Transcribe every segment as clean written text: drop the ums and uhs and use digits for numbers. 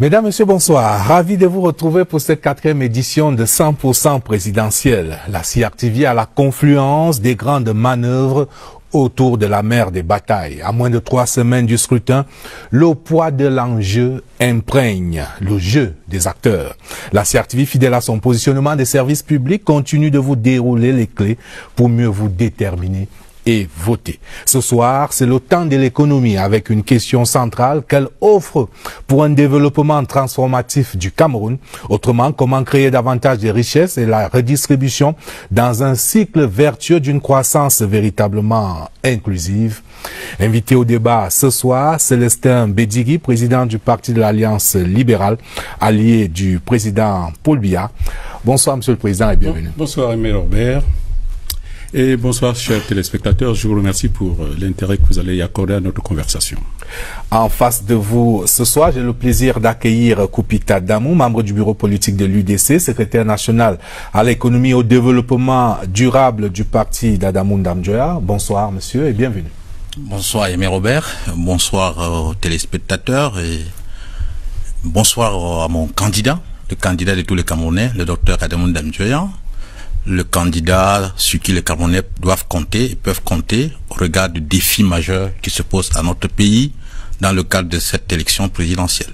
Mesdames, Messieurs, bonsoir. Ravi de vous retrouver pour cette 4e édition de 100% présidentielle. La CRTV à la confluence des grandes manœuvres autour de la mer des batailles. À moins de 3 semaines du scrutin, le poids de l'enjeu imprègne le jeu des acteurs. La CRTV, fidèle à son positionnement des services publics, continue de vous dérouler les clés pour mieux vous déterminer et voter. Ce soir, c'est le temps de l'économie avec une question centrale qu'elle offre pour un développement transformatif du Cameroun. Autrement, comment créer davantage de richesses et la redistribution dans un cycle vertueux d'une croissance véritablement inclusive. Invité au débat ce soir, Célestin Bédigui, président du Parti de l'Alliance libérale, allié du président Paul Biya. Bonsoir, Monsieur le Président, et bienvenue. Bonsoir, Aimé Robert. Et bonsoir, chers téléspectateurs. Je vous remercie pour l'intérêt que vous allez y accorder à notre conversation. En face de vous, ce soir, j'ai le plaisir d'accueillir Koupita Damou, membre du bureau politique de l'UDC, secrétaire national à l'économie et au développement durable du parti d'Adamou Ndamjoya. Bonsoir, monsieur, et bienvenue. Bonsoir, Aimé Robert. Bonsoir aux téléspectateurs et bonsoir à mon candidat, le candidat de tous les Camerounais, le docteur Adamou Ndamjoya. Le candidat sur qui les Camerounais doivent compter et peuvent compter au regard du défi majeur qui se pose à notre pays dans le cadre de cette élection présidentielle.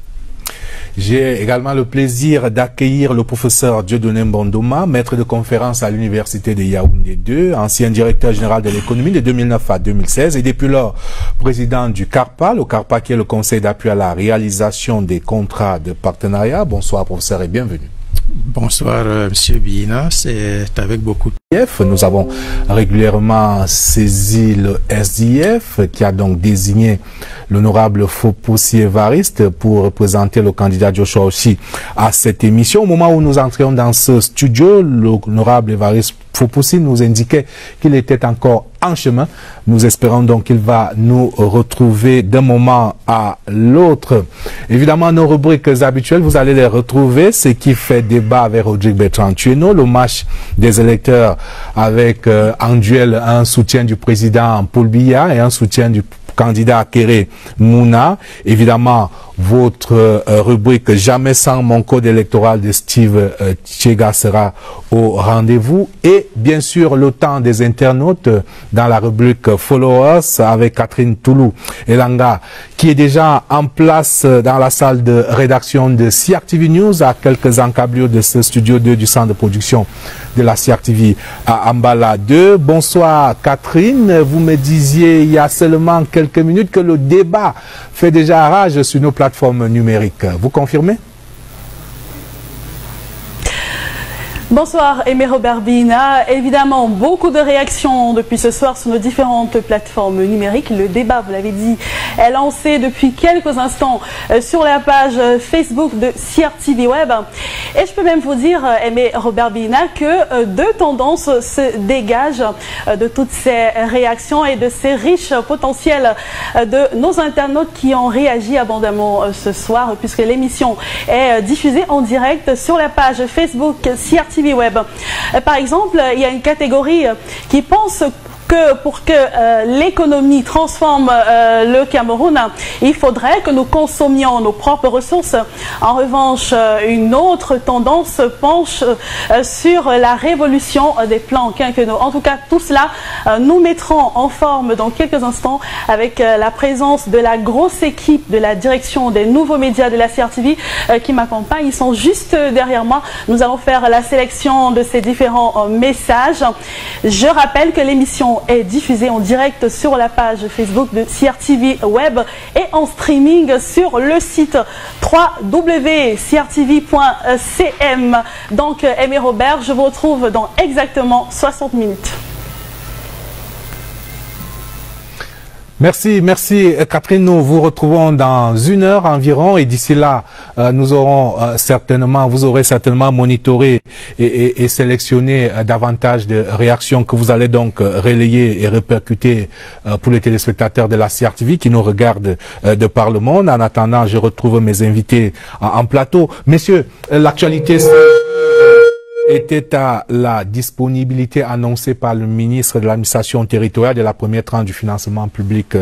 J'ai également le plaisir d'accueillir le professeur Dieudonné Mbondoma, maître de conférence à l'université de Yaoundé 2, ancien directeur général de l'économie de 2009 à 2016 et depuis lors président du CARPA, le CARPA qui est le conseil d'appui à la réalisation des contrats de partenariat. Bonsoir professeur et bienvenue. Bonsoir, Monsieur Bina, c'est avec beaucoup de... Nous avons régulièrement saisi le SDF qui a donc désigné l'honorable Fopoussi Évariste pour représenter le candidat Joshua Oshi à cette émission. Au moment où nous entrions dans ce studio, l'honorable Évariste Fopoussi nous indiquait qu'il était encore en chemin. Nous espérons donc qu'il va nous retrouver d'un moment à l'autre. Évidemment, nos rubriques habituelles, vous allez les retrouver. Ce qui fait débat avec Rodrigue Bertrand Tueno, le match des électeurs avec en duel un soutien du président Paul Biya et un soutien du candidat Kéré Mouna. Évidemment, votre rubrique Jamais sans mon code électoral de Steve Tchega sera au rendez-vous. Et bien sûr, le temps des internautes dans la rubrique Followers avec Catherine Toulou Elanga qui est déjà en place dans la salle de rédaction de CRTV News à quelques encablures de ce studio 2 du centre de production de la CRTV à Ambala 2. Bonsoir Catherine, vous me disiez il y a seulement quelques minutes que le débat fait déjà rage sur nos plateformes numériques. Vous confirmez? Bonsoir Aimé Robert Bina. Évidemment, beaucoup de réactions depuis ce soir sur nos différentes plateformes numériques. Le débat, vous l'avez dit, est lancé depuis quelques instants sur la page Facebook de CRTV Web. Et je peux même vous dire, Aimé Robert Bina, que deux tendances se dégagent de toutes ces réactions et de ces riches potentiels de nos internautes qui ont réagi abondamment ce soir, puisque l'émission est diffusée en direct sur la page Facebook CRTV Web. Par exemple, il y a une catégorie qui pense que pour que l'économie transforme le Cameroun, il faudrait que nous consommions nos propres ressources. En revanche, une autre tendance penche sur la révolution des plans quinquennaux. En tout cas, tout cela, nous mettrons en forme dans quelques instants avec la présence de la grosse équipe de la direction des nouveaux médias de la CRTV qui m'accompagne. Ils sont juste derrière moi. Nous allons faire la sélection de ces différents messages. Je rappelle que l'émission est diffusée en direct sur la page Facebook de CRTV Web et en streaming sur le site www.crtv.cm. Donc, Aimé Robert, je vous retrouve dans exactement 60 minutes. Merci, merci Catherine. Nous vous retrouvons dans 1 heure environ et d'ici là, nous aurons vous aurez certainement monitoré et sélectionné davantage de réactions que vous allez donc relayer et répercuter pour les téléspectateurs de la CRTV qui nous regardent de par le monde. En attendant, je retrouve mes invités en plateau. Messieurs, l'actualité était à la disponibilité annoncée par le ministre de l'administration territoriale de la première tranche du financement public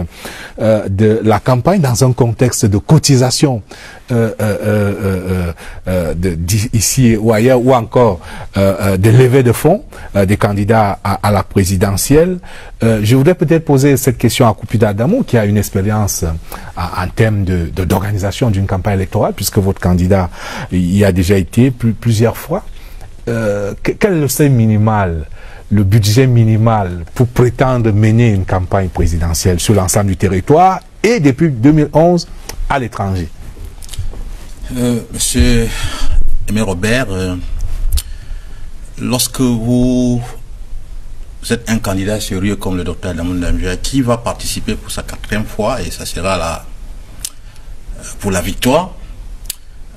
de la campagne dans un contexte de cotisation ici ou ailleurs, ou encore de levée de fonds des candidats à la présidentielle. Je voudrais peut-être poser cette question à Koupida Adamou, qui a une expérience en termes d'organisation d'une campagne électorale, puisque votre candidat y a déjà été plusieurs fois. Quel est le seuil minimal, le budget minimal pour prétendre mener une campagne présidentielle sur l'ensemble du territoire et depuis 2011 à l'étranger? Monsieur Aimé Robert, lorsque vous êtes un candidat sérieux comme le docteur Adamou Ndamjoya, qui va participer pour sa 4e fois, et ça sera pour la victoire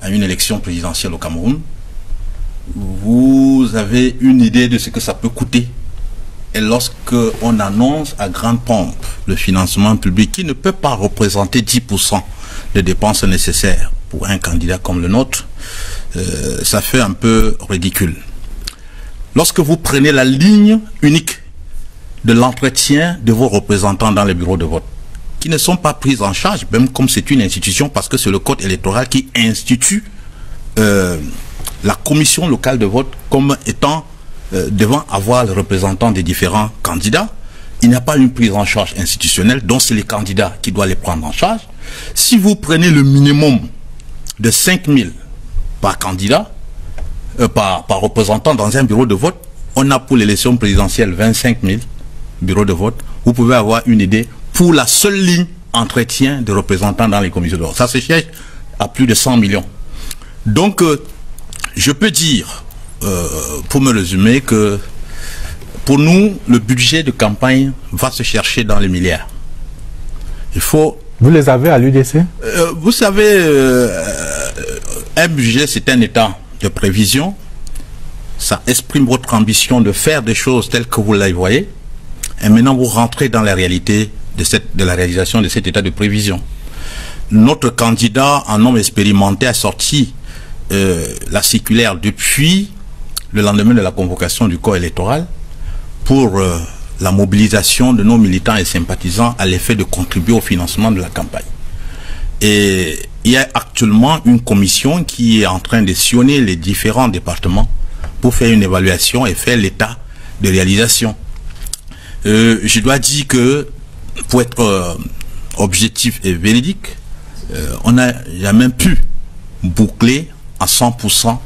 à une élection présidentielle au Cameroun, vous avez une idée de ce que ça peut coûter. Et lorsque on annonce à grande pompe le financement public qui ne peut pas représenter 10% des dépenses nécessaires pour un candidat comme le nôtre, ça fait un peu ridicule. Lorsque vous prenez la ligne unique de l'entretien de vos représentants dans les bureaux de vote, qui ne sont pas pris en charge, même comme c'est une institution, parce que c'est le code électoral qui institue la commission locale de vote comme étant devant avoir le représentant des différents candidats. Il n'y a pas une prise en charge institutionnelle, donc c'est les candidats qui doivent les prendre en charge. Si vous prenez le minimum de 5 000 par candidat, par représentant dans un bureau de vote, on a pour l'élection présidentielle 25 000 bureaux de vote. Vous pouvez avoir une idée pour la seule ligne entretien de représentants dans les commissions de vote. Ça se cherche à plus de 100 millions. Donc, je peux dire, pour me résumer, que pour nous, le budget de campagne va se chercher dans les milliards. Il faut... Vous les avez à l'UDC? Vous savez, un budget, c'est un état de prévision. Ça exprime votre ambition de faire des choses telles que vous les voyez. Et maintenant, vous rentrez dans la réalité de la réalisation de cet état de prévision. Notre candidat, un homme expérimenté, a sorti la circulaire depuis le lendemain de la convocation du corps électoral pour la mobilisation de nos militants et sympathisants à l'effet de contribuer au financement de la campagne. Et il y a actuellement une commission qui est en train de sillonner les différents départements pour faire une évaluation et faire l'état de réalisation. Je dois dire que pour être objectif et véridique, on n'a jamais pu boucler à 100%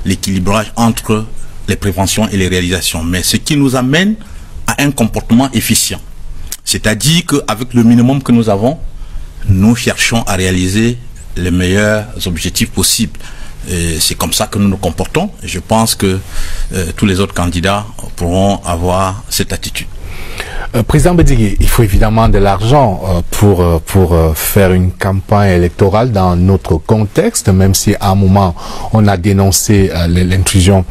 l'équilibrage entre les préventions et les réalisations. Mais ce qui nous amène à un comportement efficient. C'est-à-dire qu'avec le minimum que nous avons, nous cherchons à réaliser les meilleurs objectifs possibles. C'est comme ça que nous nous comportons. Et je pense que tous les autres candidats pourront avoir cette attitude. Président Bédigui, il faut évidemment de l'argent pour faire une campagne électorale dans notre contexte, même si à un moment on a dénoncé l'intrusion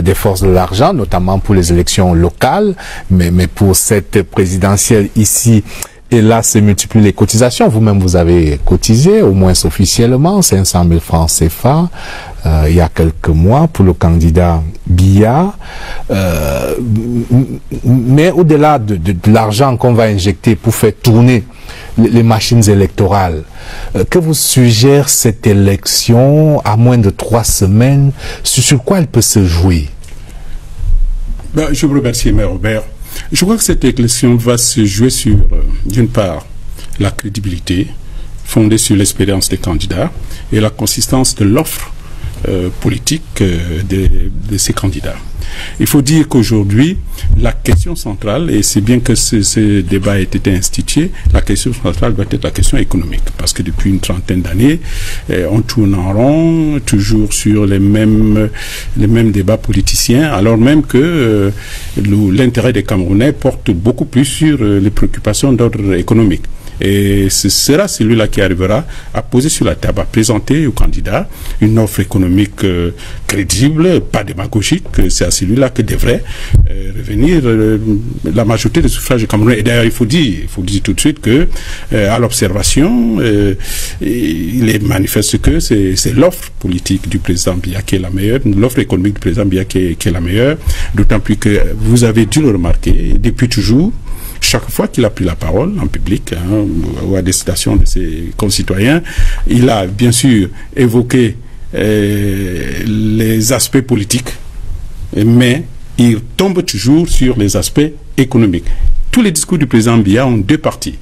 des forces de l'argent, notamment pour les élections locales, mais pour cette présidentielle ici et là, se multiplient les cotisations. Vous-même, vous avez cotisé, au moins officiellement, 500 000 francs CFA il y a quelques mois pour le candidat Biya. Mais au-delà de l'argent qu'on va injecter pour faire tourner les machines électorales, que vous suggère cette élection à moins de 3 semaines? Sur quoi elle peut se jouer? Je vous remercie, M. Robert. Je crois que cette élection va se jouer sur, d'une part, la crédibilité fondée sur l'expérience des candidats et la consistance de l'offre politique de ces candidats. Il faut dire qu'aujourd'hui, la question centrale, et c'est bien que ce débat ait été institué, la question centrale doit être la question économique. Parce que depuis une trentaine d'années, on tourne en rond, toujours sur les mêmes débats politiciens, alors même que l'intérêt des Camerounais porte beaucoup plus sur les préoccupations d'ordre économique. Et ce sera celui-là qui arrivera à poser sur la table, à présenter au candidat une offre économique crédible, pas démagogique. C'est à celui-là que devrait revenir la majorité des suffrages camerounais. Et d'ailleurs, il faut dire tout de suite que à l'observation, il est manifeste que c'est l'offre politique du président Biya qui est la meilleure, l'offre économique du président Biya qui est la meilleure, d'autant plus que vous avez dû le remarquer, depuis toujours, chaque fois qu'il a pris la parole en public ou à destination de ses concitoyens, il a bien sûr évoqué les aspects politiques, mais il tombe toujours sur les aspects économiques. Tous les discours du président Biya ont deux parties.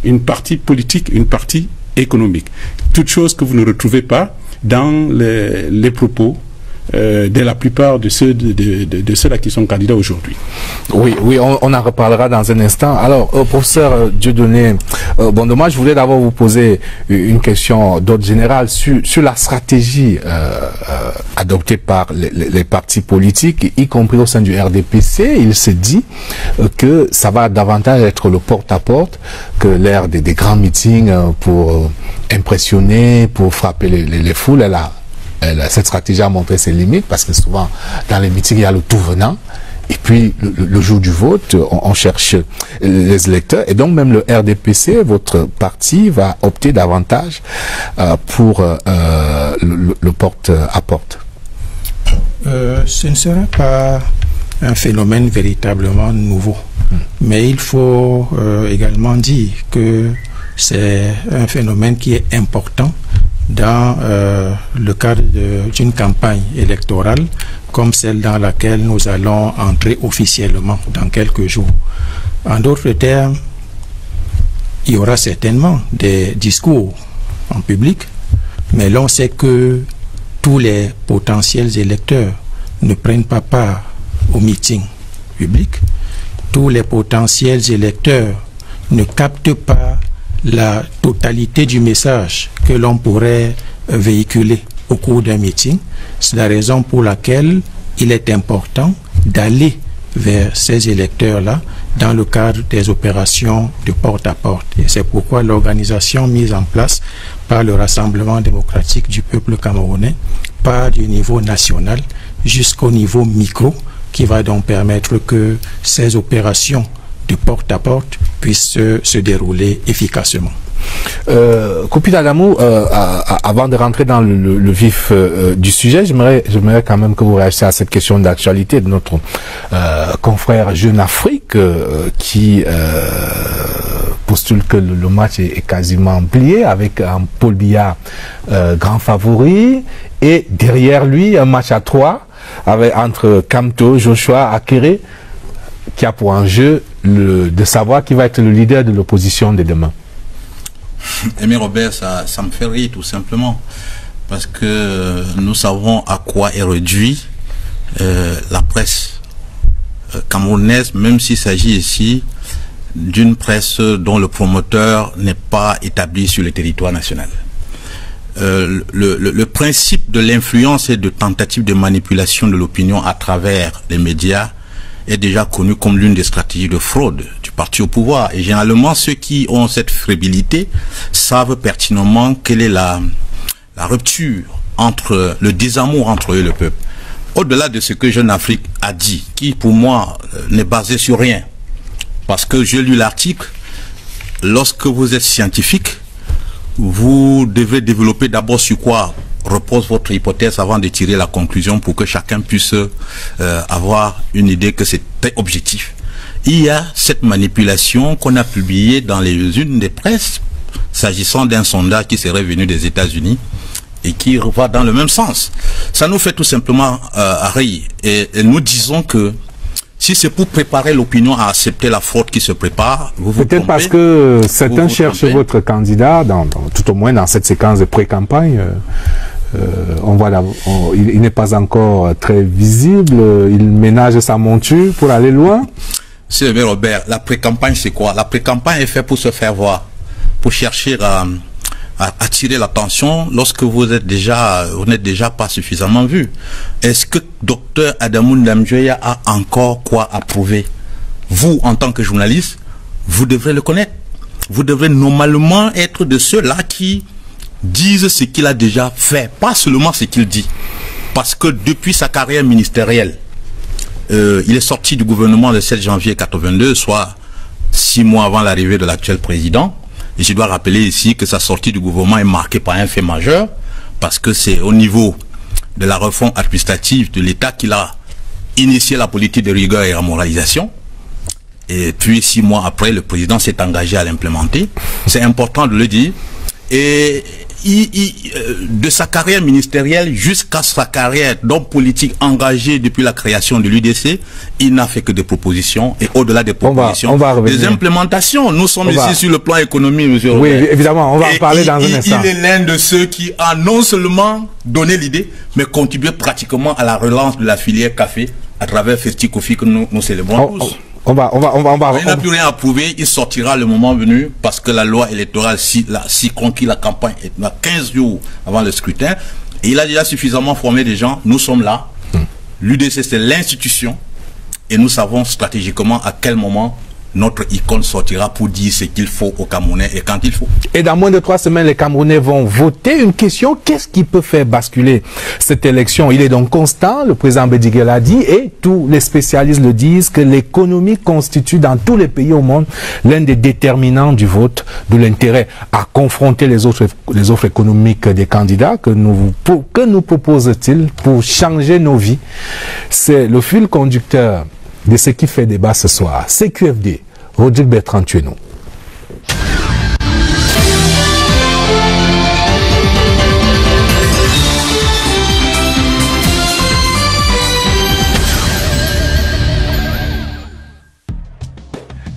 Une partie politique, une partie économique. Toutes choses que vous ne retrouvez pas dans les propos de la plupart de ceux-là qui sont candidats aujourd'hui. Oui, on en reparlera dans un instant. Alors, professeur Dieudonné Bondomah, je voulais d'abord vous poser une question d'ordre général sur la stratégie adoptée par les partis politiques, y compris au sein du RDPC. Il se dit que ça va davantage être le porte-à-porte que l'ère des grands meetings pour impressionner, pour frapper les foules. Cette stratégie a montré ses limites parce que souvent dans les meetings il y a le tout venant et puis le jour du vote on cherche les électeurs et donc même le RDPC, votre parti, va opter davantage pour le porte-à-porte. Ce ne sera pas un phénomène véritablement nouveau, mais il faut également dire que c'est un phénomène qui est important dans le cadre d'une campagne électorale comme celle dans laquelle nous allons entrer officiellement dans quelques jours. En d'autres termes, il y aura certainement des discours en public, mais l'on sait que tous les potentiels électeurs ne prennent pas part au meeting public. Tous les potentiels électeurs ne captent pas la totalité du message que l'on pourrait véhiculer au cours d'un meeting. C'est la raison pour laquelle il est important d'aller vers ces électeurs-là dans le cadre des opérations de porte-à-porte. Et c'est pourquoi l'organisation mise en place par le Rassemblement démocratique du peuple camerounais part du niveau national jusqu'au niveau micro, qui va donc permettre que ces opérations de porte-à-porte puissent se dérouler efficacement. Kopi Adamou, avant de rentrer dans le vif du sujet, j'aimerais quand même que vous réagissiez à cette question d'actualité de notre confrère Jeune Afrique qui postule que le match est quasiment plié avec un Paul Biya grand favori et derrière lui un match à 3 entre Kamto, Joshua, Akere, qui a pour enjeu de savoir qui va être le leader de l'opposition de demain. Aimé Robert, ça me fait rire tout simplement, parce que nous savons à quoi est réduit la presse camerounaise, même s'il s'agit ici d'une presse dont le promoteur n'est pas établi sur le territoire national. Le principe de l'influence et de tentative de manipulation de l'opinion à travers les médias est déjà connu comme l'une des stratégies de fraude du parti au pouvoir. Et généralement, ceux qui ont cette fébrilité savent pertinemment quelle est la rupture entre le désamour entre eux et le peuple. Au-delà de ce que Jeune Afrique a dit, qui pour moi n'est basé sur rien, parce que j'ai lu l'article, lorsque vous êtes scientifique, vous devez développer d'abord sur quoi repose votre hypothèse avant de tirer la conclusion pour que chacun puisse avoir une idée que c'est objectif. Il y a cette manipulation qu'on a publiée dans unes des presses s'agissant d'un sondage qui serait venu des États-Unis et qui va dans le même sens. Ça nous fait tout simplement rire et nous disons que si c'est pour préparer l'opinion à accepter la fraude qui se prépare, vous vous peut-être parce que certains cherchent votre candidat, tout au moins dans cette séquence de pré-campagne. On voit il n'est pas encore très visible, il ménage sa monture pour aller loin. C'est vrai, Robert, la pré-campagne c'est quoi? La pré-campagne est faite pour se faire voir, pour chercher à attirer l'attention lorsque vous n'êtes déjà pas suffisamment vu. Est-ce que Dr Adamou Ndamjoya a encore quoi à prouver? Vous, en tant que journaliste, vous devrez le connaître. vous devrez normalement être de ceux-là qui disent ce qu'il a déjà fait, pas seulement ce qu'il dit. Parce que depuis sa carrière ministérielle, il est sorti du gouvernement le 7 janvier 82, soit 6 mois avant l'arrivée de l'actuel président. Et je dois rappeler ici que sa sortie du gouvernement est marquée par un fait majeur, parce que c'est au niveau de la réforme administrative de l'État qu'il a initié la politique de rigueur et la moralisation. Et puis 6 mois après, le président s'est engagé à l'implémenter. C'est important de le dire. Et de sa carrière ministérielle jusqu'à sa carrière d'homme politique engagé depuis la création de l'UDC, il n'a fait que des propositions, et au-delà des propositions, des implémentations. Nous sommes ici sur le plan économique, monsieur Robert. Oui, évidemment, on va en parler dans un instant. Il est l'un de ceux qui a non seulement donné l'idée, mais contribué pratiquement à la relance de la filière café à travers Festi Kofi que nous célébrons tous. Il n'a plus rien à prouver, il sortira le moment venu, parce que la loi électorale, si conquis la campagne, est 15 jours avant le scrutin, et il a déjà suffisamment formé des gens. Nous sommes là. L'UDC, c'est l'institution, et nous savons stratégiquement à quel moment notre icône sortira pour dire ce qu'il faut aux Camerounais et quand il faut. Et dans moins de 3 semaines, les Camerounais vont voter. Une question, qu'est-ce qui peut faire basculer cette élection? Il est donc constant, le président Bédigué l'a dit, et tous les spécialistes le disent, que l'économie constitue dans tous les pays au monde l'un des déterminants du vote, de l'intérêt à confronter les offres économiques des candidats. Que nous propose-t-il pour changer nos vies? C'est le fil conducteur de ce qui fait débat ce soir. CQFD, Rodrigue Bertrand Tueno.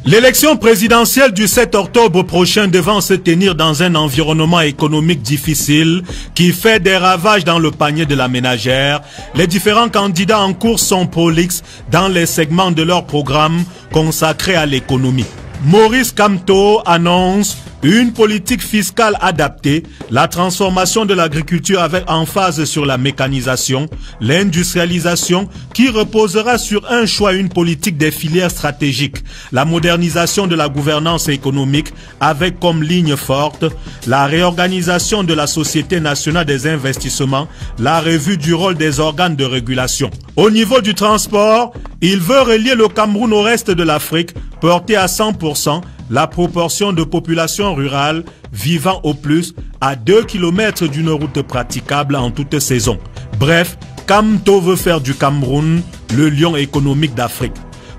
L'élection présidentielle du 7 octobre prochain devant se tenir dans un environnement économique difficile qui fait des ravages dans le panier de la ménagère, les différents candidats en course sont prolixes dans les segments de leur programme consacrés à l'économie. Maurice Kamto annonce une politique fiscale adaptée, la transformation de l'agriculture avec emphase sur la mécanisation, l'industrialisation qui reposera sur un choix, une politique des filières stratégiques, la modernisation de la gouvernance économique avec comme ligne forte la réorganisation de la Société nationale des investissements, la revue du rôle des organes de régulation. Au niveau du transport, il veut relier le Cameroun au reste de l'Afrique, porter à 100% la proportion de population rurale vivant au plus à 2 km d'une route praticable en toute saison. Bref, Kamto veut faire du Cameroun le lion économique d'Afrique.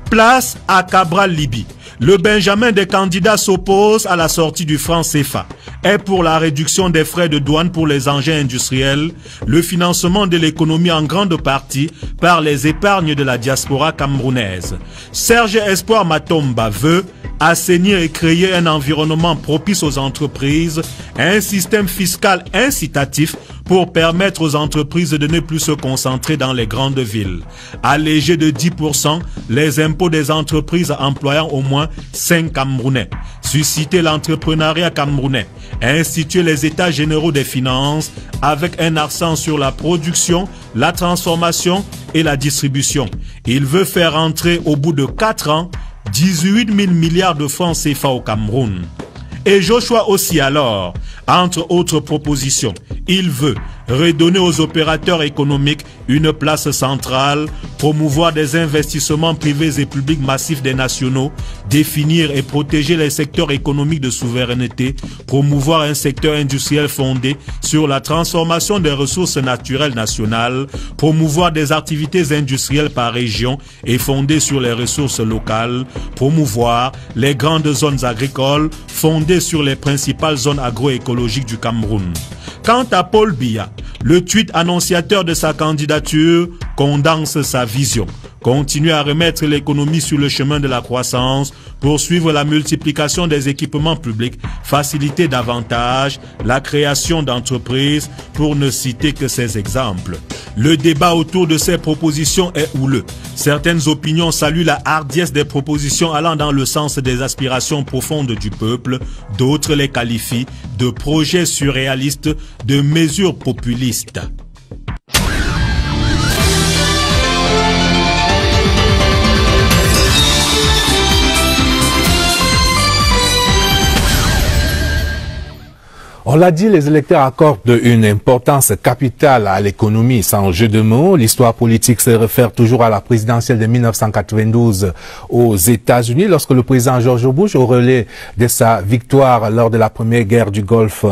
Place à Cabral Libye. Le Benjamin des candidats s'oppose à la sortie du franc CFA, est pour la réduction des frais de douane pour les engins industriels, le financement de l'économie en grande partie par les épargnes de la diaspora camerounaise. Serge Espoir Matomba veut assainir et créer un environnement propice aux entreprises, un système fiscal incitatif pour permettre aux entreprises de ne plus se concentrer dans les grandes villes. Alléger de 10% les impôts des entreprises employant au moins 5 Camerounais. Susciter l'entrepreneuriat camerounais. Instituer les états généraux des finances avec un accent sur la production, la transformation et la distribution. Il veut faire entrer au bout de 4 ans 18 000 milliards de francs CFA au Cameroun. Et Joshua aussi alors, entre autres propositions, il veut redonner aux opérateurs économiques une place centrale, promouvoir des investissements privés et publics massifs des nationaux, définir et protéger les secteurs économiques de souveraineté, promouvoir un secteur industriel fondé sur la transformation des ressources naturelles nationales, promouvoir des activités industrielles par région et fondées sur les ressources locales, promouvoir les grandes zones agricoles fondées sur les principales zones agroécologiques du Cameroun. Quant à Paul Biya, le tweet annonciateur de sa candidature condense sa vision. Continuer à remettre l'économie sur le chemin de la croissance, poursuivre la multiplication des équipements publics, faciliter davantage la création d'entreprises, pour ne citer que ces exemples. Le débat autour de ces propositions est houleux. Certaines opinions saluent la hardiesse des propositions allant dans le sens des aspirations profondes du peuple, d'autres les qualifient de projets surréalistes, de mesures populistes. On l'a dit, les électeurs accordent une importance capitale à l'économie, sans jeu de mots. L'histoire politique se réfère toujours à la présidentielle de 1992 aux États-Unis, lorsque le président George Bush, au relais de sa victoire lors de la première guerre du Golfe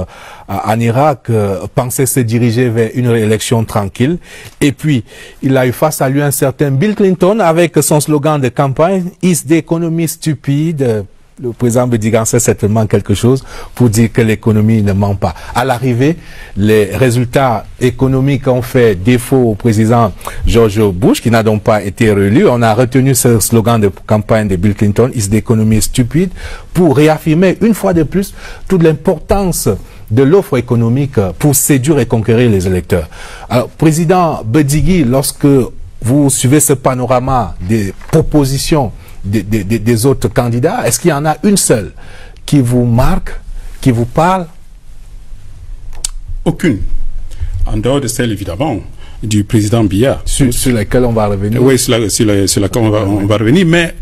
en Irak, pensait se diriger vers une élection tranquille. Et puis, il a eu face à lui un certain Bill Clinton avec son slogan de campagne « Is the economy stupid ?» Le président Bedigan sait certainement quelque chose pour dire que l'économie ne ment pas. À l'arrivée, les résultats économiques ont fait défaut au président George Bush, qui n'a donc pas été réélu. On a retenu ce slogan de campagne de Bill Clinton, « Is the economy stupid ?» pour réaffirmer une fois de plus toute l'importance de l'offre économique pour séduire et conquérir les électeurs. Alors, président Bedigui, lorsque vous suivez ce panorama des propositions des autres candidats, est-ce qu'il y en a une seule qui vous marque, qui vous parle? Aucune. En dehors de celle, évidemment, du président Biya. Sur laquelle on va revenir. Oui, sur laquelle on va revenir, mais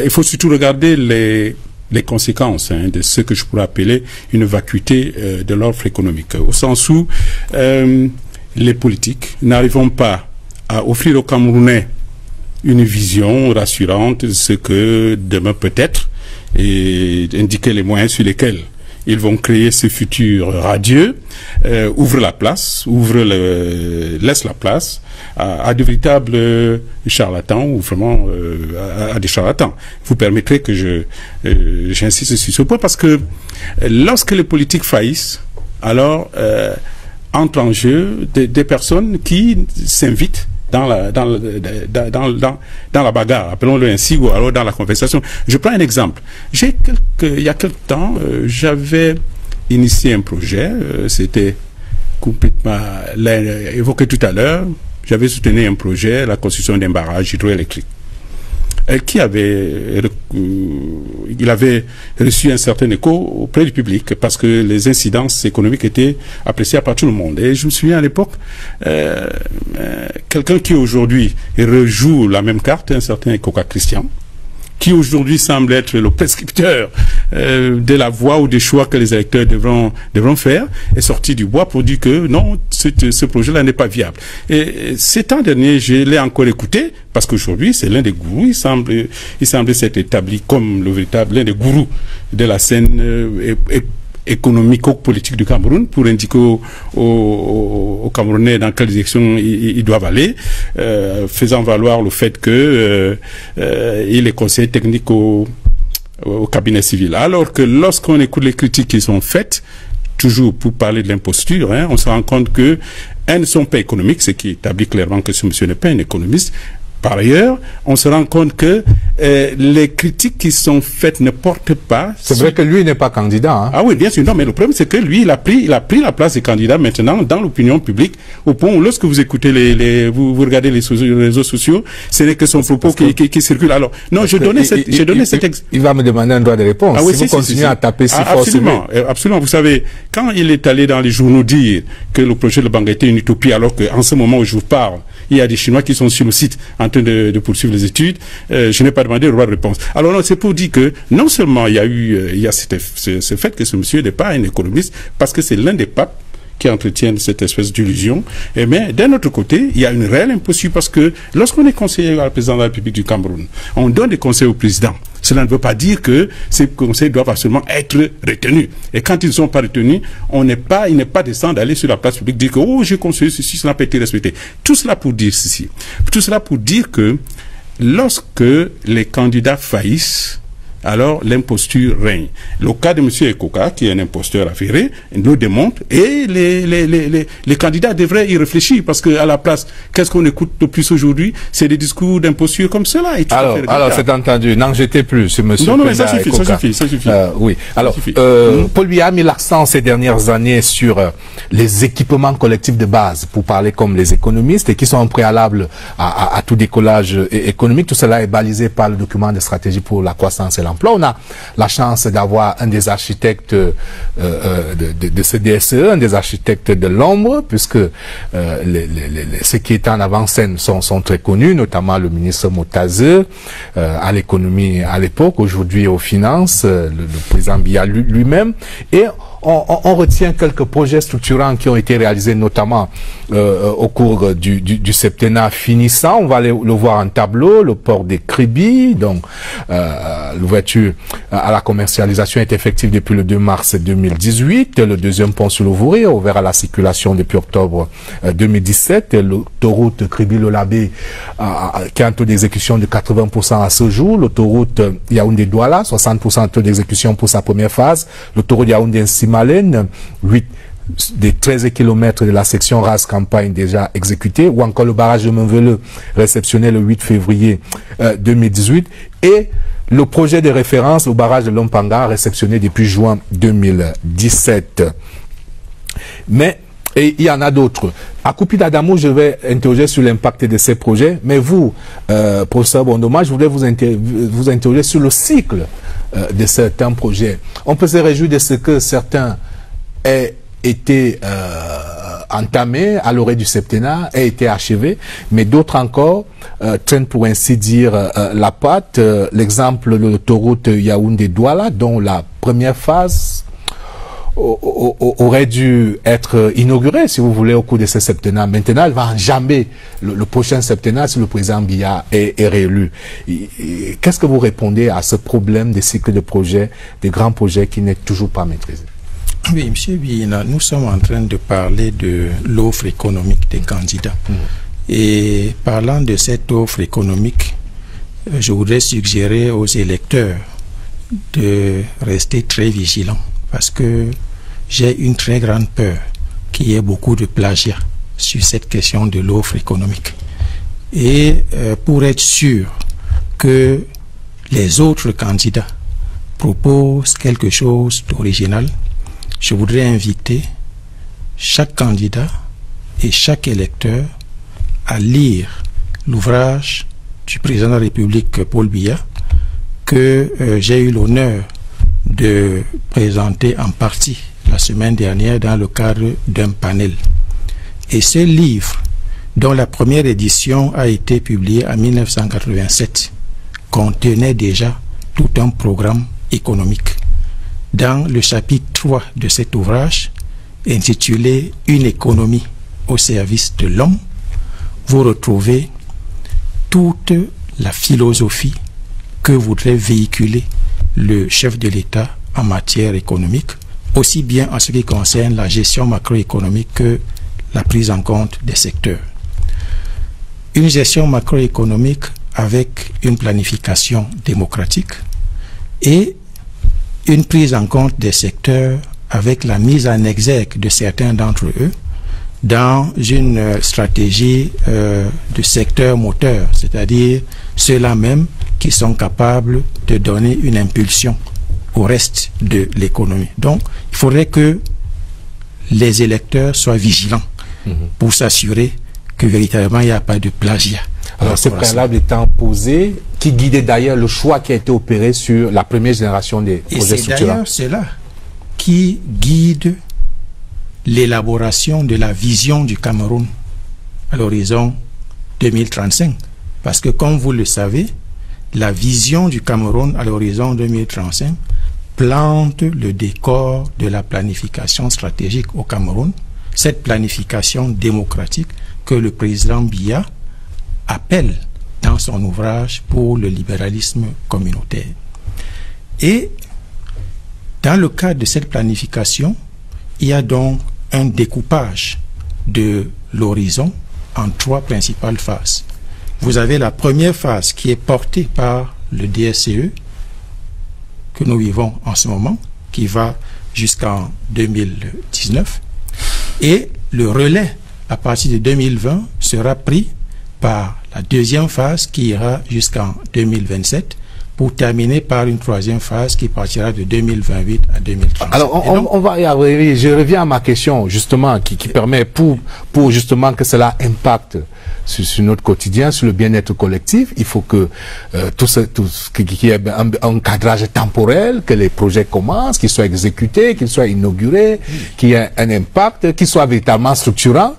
il faut surtout regarder les conséquences de ce que je pourrais appeler une vacuité de l'offre économique, au sens où les politiques n'arrivent pas à offrir aux Camerounais une vision rassurante de ce que demain peut être et indiquer les moyens sur lesquels ils vont créer ce futur radieux, laisse la place à de véritables charlatans ou vraiment à des charlatans. Vous permettrez que j'insiste sur ce point parce que lorsque les politiques faillissent, alors entrent en jeu des personnes qui s'invitent dans la bagarre, appelons-le ainsi, ou alors dans la conversation. Je prends un exemple. Il y a quelque temps, j'avais initié un projet, c'était complètement évoqué tout à l'heure, j'avais soutenu un projet, la construction d'un barrage hydroélectrique, qui il avait reçu un certain écho auprès du public parce que les incidences économiques étaient appréciées par tout le monde. Et je me souviens à l'époque, quelqu'un qui aujourd'hui rejoue la même carte, un certain Koka Christian, qui aujourd'hui semble être le prescripteur de la voie ou des choix que les électeurs devront faire, est sorti du bois pour dire que non, ce projet-là n'est pas viable. Et ces temps derniers, je l'ai encore écouté, parce qu'aujourd'hui, c'est l'un des gourous, il semble s'être établi comme l'un des gourous de la scène économico-politique du Cameroun pour indiquer aux Camerounais dans quelle direction ils doivent aller, faisant valoir le fait que il est conseiller technique au cabinet civil. Alors que lorsqu'on écoute les critiques qui sont faites, toujours pour parler de l'imposture, on se rend compte que elles ne sont pas économiques, ce qui établit clairement que ce monsieur n'est pas un économiste. Par ailleurs, on se rend compte que les critiques qui sont faites ne portent pas... C'est vrai que lui n'est pas candidat. Ah oui, bien sûr. Non, mais le problème, c'est que lui, il a pris la place des candidats maintenant dans l'opinion publique, au point où lorsque vous écoutez vous regardez les réseaux sociaux, ce n'est que son propos qui circule. Alors, non, j'ai donné cet exemple. Il va me demander un droit de réponse. Ah oui, si vous continuez à taper si fort. Absolument. Vous savez, quand il est allé dans les journaux dire que le projet de Banga était une utopie, alors qu'en ce moment où je vous parle, il y a des Chinois qui sont sur le site en train de poursuivre les études, je n'ai pas demandé le droit de réponse. Alors non, c'est pour dire que non seulement il y a ce fait que ce monsieur n'est pas un économiste, parce que c'est l'un des papes qui entretiennent cette espèce d'illusion, mais d'un autre côté, il y a une réelle imposture parce que lorsqu'on est conseiller à la présidence de la République du Cameroun, on donne des conseils au président. Cela ne veut pas dire que ces conseils doivent absolument être retenus. Et quand ils ne sont pas retenus, il n'est pas décent d'aller sur la place publique dire que oh, j'ai conseillé ceci, cela n'a pas été respecté. Tout cela pour dire ceci. Tout cela pour dire que lorsque les candidats faillissent, alors l'imposture règne. Le cas de M. Ekoka, qui est un imposteur avéré, le démontre, et les candidats devraient y réfléchir, parce qu'à la place, qu'est-ce qu'on écoute le plus aujourd'hui? C'est des discours d'imposture comme cela. Et alors c'est entendu, n'en jetez plus sur M. Non, mais ça suffit. Oui, alors, Paul Biya a mis l'accent ces dernières années sur les équipements collectifs de base, pour parler comme les économistes, et qui sont un préalable à tout décollage économique. Tout cela est balisé par le document de stratégie pour la croissance et l'emploi. On a la chance d'avoir un des architectes de ce DSE, un des architectes de l'ombre, puisque ceux qui étaient en avant-scène sont très connus, notamment le ministre Motaze, à l'économie à l'époque, aujourd'hui aux finances, le président Biya lui-même. Et on retient quelques projets structurants qui ont été réalisés notamment au cours du septennat finissant. On va le voir en tableau. Le port des Kribi, donc l'ouverture à la commercialisation est effective depuis le 2 mars 2018. Le deuxième pont sur le Vouré, ouvert à la circulation depuis octobre 2017. L'autoroute Kribi-Lolabé, qui a un taux d'exécution de 80% à ce jour. L'autoroute Yaoundé-Douala, 60% de taux d'exécution pour sa première phase. L'autoroute Yaoundé-Nsimalen, 8 des 13 km de la section Ras-Campagne déjà exécutée, ou encore le barrage de Menveleux réceptionné le 8 février 2018, et le projet de référence, le barrage de Lompanga, réceptionné depuis juin 2017. Mais et il y en a d'autres. À Coupi d'Adamou, je vais interroger sur l'impact de ces projets, mais vous, professeur Bondoma, je voulais vous interroger sur le cycle de certains projets. On peut se réjouir de ce que certains aient été entamés à l'orée du septennat, aient été achevés, mais d'autres encore traînent pour ainsi dire la patte. L'exemple de l'autoroute Yaoundé-Douala, dont la première phase aurait dû être inaugurée, si vous voulez, au cours de ce septennat. Maintenant, elle va enjamber le prochain septennat si le président Biya est réélu. Qu'est-ce que vous répondez à ce problème des cycles de projets, des grands projets qui n'est toujours pas maîtrisé? Oui, M. Bina, nous sommes en train de parler de l'offre économique des candidats. Et parlant de cette offre économique, je voudrais suggérer aux électeurs de rester très vigilants, parce que j'ai une très grande peur qu'il y ait beaucoup de plagiat sur cette question de l'offre économique. Et pour être sûr que les autres candidats proposent quelque chose d'original, je voudrais inviter chaque candidat et chaque électeur à lire l'ouvrage du président de la République, Paul Biya, que j'ai eu l'honneur de présenter en partie la semaine dernière dans le cadre d'un panel. Et ce livre, dont la première édition a été publiée en 1987, contenait déjà tout un programme économique. Dans le chapitre 3 de cet ouvrage, intitulé « Une économie au service de l'homme », vous retrouvez toute la philosophie que voudrait véhiculer le chef de l'État en matière économique, aussi bien en ce qui concerne la gestion macroéconomique que la prise en compte des secteurs. Une gestion macroéconomique avec une planification démocratique et une prise en compte des secteurs avec la mise en exergue de certains d'entre eux dans une stratégie de secteur moteur, c'est-à-dire ceux-là même qui sont capables de donner une impulsion au reste de l'économie. Donc, il faudrait que les électeurs soient vigilants pour s'assurer que véritablement il n'y a pas de plagiat. Alors, ce préalable étant posé, qui guidait d'ailleurs le choix qui a été opéré sur la première génération des projets structurants. Et c'est d'ailleurs cela qui guide l'élaboration de la vision du Cameroun à l'horizon 2035. Parce que, comme vous le savez, la vision du Cameroun à l'horizon 2035 plante le décor de la planification stratégique au Cameroun, cette planification démocratique que le président Biya appelle dans son ouvrage pour le libéralisme communautaire. Et dans le cadre de cette planification, il y a donc un découpage de l'horizon en 3 principales phases. Vous avez la première phase qui est portée par le DSCE que nous vivons en ce moment, qui va jusqu'en 2019, et le relais à partir de 2020 sera pris par la deuxième phase qui ira jusqu'en 2027 pour terminer par une troisième phase qui partira de 2028 à 2030. Alors, on va y arriver. Je reviens à ma question, justement, qui permet pour justement que cela impacte sur notre quotidien, sur le bien-être collectif. Il faut que qu'il y ait un cadrage temporel, que les projets commencent, qu'ils soient exécutés, qu'ils soient inaugurés, qu'il y ait un impact, qu'ils soient véritablement structurants,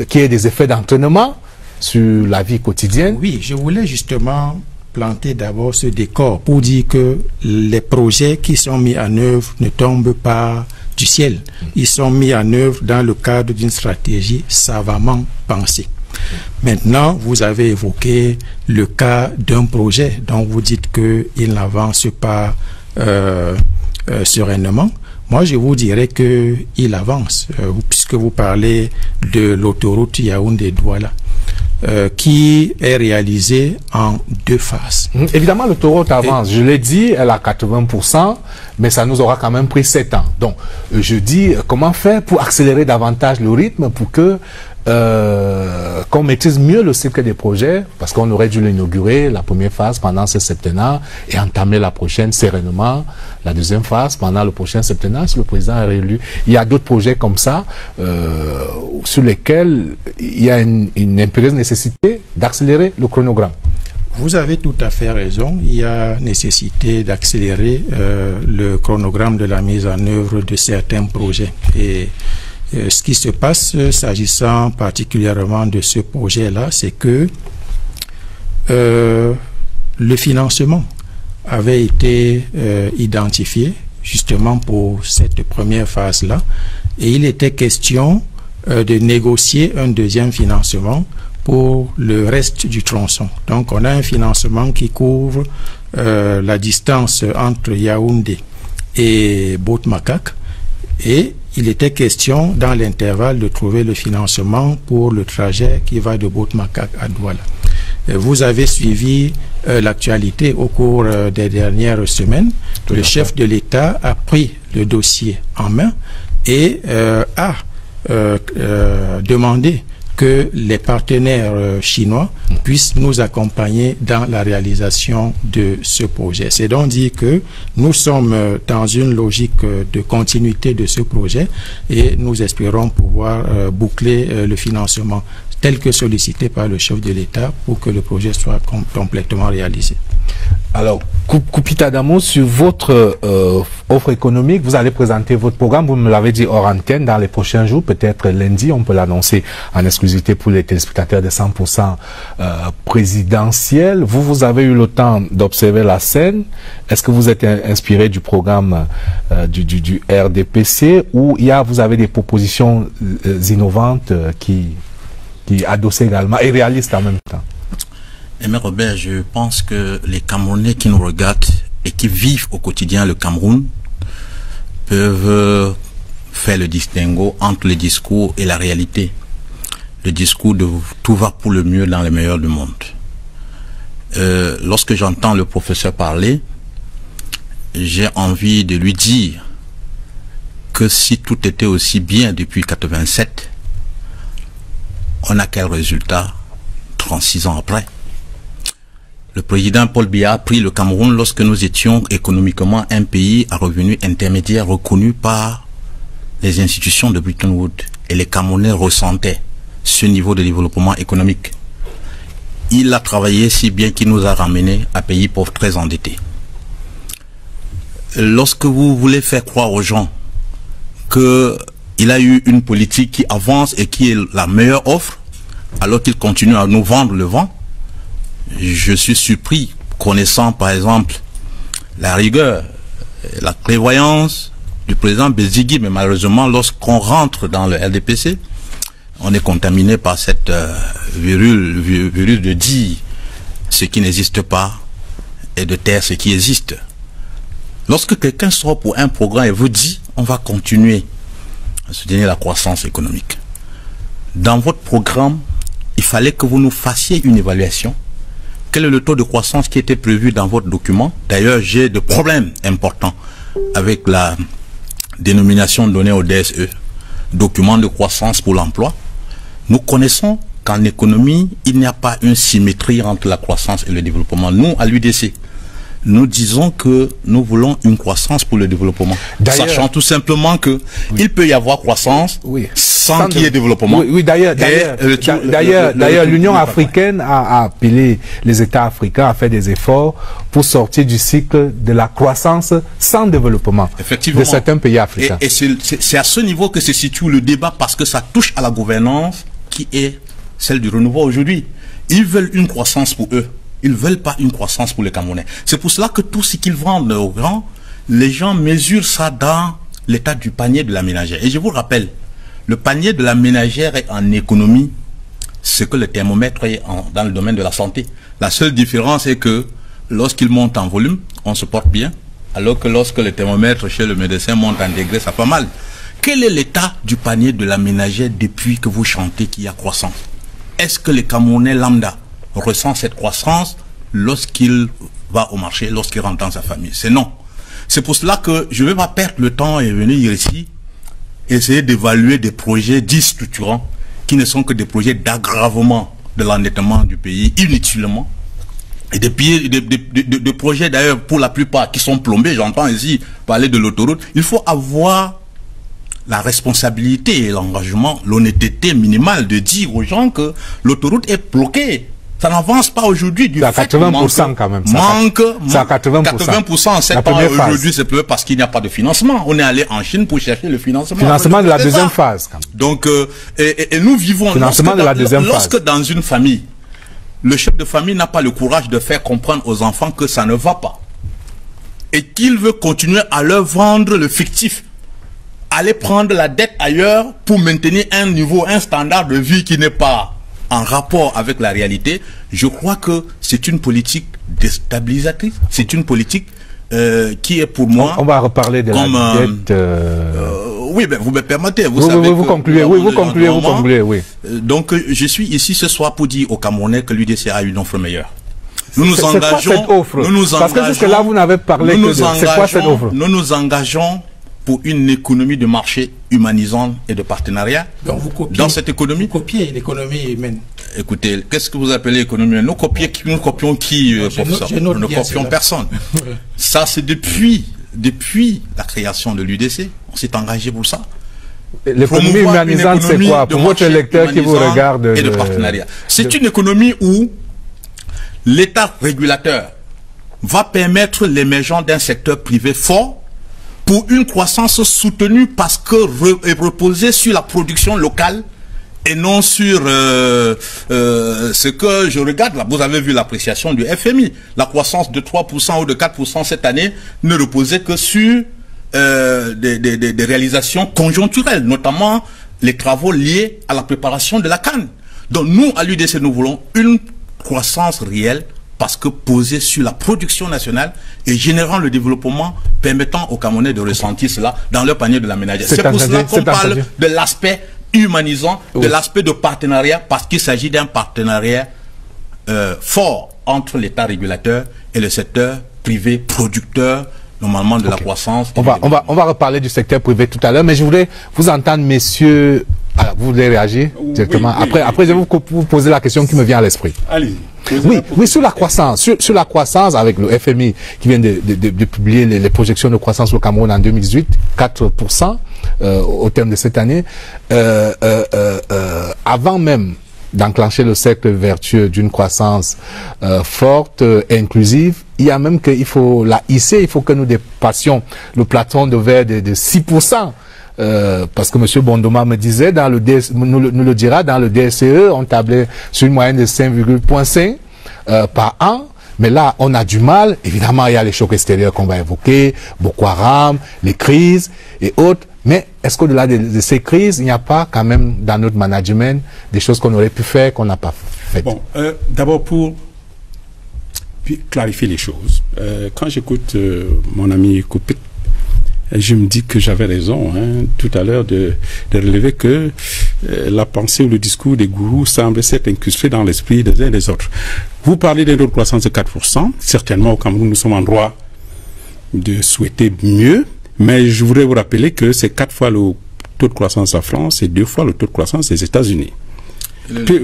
qu'il y ait des effets d'entraînement sur la vie quotidienne. Oui, je voulais justement planter d'abord ce décor pour dire que les projets qui sont mis en œuvre ne tombent pas du ciel. Ils sont mis en œuvre dans le cadre d'une stratégie savamment pensée. Maintenant, vous avez évoqué le cas d'un projet dont vous dites qu'il n'avance pas sereinement. Moi, je vous dirais qu'il avance, puisque vous parlez de l'autoroute Yaoundé-Douala, qui est réalisée en 2 phases. Évidemment, l'autoroute avance. Je l'ai dit, elle a 80%, mais ça nous aura quand même pris 7 ans. Donc, je dis, comment faire pour accélérer davantage le rythme pour que qu'on maîtrise mieux le cycle des projets, parce qu'on aurait dû l'inaugurer, la première phase pendant ce septennat, et entamer la prochaine sereinement, la deuxième phase pendant le prochain septennat, si le président est réélu. Il y a d'autres projets comme ça, sur lesquels il y a une impérieuse nécessité d'accélérer le chronogramme. Vous avez tout à fait raison. Il y a nécessité d'accélérer le chronogramme de la mise en œuvre de certains projets. Et ce qui se passe, s'agissant particulièrement de ce projet-là, c'est que le financement avait été identifié justement pour cette première phase-là, et il était question de négocier un deuxième financement pour le reste du tronçon. Donc on a un financement qui couvre la distance entre Yaoundé et Bout-Makak, et il était question dans l'intervalle de trouver le financement pour le trajet qui va de Bout-Makak à Douala. Vous avez suivi l'actualité au cours des dernières semaines. Le chef de l'État a pris le dossier en main et a demandé que les partenaires chinois puissent nous accompagner dans la réalisation de ce projet. C'est donc dire que nous sommes dans une logique de continuité de ce projet et nous espérons pouvoir boucler le financement tel que sollicité par le chef de l'État pour que le projet soit complètement réalisé. Alors, Koupita Damo, sur votre offre économique, vous allez présenter votre programme, vous me l'avez dit hors antenne, dans les prochains jours, peut-être lundi, on peut l'annoncer en exclusivité pour les téléspectateurs de 100% présidentiel. Vous avez eu le temps d'observer la scène. Est-ce que vous êtes inspiré du programme du RDPC ou vous avez des propositions innovantes qui adossent également et réalistes en même temps? Aimé Robert, je pense que les Camerounais qui nous regardent et qui vivent au quotidien le Cameroun peuvent faire le distinguo entre le discours et la réalité. Le discours de tout va pour le mieux dans le meilleur du monde. Lorsque j'entends le professeur parler, j'ai envie de lui dire que si tout était aussi bien depuis 87, on a quel résultat 36 ans après? Le président Paul Biya a pris le Cameroun lorsque nous étions économiquement un pays à revenus intermédiaires reconnu par les institutions de Bretton Woods. Et les Camerounais ressentaient ce niveau de développement économique. Il a travaillé si bien qu'il nous a ramenés à pays pauvres très endettés. Lorsque vous voulez faire croire aux gens qu'il a eu une politique qui avance et qui est la meilleure offre, alors qu'il continue à nous vendre le vent, je suis surpris, connaissant par exemple la rigueur, la prévoyance du président Bézigui, mais malheureusement lorsqu'on rentre dans le RDPC, on est contaminé par cette virus de dire ce qui n'existe pas et de taire ce qui existe. Lorsque quelqu'un sort pour un programme et vous dit on va continuer à soutenir la croissance économique, dans votre programme, il fallait que vous nous fassiez une évaluation. Quel est le taux de croissance qui était prévu dans votre document? D'ailleurs, j'ai des problèmes importants avec la dénomination donnée au DSE, document de croissance pour l'emploi. Nous connaissons qu'en économie, il n'y a pas une symétrie entre la croissance et le développement. Nous, à l'UDC, nous disons que nous voulons une croissance pour le développement. Sachant tout simplement que il peut y avoir croissance sans qu'il y ait développement. Oui, d'ailleurs, l'Union africaine a appelé les États africains à faire des efforts pour sortir du cycle de la croissance sans développement de certains pays africains. Et c'est à ce niveau que se situe le débat, parce que ça touche à la gouvernance qui est celle du renouveau aujourd'hui. Ils veulent une croissance pour eux. Ils ne veulent pas une croissance pour les Camerounais. C'est pour cela que tout ce qu'ils vendent aux grands, les gens mesurent ça dans l'état du panier de la ménagère. Et je vous rappelle, le panier de la ménagère est en économie ce que le thermomètre est dans le domaine de la santé. La seule différence est que lorsqu'il monte en volume, on se porte bien, alors que lorsque le thermomètre chez le médecin monte en degré, ça va mal. Quel est l'état du panier de la ménagère depuis que vous chantez qu'il y a croissance? Est-ce que le Camerounais lambda ressent cette croissance lorsqu'il va au marché, lorsqu'il rentre dans sa famille? C'est non. C'est pour cela que je ne vais pas perdre le temps et venir ici essayer d'évaluer des projets dits structurants qui ne sont que des projets d'aggravement de l'endettement du pays inutilement. Et des projets d'ailleurs pour la plupart qui sont plombés. J'entends ici parler de l'autoroute. Il faut avoir la responsabilité et l'engagement, l'honnêteté minimale de dire aux gens que l'autoroute est bloquée. Ça n'avance pas aujourd'hui du fait 80% quand même. C'est à 80% en 7 ans. Aujourd'hui, c'est peut-être parce qu'il n'y a pas de financement. On est allé en Chine pour chercher le financement. Financement de la deuxième phase. Quand même. Donc, et nous vivons... Lorsque dans une famille, le chef de famille n'a pas le courage de faire comprendre aux enfants que ça ne va pas, et qu'il veut continuer à leur vendre le fictif, aller prendre la dette ailleurs pour maintenir un niveau, un standard de vie qui n'est pas en rapport avec la réalité, je crois que c'est une politique déstabilisatrice. C'est une politique qui est pour moi... On va reparler de la dette... oui, ben, vous me permettez. Vous concluez, oui. Donc, je suis ici ce soir pour dire aux Camerounais que l'UDC a une offre meilleure. Nous nous engageons... cette offre? Parce que jusque-là, vous n'avez parlé que de... C'est quoi cette offre? Nous nous engageons pour une économie de marché humanisante et de partenariat. Donc vous copiez, dans cette économie, vous copiez l'économie humaine. Écoutez, qu'est-ce que vous appelez l'économie humaine? Nous copions qui, professeur? Nous ne copions personne. Ça, c'est depuis la création de l'UDC. On s'est engagé pour ça. L'économie humanisante, c'est quoi? Pour votre électeur qui vous regarde... Et de partenariat. C'est une économie où l'État régulateur va permettre l'émergence d'un secteur privé fort pour une croissance soutenue parce que reposée sur la production locale et non sur ce que je regarde là. Vous avez vu l'appréciation du FMI. La croissance de 3% ou de 4% cette année ne reposait que sur des réalisations conjoncturelles, notamment les travaux liés à la préparation de la canne. Donc nous, à l'UDC, nous voulons une croissance réelle parce que posée sur la production nationale et générant le développement permettant aux Camerounais de ressentir cela dans leur panier de la ménagère. C'est pour cela qu'on parle de l'aspect humanisant, de l'aspect de partenariat, parce qu'il s'agit d'un partenariat fort entre l'État régulateur et le secteur privé producteur, normalement de la croissance. On va reparler du secteur privé tout à l'heure, mais je voudrais vous entendre, messieurs. Alors, vous voulez réagir directement? Après, je vais vous poser la question qui me vient à l'esprit. Allez. Oui, sur la croissance. Sur la croissance, avec le FMI qui vient de publier les projections de croissance au Cameroun en 2018, 4% au terme de cette année. Avant même d'enclencher le cercle vertueux d'une croissance forte, inclusive, il y a même qu'il faut la hisser, il faut que nous dépassions le plafond de verre de 6%. Parce que M. Bondoma me disait, nous le dira, dans le DSCE, on tablait sur une moyenne de 5,5 par an. Mais là, on a du mal. Évidemment, il y a les chocs extérieurs qu'on va évoquer, Boko Haram, les crises et autres. Mais est-ce qu'au-delà de ces crises, il n'y a pas quand même dans notre management des choses qu'on aurait pu faire, qu'on n'a pas faites? Bon, d'abord pour clarifier les choses. Quand j'écoute mon ami Koupé, je me dis que j'avais raison tout à l'heure de relever que la pensée ou le discours des gourous semble s'être incrusté dans l'esprit des uns et des autres. Vous parlez d'un taux de croissance de 4%. Certainement, au Cameroun, nous sommes en droit de souhaiter mieux. Mais je voudrais vous rappeler que c'est 4 fois le taux de croissance en France et 2 fois le taux de croissance des États-Unis.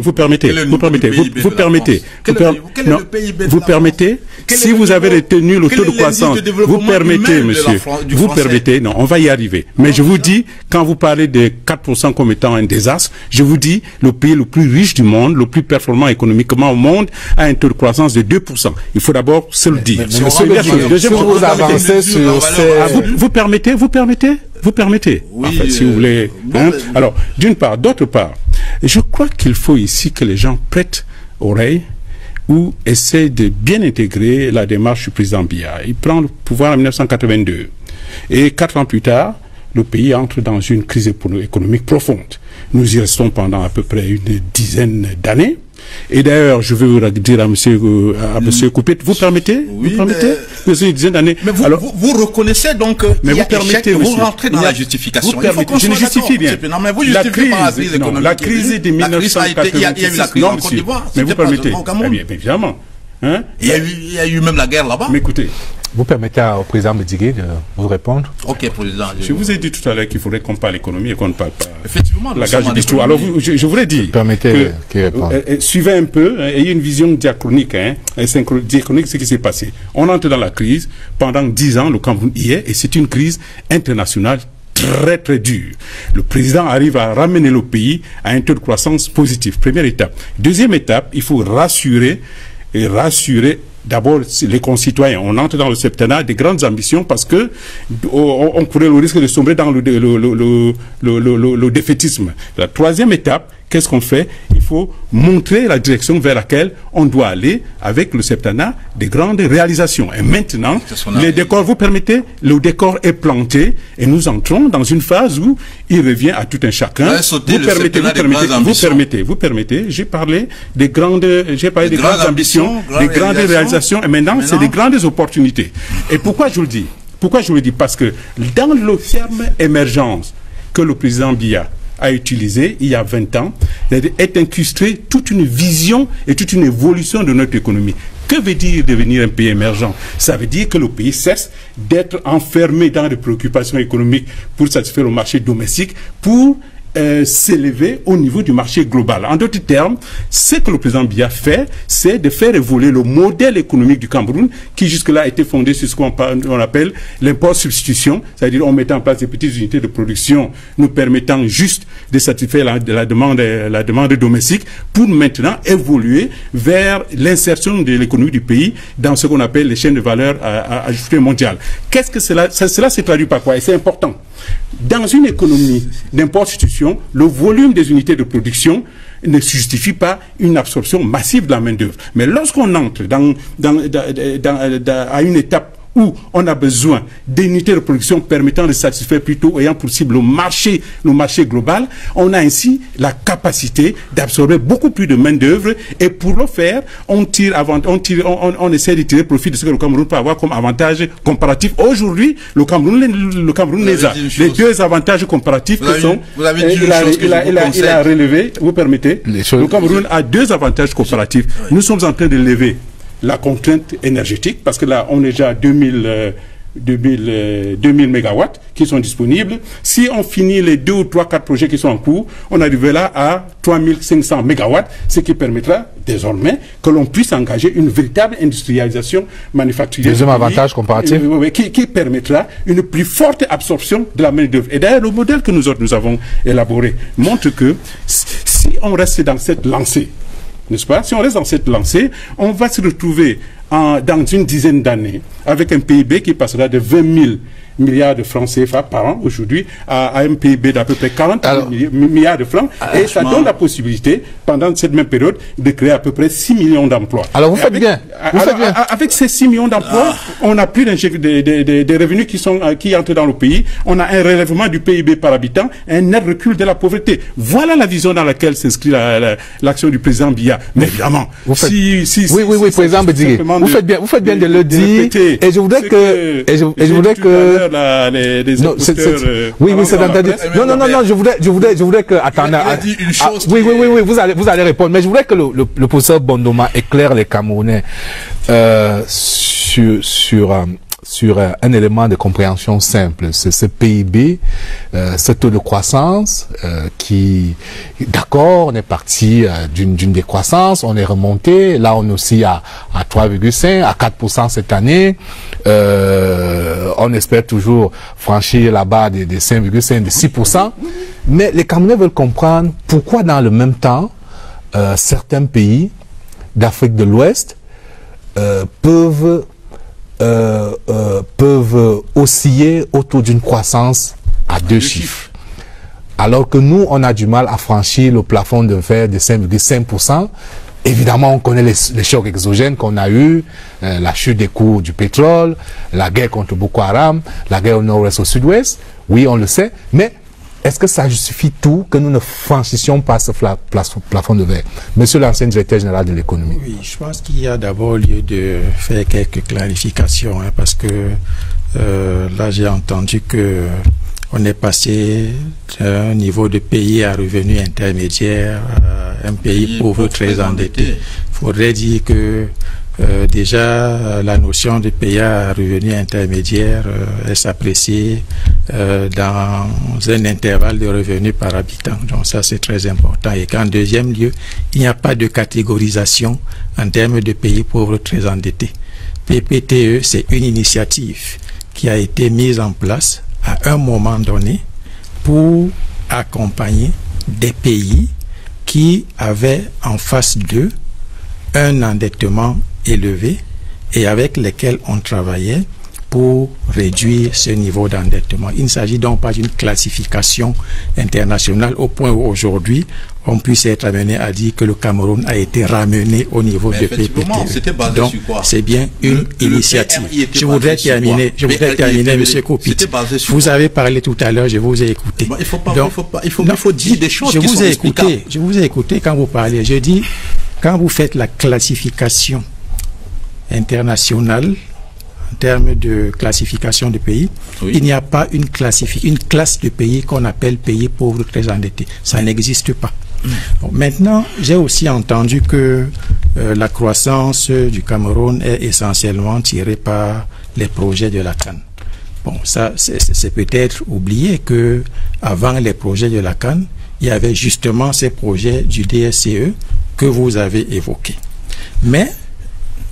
Vous permettez, si vous avez retenu le taux de croissance, vous permettez, monsieur, vous permettez, non, on va y arriver. Mais je vous dis, quand vous parlez de 4% comme étant un désastre, je vous dis, le pays le plus riche du monde, le plus performant économiquement au monde, a un taux de croissance de 2%. Il faut d'abord se le dire. Vous permettez, oui, en fait, si vous voulez. Alors, d'une part. D'autre part, je crois qu'il faut ici que les gens prêtent oreille ou essaient de bien intégrer la démarche du président Biya. Il prend le pouvoir en 1982. Et 4 ans plus tard, le pays entre dans une crise économique profonde. Nous y restons pendant à peu près une dizaine d'années. Et d'ailleurs, je veux dire à monsieur Koupet, vous permettez? Oui, vous permettez? Une dizaine d'années. Mais vous reconnaissez donc mais vous permettez, vous rentrez dans la justification. Je ne justifie bien. Non, mais vous justifiez pas la crise économique. La crise de 1986. Il y a eu la crise en Côte d'Ivoire. Mais vous permettez? Bien évidemment. Hein? Il y a eu même la guerre là-bas. Mais écoutez. Vous permettez au président Médigué de vous répondre? Ok, président. Je vous ai dit tout à l'heure qu'il faudrait qu'on parle économie et qu'on ne parle pas la gage du tout. Alors, je voudrais dire que suivez un peu, ayez une vision diachronique. Diachronique, ce qui s'est passé. On entre dans la crise. Pendant 10 ans, le Cameroun y est, et c'est une crise internationale très très dure. Le président arrive à ramener le pays à un taux de croissance positif. Première étape. Deuxième étape, il faut rassurer d'abord les concitoyens. On entre dans le septennat des grandes ambitions parce que on courait le risque de sombrer dans le défaitisme. La troisième étape, qu'est-ce qu'on fait? Il faut montrer la direction vers laquelle on doit aller avec le septennat des grandes réalisations. Et maintenant, les décors, vous permettez, le décor est planté et nous entrons dans une phase où il revient à tout un chacun. Vous permettez, j'ai parlé des grandes ambitions, des grandes réalisations, et maintenant, c'est des grandes opportunités. Et pourquoi je le dis? Parce que dans le terme émergence que le président Biya a utilisé il y a 20 ans, est incrustée toute une vision et toute une évolution de notre économie. Que veut dire devenir un pays émergent? Ça veut dire que le pays cesse d'être enfermé dans des préoccupations économiques pour satisfaire le marché domestique, pour s'élever au niveau du marché global. En d'autres termes, ce que le président Biya fait, c'est de faire évoluer le modèle économique du Cameroun, qui jusque-là était fondé sur ce qu'on appelle l'import-substitution, c'est-à-dire on mettait en place des petites unités de production nous permettant juste de satisfaire la demande domestique, pour maintenant évoluer vers l'insertion de l'économie du pays dans ce qu'on appelle les chaînes de valeur ajoutées mondiales. Qu'est-ce que cela se traduit par quoi? Et c'est important. Dans une économie d'import-substitution, le volume des unités de production ne justifie pas une absorption massive de la main-d'œuvre. Mais lorsqu'on entre à une étape où on a besoin d'unités de production permettant de satisfaire plutôt, ayant pour cible le marché global, on a ainsi la capacité d'absorber beaucoup plus de main-d'œuvre, et pour le faire, on essaie de tirer profit de ce que le Cameroun peut avoir comme avantage comparatif. Aujourd'hui, le Cameroun les a. Les deux avantages comparatifs que sont, il a relevé, vous permettez, le Cameroun a deux avantages comparatifs. Nous sommes en train de lever la contrainte énergétique, parce que là, on est déjà à 2000 mégawatts qui sont disponibles. Si on finit les 2 ou 3, 4 projets qui sont en cours, on arrivera là à 3500 mégawatts, ce qui permettra désormais que l'on puisse engager une véritable industrialisation manufacturière. Deuxième avantage comparatif. Qui permettra une plus forte absorption de la main-d'œuvre. Et d'ailleurs, le modèle que nous avons élaboré montre que si on reste dans cette lancée, n'est-ce pas? Si on reste dans cette lancée, on va se retrouver dans une dizaine d'années avec un PIB qui passera de 20 000 milliards de francs CFA par an aujourd'hui à un PIB d'à peu près 40 milliards de francs. Et ça donne la possibilité, pendant cette même période, de créer à peu près 6 millions d'emplois. Alors vous faites bien. Avec ces 6 millions d'emplois, on a plus des revenus qui entrent dans le pays. On a un relèvement du PIB par habitant, un net recul de la pauvreté. Voilà la vision dans laquelle s'inscrit l'action du président Biya. Mais évidemment, oui, président Bédigué, vous faites bien de le dire. Et je voudrais que oui, c'est entendu. Non, je voudrais que, attendez. Oui, vous allez répondre. Mais je voudrais que le professeur Bondoma éclaire les Camerounais sur un élément de compréhension simple. C'est ce PIB, ce taux de croissance qui, d'accord, on est parti d'une décroissance, on est remonté, là on est aussi à 3,5, à 4% cette année. On espère toujours franchir la barre des 5,5, de 6%. Mais les Camerounais veulent comprendre pourquoi dans le même temps, certains pays d'Afrique de l'Ouest peuvent osciller autour d'une croissance à 2 chiffres. Alors que nous, on a du mal à franchir le plafond de verre de 5,5%. Évidemment, on connaît les chocs exogènes qu'on a eus, la chute des cours du pétrole, la guerre contre Boko Haram, la guerre au nord-ouest, au sud-ouest. Oui, on le sait. Mais est-ce que ça justifie tout que nous ne franchissions pas ce plafond de verre? Monsieur l'ancien directeur général de l'économie. Oui, je pense qu'il y a d'abord lieu de faire quelques clarifications, hein, parce que là, j'ai entendu que on est passé d'un niveau de pays à revenu intermédiaire à un pays pauvre très endetté. Il faudrait dire que déjà la notion de pays à revenu intermédiaire elle s'apprécie dans un intervalle de revenus par habitant. Donc ça c'est très important. Et qu'en deuxième lieu, il n'y a pas de catégorisation en termes de pays pauvres très endettés. PPTE, c'est une initiative qui a été mise en place à un moment donné pour accompagner des pays qui avaient en face d'eux un endettement élevé et avec lesquels on travaillait pour réduire ce niveau d'endettement. Il ne s'agit donc pas d'une classification internationale au point où aujourd'hui on puisse être amené à dire que le Cameroun a été ramené au niveau de PPTE. Donc c'est bien une initiative. Je voudrais terminer, Monsieur Kopi. Vous avez parlé tout à l'heure, je vous ai écouté. Il faut dire des choses qui sont explicables. Je vous ai écouté quand vous parlez. Je dis, quand vous faites la classification internationale, en termes de classification de pays, oui, il n'y a pas une classe de pays qu'on appelle pays pauvres très endettés. Ça n'existe pas. Bon, maintenant, j'ai aussi entendu que la croissance du Cameroun est essentiellement tirée par les projets de la CAN. Bon, ça, c'est peut-être oublié que avant les projets de la CAN, il y avait justement ces projets du DSCE que vous avez évoqués. Mais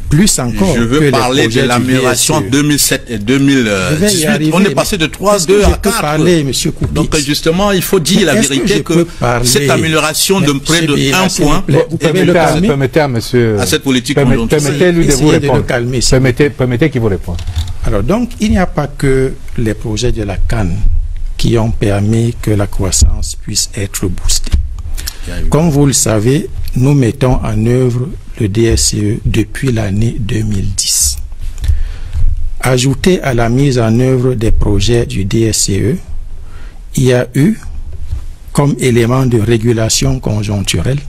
plus encore, je veux parler de l'amélioration 2007 et 2018. On est passé de 3,2 à 4. Parler, Monsieur Koupi. Donc justement, il faut dire la vérité que cette amélioration de près de 1 point permettez à monsieur à cette politique conjoncturelle. Permettez-lui de vous répondre. Permettez qu'il vous réponde. Alors donc, il n'y a pas que les projets de la CAN qui ont permis que la croissance puisse être boostée. Comme vous le savez, nous mettons en œuvre le DSCE depuis l'année 2010. Ajouté à la mise en œuvre des projets du DSCE, il y a eu, comme élément de régulation conjoncturelle,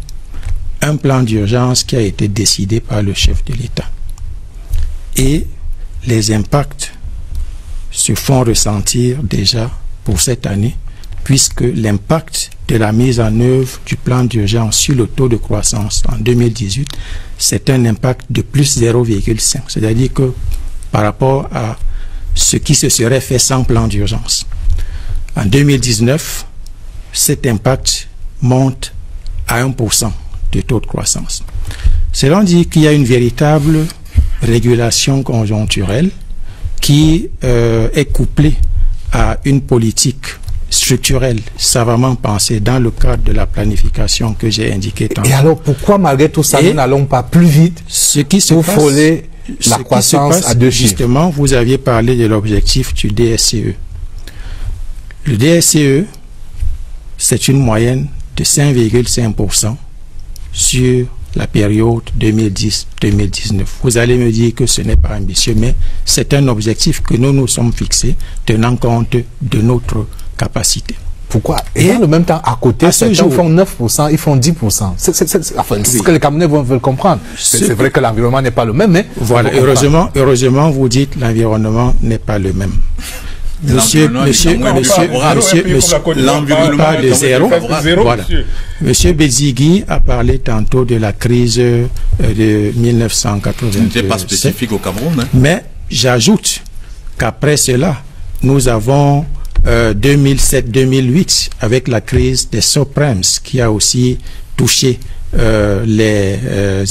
un plan d'urgence qui a été décidé par le chef de l'État. Et les impacts se font ressentir déjà pour cette année, puisque l'impact de la mise en œuvre du plan d'urgence sur le taux de croissance en 2018, c'est un impact de plus 0,5. C'est-à-dire que par rapport à ce qui se serait fait sans plan d'urgence. En 2019, cet impact monte à 1% de taux de croissance. Cela dit qu'il y a une véritable régulation conjoncturelle qui est couplée à une politique structurelle, savamment pensée dans le cadre de la planification que j'ai indiqué tantôt. Et alors pourquoi malgré tout ça, nous n'allons pas plus vite pour frôler la croissance à 2 chiffres? Justement, vous aviez parlé de l'objectif du DSCE. Le DSCE, c'est une moyenne de 5,5% sur la période 2010-2019. Vous allez me dire que ce n'est pas ambitieux, mais c'est un objectif que nous nous sommes fixés, tenant compte de notre capacité. Pourquoi? Et en même temps, à côté, certains font 9%, ils font 10%. C'est ce que les Camerounais veulent comprendre. C'est vrai que l'environnement n'est pas le même, mais... Voilà, heureusement, vous dites l'environnement n'est pas le même. Monsieur parle de zéro. Voilà. Monsieur Bezigui a parlé tantôt de la crise de 1980. Ce n'était pas spécifique au Cameroun. Hein. Mais j'ajoute qu'après cela, nous avons 2007-2008 avec la crise des subprimes qui a aussi touché les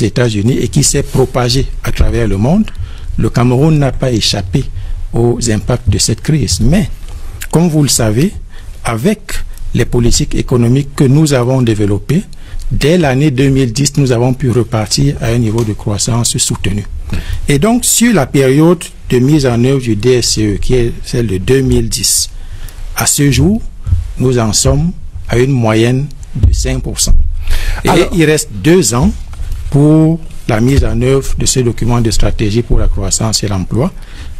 États-Unis et qui s'est propagée à travers le monde. Le Cameroun n'a pas échappé aux impacts de cette crise. Mais, comme vous le savez, avec les politiques économiques que nous avons développées, dès l'année 2010, nous avons pu repartir à un niveau de croissance soutenu. Et donc, sur la période de mise en œuvre du DSCE, qui est celle de 2010, à ce jour, nous en sommes à une moyenne de 5%. Et alors, il reste 2 ans pour la mise en œuvre de ce document de stratégie pour la croissance et l'emploi.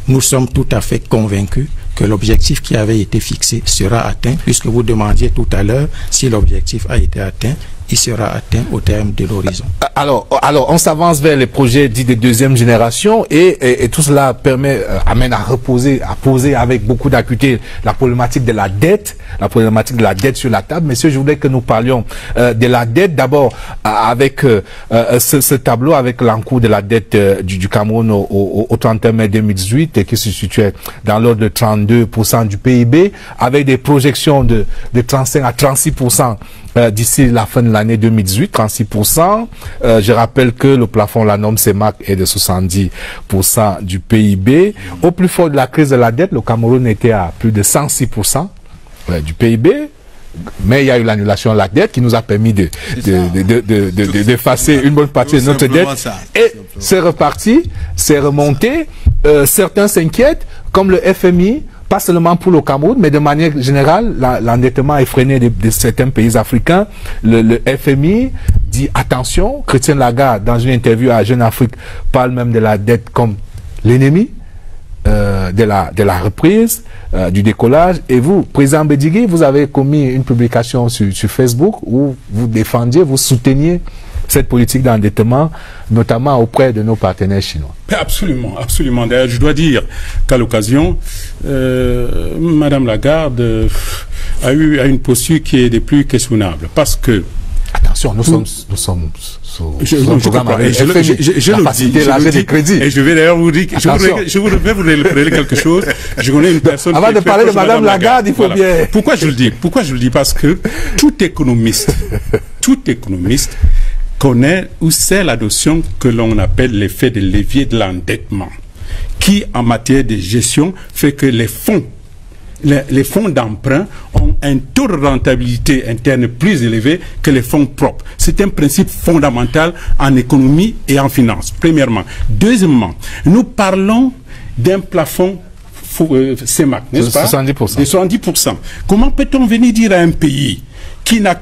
Nous sommes tout à fait convaincus que l'objectif qui avait été fixé sera atteint, puisque vous demandiez tout à l'heure si l'objectif a été atteint. Il sera atteint au terme de l'horizon. Alors, on s'avance vers les projets dits de deuxième génération et tout cela amène à poser avec beaucoup d'acuité la problématique de la dette sur la table. Messieurs, je voulais que nous parlions de la dette d'abord avec ce tableau avec l'encours de la dette du Cameroun au 31 mai 2018 qui se situait dans l'ordre de 32% du PIB avec des projections de 35 à 36% d'ici la fin de l'année 2018, 36%. Je rappelle que le plafond, la norme CEMAC est de 70% du PIB. Au plus fort de la crise de la dette, le Cameroun était à plus de 106% du PIB. Mais il y a eu l'annulation de la dette qui nous a permis d'effacer une bonne partie de notre dette. Et c'est reparti, c'est remonté. Certains s'inquiètent, comme le FMI, pas seulement pour le Cameroun, mais de manière générale, l'endettement effréné de certains pays africains. Le FMI dit attention. Christine Lagarde, dans une interview à Jeune Afrique, parle même de la dette comme l'ennemi de la reprise, du décollage. Et vous, président Bedigui, vous avez commis une publication sur Facebook où vous défendiez, vous souteniez cette politique d'endettement, notamment auprès de nos partenaires chinois. Absolument, absolument. D'ailleurs, je dois dire qu'à l'occasion, Madame Lagarde a eu une posture qui est des plus questionnables, parce que attention, nous sommes je le dis, et je vais d'ailleurs vous dire, je vais vous révéler quelque chose. Je connais une personne. Avant de parler de Madame Lagarde, il faut bien. Pourquoi je le dis? Parce que tout économiste connaît ou sait la notion que l'on appelle l'effet de levier de l'endettement, qui en matière de gestion fait que les fonds d'emprunt ont un taux de rentabilité interne plus élevé que les fonds propres. C'est un principe fondamental en économie et en finance, premièrement. Deuxièmement, nous parlons d'un plafond CEMAC, n'est-ce pas? 70%. De 70%. Comment peut-on venir dire à un pays qui n'est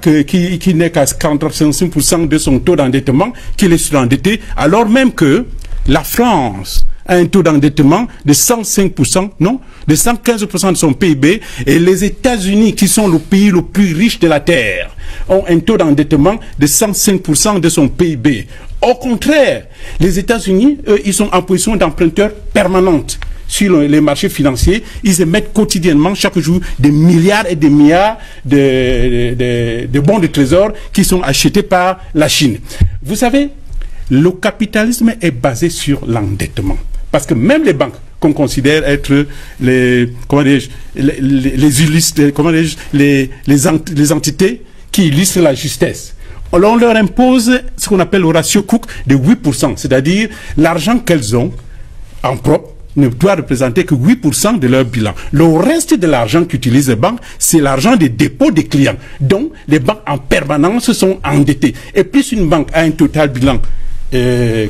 qu'à 45% de son taux d'endettement, qu'il est surendetté, alors même que la France a un taux d'endettement de 105%, non, de 115% de son PIB, et les États-Unis, qui sont le pays le plus riche de la Terre, ont un taux d'endettement de 105% de son PIB. Au contraire, les États-Unis, eux, ils sont en position d'emprunteurs permanente sur les marchés financiers. Ils émettent quotidiennement, chaque jour, des milliards et des milliards de bons de trésor qui sont achetés par la Chine. Vous savez, le capitalisme est basé sur l'endettement. Parce que même les banques qu'on considère être les entités qui illustrent la justesse, on leur impose ce qu'on appelle le ratio Cook de 8%, c'est-à-dire l'argent qu'elles ont en propre ne doit représenter que 8% de leur bilan. Le reste de l'argent qu'utilisent les banques, c'est l'argent des dépôts des clients. Donc, les banques en permanence sont endettées. Et plus une banque a un total bilan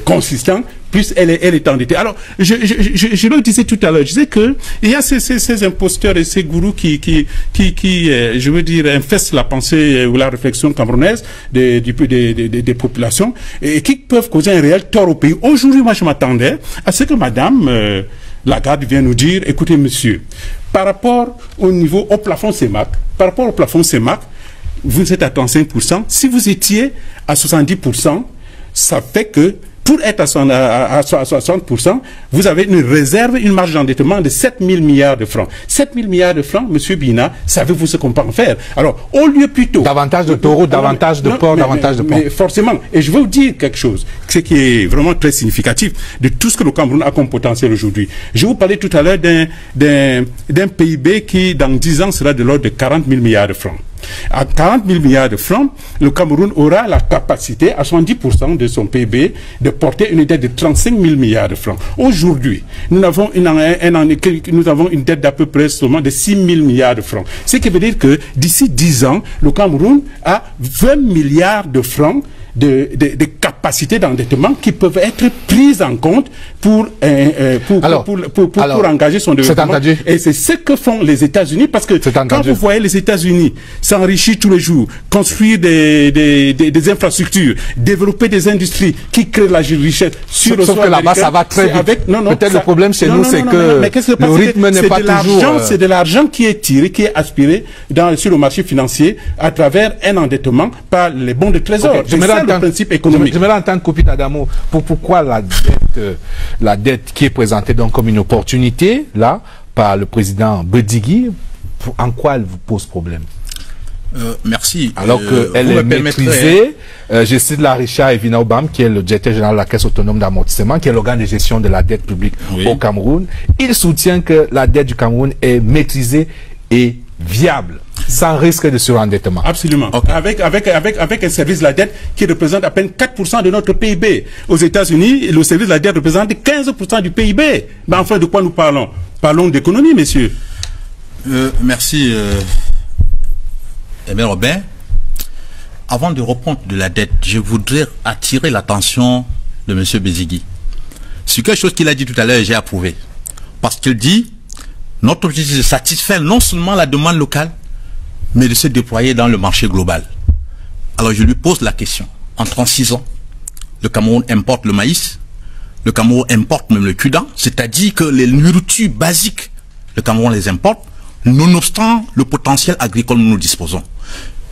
consistant, plus elle est endettée. Alors, je le disais tout à l'heure, je disais que il y a ces imposteurs et ces gourous qui je veux dire, infestent la pensée ou la réflexion camerounaise des populations et qui peuvent causer un réel tort au pays. Aujourd'hui, moi, je m'attendais à ce que Madame Lagarde vienne nous dire, écoutez, monsieur, par rapport au plafond CEMAC, vous êtes à 35%. Si vous étiez à 70%, ça fait que pour être à 60%, vous avez une réserve, une marge d'endettement de 7 000 milliards de francs. 7 000 milliards de francs, monsieur Bina, savez-vous ce qu'on peut en faire? Alors, au lieu plutôt... Davantage de taureaux, davantage de porcs, davantage de porcs. Mais forcément. Et je vais vous dire quelque chose, ce qui est vraiment très significatif de tout ce que le Cameroun a comme potentiel aujourd'hui. Je vous parlais tout à l'heure d'un PIB qui, dans 10 ans, sera de l'ordre de 40 000 milliards de francs. À 40 000 milliards de francs, le Cameroun aura la capacité, à 70% de son PIB, de porter une dette de 35 000 milliards de francs. Aujourd'hui, nous avons une dette d'à peu près seulement de 6 000 milliards de francs. Ce qui veut dire que d'ici 10 ans, le Cameroun a 20 milliards de francs de capacités d'endettement qui peuvent être prises en compte pour engager son développement. Et c'est ce que font les États-Unis, parce que quand vous voyez les États-Unis s'enrichir tous les jours, construire des infrastructures, développer des industries qui créent la richesse sur le sol américain. Sauf que là-bas, ça va très vite. Peut-être le problème chez nous, c'est que le rythme n'est pas toujours... C'est de l'argent qui est tiré, qui est aspiré sur le marché financier à travers un endettement par les bons de trésor. Okay. C'est ça le principe économique. Je me entendre, Kopita Adamo, pourquoi la dette qui est présentée donc comme une opportunité, là, par le président Bedigui, en quoi elle vous pose problème? Merci. Alors qu'elle est maîtrisée, je cite la Richard Evina Obam, qui est le directeur général de la Caisse autonome d'amortissement, qui est l'organe de gestion de la dette publique au Cameroun. Il soutient que la dette du Cameroun est maîtrisée et viable, sans risque de surendettement. Absolument. Okay. Avec un service de la dette qui représente à peine 4% de notre PIB. Aux États-Unis, le service de la dette représente 15% du PIB. Mais enfin, de quoi nous parlons? Parlons d'économie, messieurs. Merci. Aimé Robert, avant de répondre de la dette, je voudrais attirer l'attention de M. Bedigui. C'est quelque chose qu'il a dit tout à l'heure et j'ai approuvé. Parce qu'il dit, notre objectif est de satisfaire non seulement la demande locale, mais de se déployer dans le marché global. Alors je lui pose la question. En 36 ans, le Cameroun importe le maïs, le Cameroun importe même le cudan, c'est-à-dire que les nourritures basiques, le Cameroun les importe, nonobstant le potentiel agricole dont nous disposons.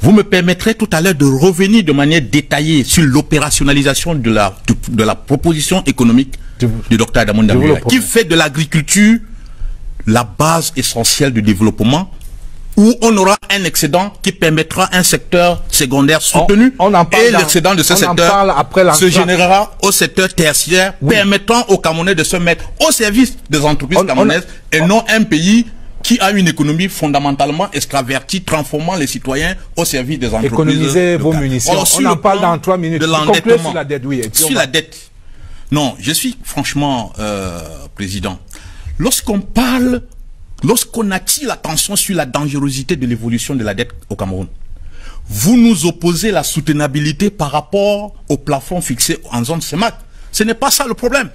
Vous me permettrez tout à l'heure de revenir de manière détaillée sur l'opérationnalisation de la proposition économique du Dr Adamou Ndamuya, qui fait de l'agriculture la base essentielle du développement, où on aura un excédent qui permettra un secteur secondaire soutenu, et l'excédent de ce secteur se générera au secteur tertiaire, permettant aux Camerounais de se mettre au service des entreprises camerounaises, et non un pays qui a une économie fondamentalement extravertie, transformant les citoyens au service des entreprises. Économisez vos munitions. Alors, on en parle dans 3 minutes. De l'endettement. Sur la dette, oui. Sur la dette. Non, je suis franchement président. Lorsqu'on attire l'attention sur la dangerosité de l'évolution de la dette au Cameroun, vous nous opposez la soutenabilité par rapport au plafond fixé en zone CEMAC. Ce n'est pas ça le problème.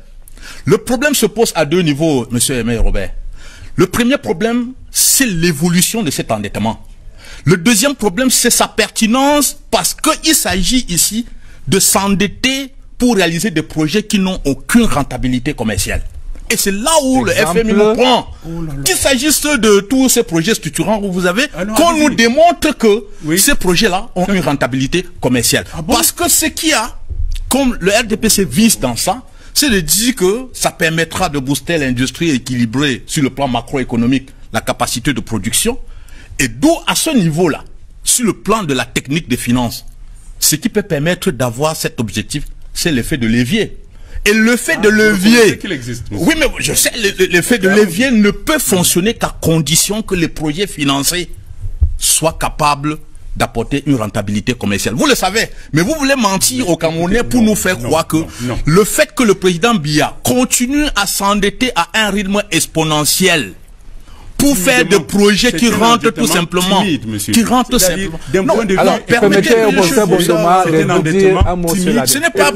Le problème se pose à 2 niveaux, monsieur Aimé Robert. Le premier problème, c'est l'évolution de cet endettement. Le deuxième problème, c'est sa pertinence, parce qu'il s'agit ici de s'endetter pour réaliser des projets qui n'ont aucune rentabilité commerciale. Et c'est là où le FMI nous prend. Qu'il s'agisse de tous ces projets structurants où vous avez, qu'on nous démontre que ces projets-là ont une rentabilité commerciale. Parce que ce qu'il y a, comme le RDPC vise dans ça, c'est de dire que ça permettra de booster l'industrie équilibrée sur le plan macroéconomique, la capacité de production. Et d'où, à ce niveau-là, sur le plan de la technique des finances, ce qui peut permettre d'avoir cet objectif, c'est l'effet de levier. Et l'effet de levier, oui, mais je sais, l'effet de levier ne peut fonctionner qu'à condition que les projets financés soient capables d'apporter une rentabilité commerciale. Vous le savez, mais vous voulez mentir aux Camerounais pour nous faire croire que le fait que le président Biya continue à s'endetter à un rythme exponentiel pour faire des projets qui rentrent tout simplement, Non, alors, permettez au professeur Bondoma de dire un mot sur la dette. Ce n'est pas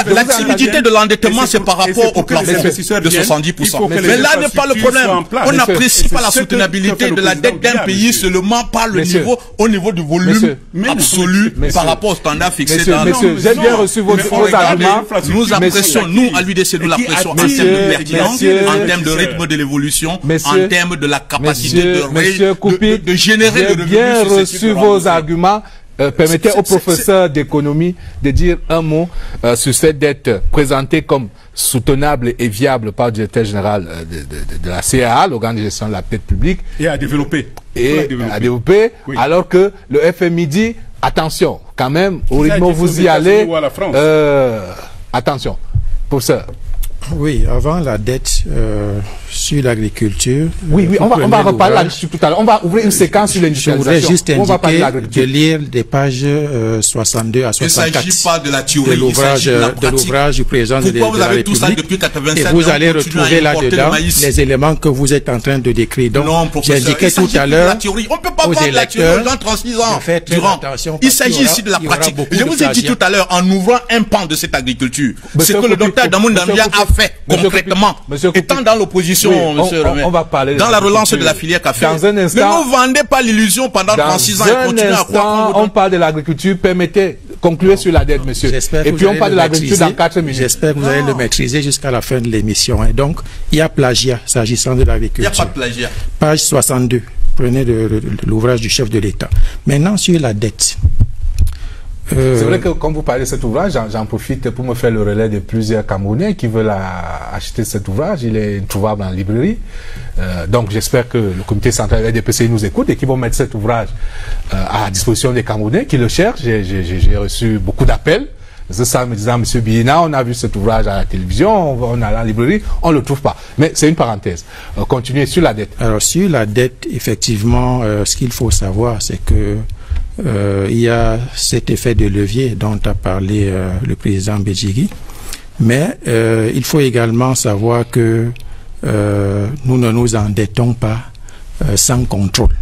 la timidité de l'endettement, c'est par rapport au plafond de 70%. Mais là n'est pas le problème. On n'apprécie pas la soutenabilité de la dette d'un pays seulement par le niveau, au niveau du volume absolu par rapport au standard fixé dans le... Monsieur, j'ai bien reçu vos arguments. Nous apprécions, nous, à l'UDC, nous l'apprécions en termes de pertinence, en termes de rythme de l'évolution, en termes de la capacité de générer le revenu. J'ai bien reçu vos arguments. Permettez au professeur d'économie de dire un mot sur cette dette présentée comme soutenable et viable par le directeur général de la CAA, l'organe de gestion de la dette publique. Et à développer. Oui. Alors que le FMI dit, attention, quand même, au rythme où vous y allez, attention. Professeur. Oui, avant la dette, sur l'agriculture... Oui, on va reparler là-dessus tout à l'heure. On va ouvrir une séquence sur l'industrialisation. Je voudrais juste indiquer de lire des pages 62 à 64. Il ne s'agit pas de la théorie, de l'ouvrage du président de la République. Et vous allez retrouver là-dedans les éléments que vous êtes en train de décrire. Donc, j'ai indiqué tout à l'heure aux électeurs de faire très attention. Il s'agit ici de la pratique. Je vous ai dit tout à l'heure, en ouvrant un pan de cette agriculture, ce que le docteur Damoun Dambia a fait concrètement, étant dans l'opposition, monsieur le maire, dans la relance de la filière café. Ne nous vendez pas l'illusion pendant 36 ans et continuez à croire. On parle de l'agriculture, permettez, concluez sur la dette, monsieur. Et puis on parle de l'agriculture dans 4 minutes. J'espère que vous allez le maîtriser jusqu'à la fin de l'émission. Et donc, il y a plagiat s'agissant de l'agriculture. Il n'y a pas de plagiat. Page 62. Prenez de l'ouvrage du chef de l'État. Maintenant, sur la dette. C'est vrai que quand vous parlez de cet ouvrage, j'en profite pour me faire le relais de plusieurs Camerounais qui veulent acheter cet ouvrage. Il est trouvable en librairie. Donc j'espère que le comité central de l'DPCI nous écoute et qu'ils vont mettre cet ouvrage à la disposition des Camerounais qui le cherchent. J'ai reçu beaucoup d'appels. C'est ça, me disant, monsieur Bina, on a vu cet ouvrage à la télévision, on a la librairie, on ne le trouve pas. Mais c'est une parenthèse. Continuez sur la dette. Alors sur la dette, effectivement, ce qu'il faut savoir, c'est que il y a cet effet de levier dont a parlé le président Bédjigui, mais il faut également savoir que nous ne nous endettons pas sans contrôle.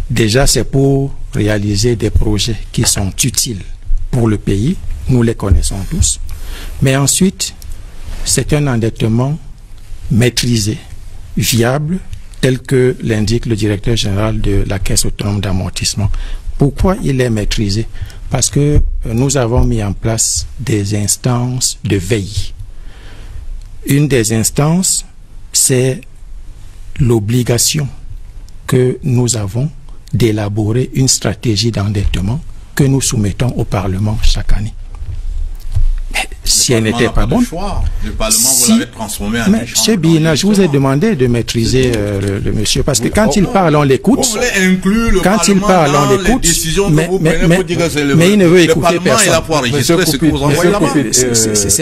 Déjà, c'est pour réaliser des projets qui sont utiles pour le pays, nous les connaissons tous, mais ensuite, c'est un endettement maîtrisé, viable, tel que l'indique le directeur général de la Caisse autonome d'amortissement. Pourquoi il est maîtrisé? Parce que nous avons mis en place des instances de veille. Une des instances, c'est l'obligation que nous avons d'élaborer une stratégie d'endettement que nous soumettons au Parlement chaque année. Mais si elle n'était pas bonne... Le Parlement, vous l'avez transformé en... Mais, M. Bina, je vous ai demandé de maîtriser le monsieur, parce que quand il parle, on l'écoute. Quand il parle, on l'écoute. Mais il ne veut écouter personne.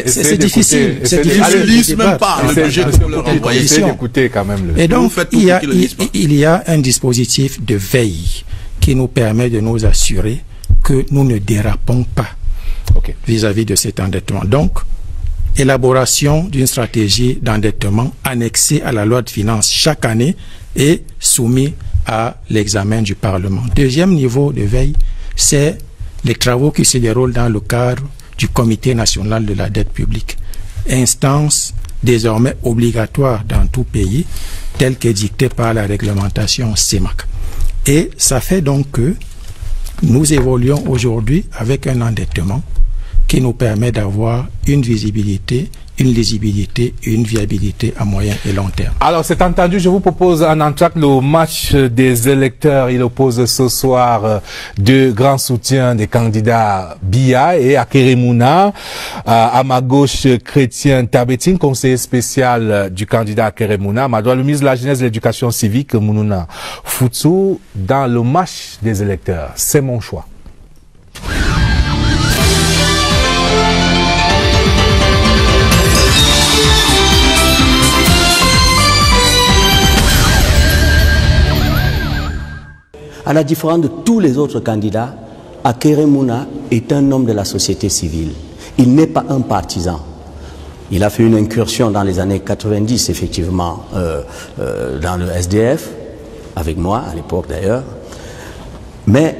C'est difficile. C'est difficile. même pas le budget que vous leur envoyez. Et donc, il y a un dispositif de veille qui nous permet de nous assurer que nous ne dérapons pas vis-à-vis de cet endettement. Donc, élaboration d'une stratégie d'endettement annexée à la loi de finances chaque année et soumise à l'examen du Parlement. Deuxième niveau de veille, c'est les travaux qui se déroulent dans le cadre du Comité national de la dette publique, instance désormais obligatoire dans tout pays, telle que dictée par la réglementation CEMAC. Et ça fait donc que nous évoluons aujourd'hui avec un endettement qui nous permet d'avoir une visibilité, une lisibilité et une viabilité à moyen et long terme. Alors, c'est entendu, je vous propose en entracte le match des électeurs. Il oppose ce soir deux grands soutiens des candidats Biya et Akeremouna. À ma gauche, Chrétien Tabetine, conseiller spécial du candidat Akeremouna. À ma droite, le ministre de la Jeunesse et de l'Éducation civique, Mounouna Foutsou, dans le match des électeurs. C'est mon choix. À la différence de tous les autres candidats, Akeremouna est un homme de la société civile. Il n'est pas un partisan. Il a fait une incursion dans les années 90, effectivement, dans le SDF, avec moi à l'époque d'ailleurs, mais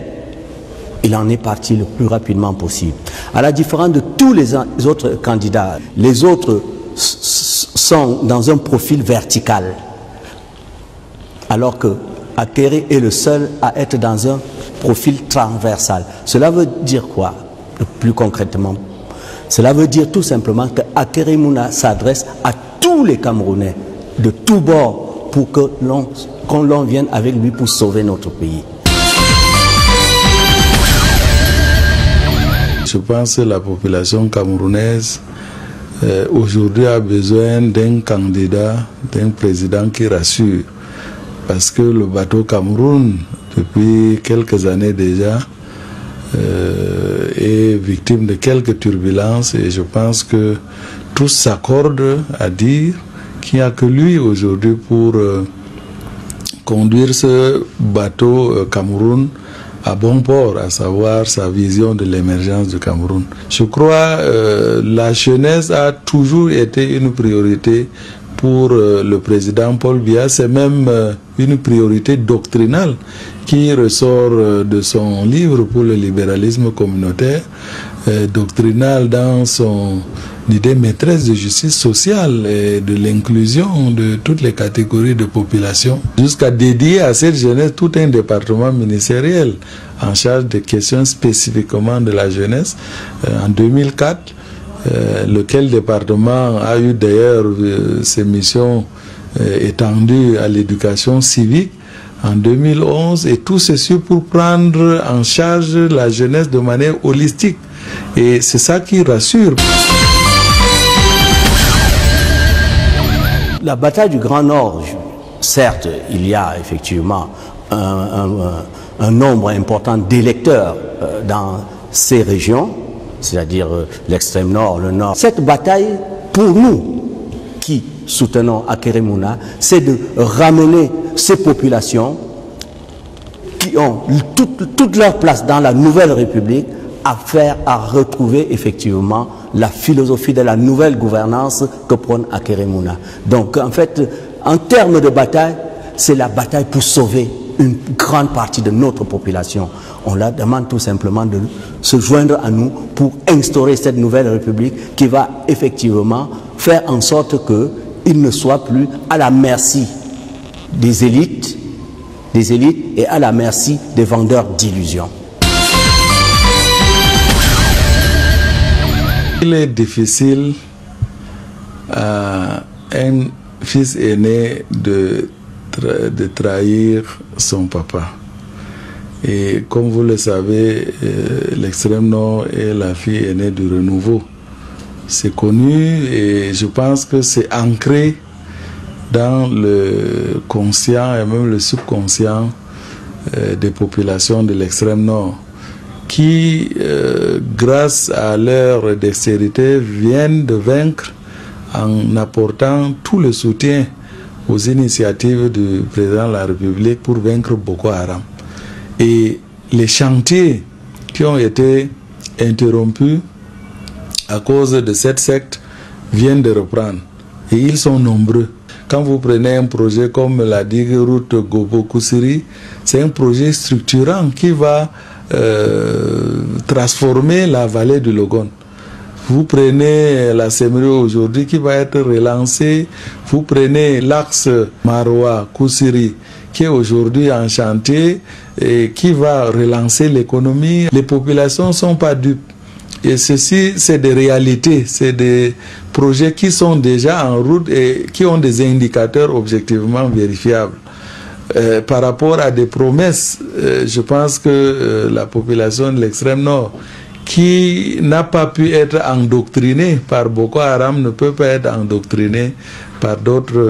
il en est parti le plus rapidement possible. À la différence de tous les autres candidats, les autres sont dans un profil vertical, alors que Akere est le seul à être dans un profil transversal. Cela veut dire quoi, plus concrètement? Cela veut dire tout simplement que Akeremouna s'adresse à tous les Camerounais, de tous bords, pour que l'on vienne avec lui pour sauver notre pays. Je pense que la population camerounaise aujourd'hui a besoin d'un candidat, d'un président qui rassure. Parce que le bateau Cameroun, depuis quelques années déjà, est victime de quelques turbulences et je pense que tous s'accordent à dire qu'il n'y a que lui aujourd'hui pour conduire ce bateau Cameroun à bon port, à savoir sa vision de l'émergence du Cameroun. Je crois la jeunesse a toujours été une priorité pour le président Paul Biya. C'est même une priorité doctrinale qui ressort de son livre pour le libéralisme communautaire, doctrinal dans son idée maîtresse de justice sociale et de l'inclusion de toutes les catégories de population, jusqu'à dédier à cette jeunesse tout un département ministériel en charge des questions spécifiquement de la jeunesse. En 2004, lequel département a eu d'ailleurs ses missions étendues à l'éducation civique en 2011, et tout ceci pour prendre en charge la jeunesse de manière holistique. Et c'est ça qui rassure. La bataille du Grand Nord, certes, il y a effectivement un nombre important d'électeurs dans ces régions, c'est-à-dire l'extrême nord, le nord. Cette bataille, pour nous, qui soutenons Akérémouna, c'est de ramener ces populations qui ont toute leur place dans la nouvelle République à retrouver effectivement la philosophie de la nouvelle gouvernance que prône Akérémouna. Donc en fait, en termes de bataille, c'est la bataille pour sauver une grande partie de notre population. On leur demande tout simplement de se joindre à nous pour instaurer cette nouvelle République qui va effectivement faire en sorte qu'il ne soit plus à la merci des élites et à la merci des vendeurs d'illusions. Il est difficile à un fils aîné de trahir son papa. Et comme vous le savez, l'extrême nord est la fille aînée du renouveau. C'est connu et je pense que c'est ancré dans le conscient et même le subconscient des populations de l'extrême nord, qui, grâce à leur dextérité, viennent de vaincre en apportant tout le soutien aux initiatives du président de la République pour vaincre Boko Haram. Et les chantiers qui ont été interrompus à cause de cette secte viennent de reprendre. Et ils sont nombreux. Quand vous prenez un projet comme la digue route Gobo-Kusiri, c'est un projet structurant qui va transformer la vallée du Logone. Vous prenez la Semri aujourd'hui qui va être relancée. Vous prenez l'axe Maroua-Kusiri qui est aujourd'hui en chantier et qui va relancer l'économie. Les populations ne sont pas dupes. Et ceci, c'est des réalités, c'est des projets qui sont déjà en route et qui ont des indicateurs objectivement vérifiables. Par rapport à des promesses, je pense que la population de l'extrême nord, qui n'a pas pu être endoctrinée par Boko Haram, ne peut pas être endoctrinée par d'autres.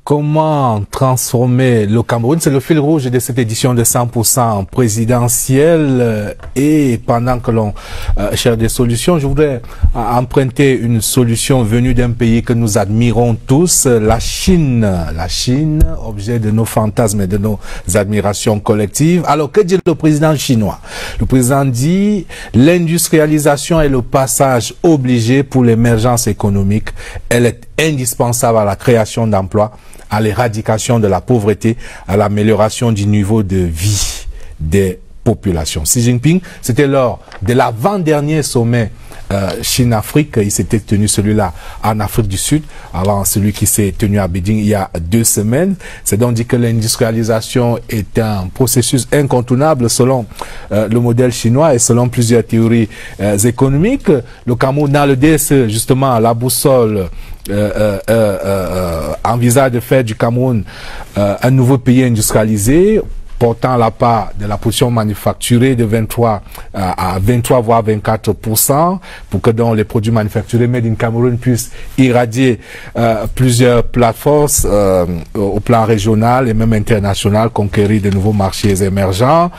Comment transformer le Cameroun? C'est le fil rouge de cette édition de 100% présidentielle. Et pendant que l'on cherche des solutions, je voudrais emprunter une solution venue d'un pays que nous admirons tous, la Chine. La Chine, objet de nos fantasmes et de nos admirations collectives. Alors, que dit le président chinois? Le président dit l'industrialisation est le passage obligé pour l'émergence économique. Elle est indispensable à la création d'emplois, à l'éradication de la pauvreté, à l'amélioration du niveau de vie des populations. Xi Jinping, c'était lors de l'avant-dernier sommet Chine-Afrique. Il s'était tenu celui-là en Afrique du Sud, avant celui qui s'est tenu à Beijing il y a 2 semaines. C'est donc dit que l'industrialisation est un processus incontournable selon le modèle chinois et selon plusieurs théories économiques. Le Cameroun, dans le DSE, justement, la boussole envisage de faire du Cameroun un nouveau pays industrialisé. portant la part de la production manufacturée de 23 à 23 voire 24%, pour que donc les produits manufacturés made in Cameroun puissent irradier plusieurs plateformes au plan régional et même international, conquérir de nouveaux marchés émergents.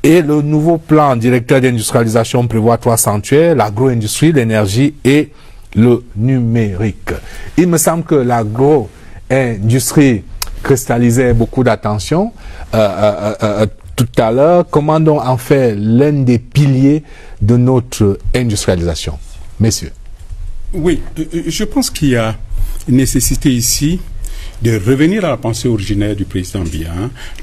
Et le nouveau plan directeur d'industrialisation prévoit 3 sanctuaires, l'agro-industrie, l'énergie et le numérique. Il me semble que l'agro-industrie cristallisait beaucoup d'attention tout à l'heure. Comment donc en fait l'un des piliers de notre industrialisation, messieurs? Oui, je pense qu'il y a une nécessité ici de revenir à la pensée originaire du président Biya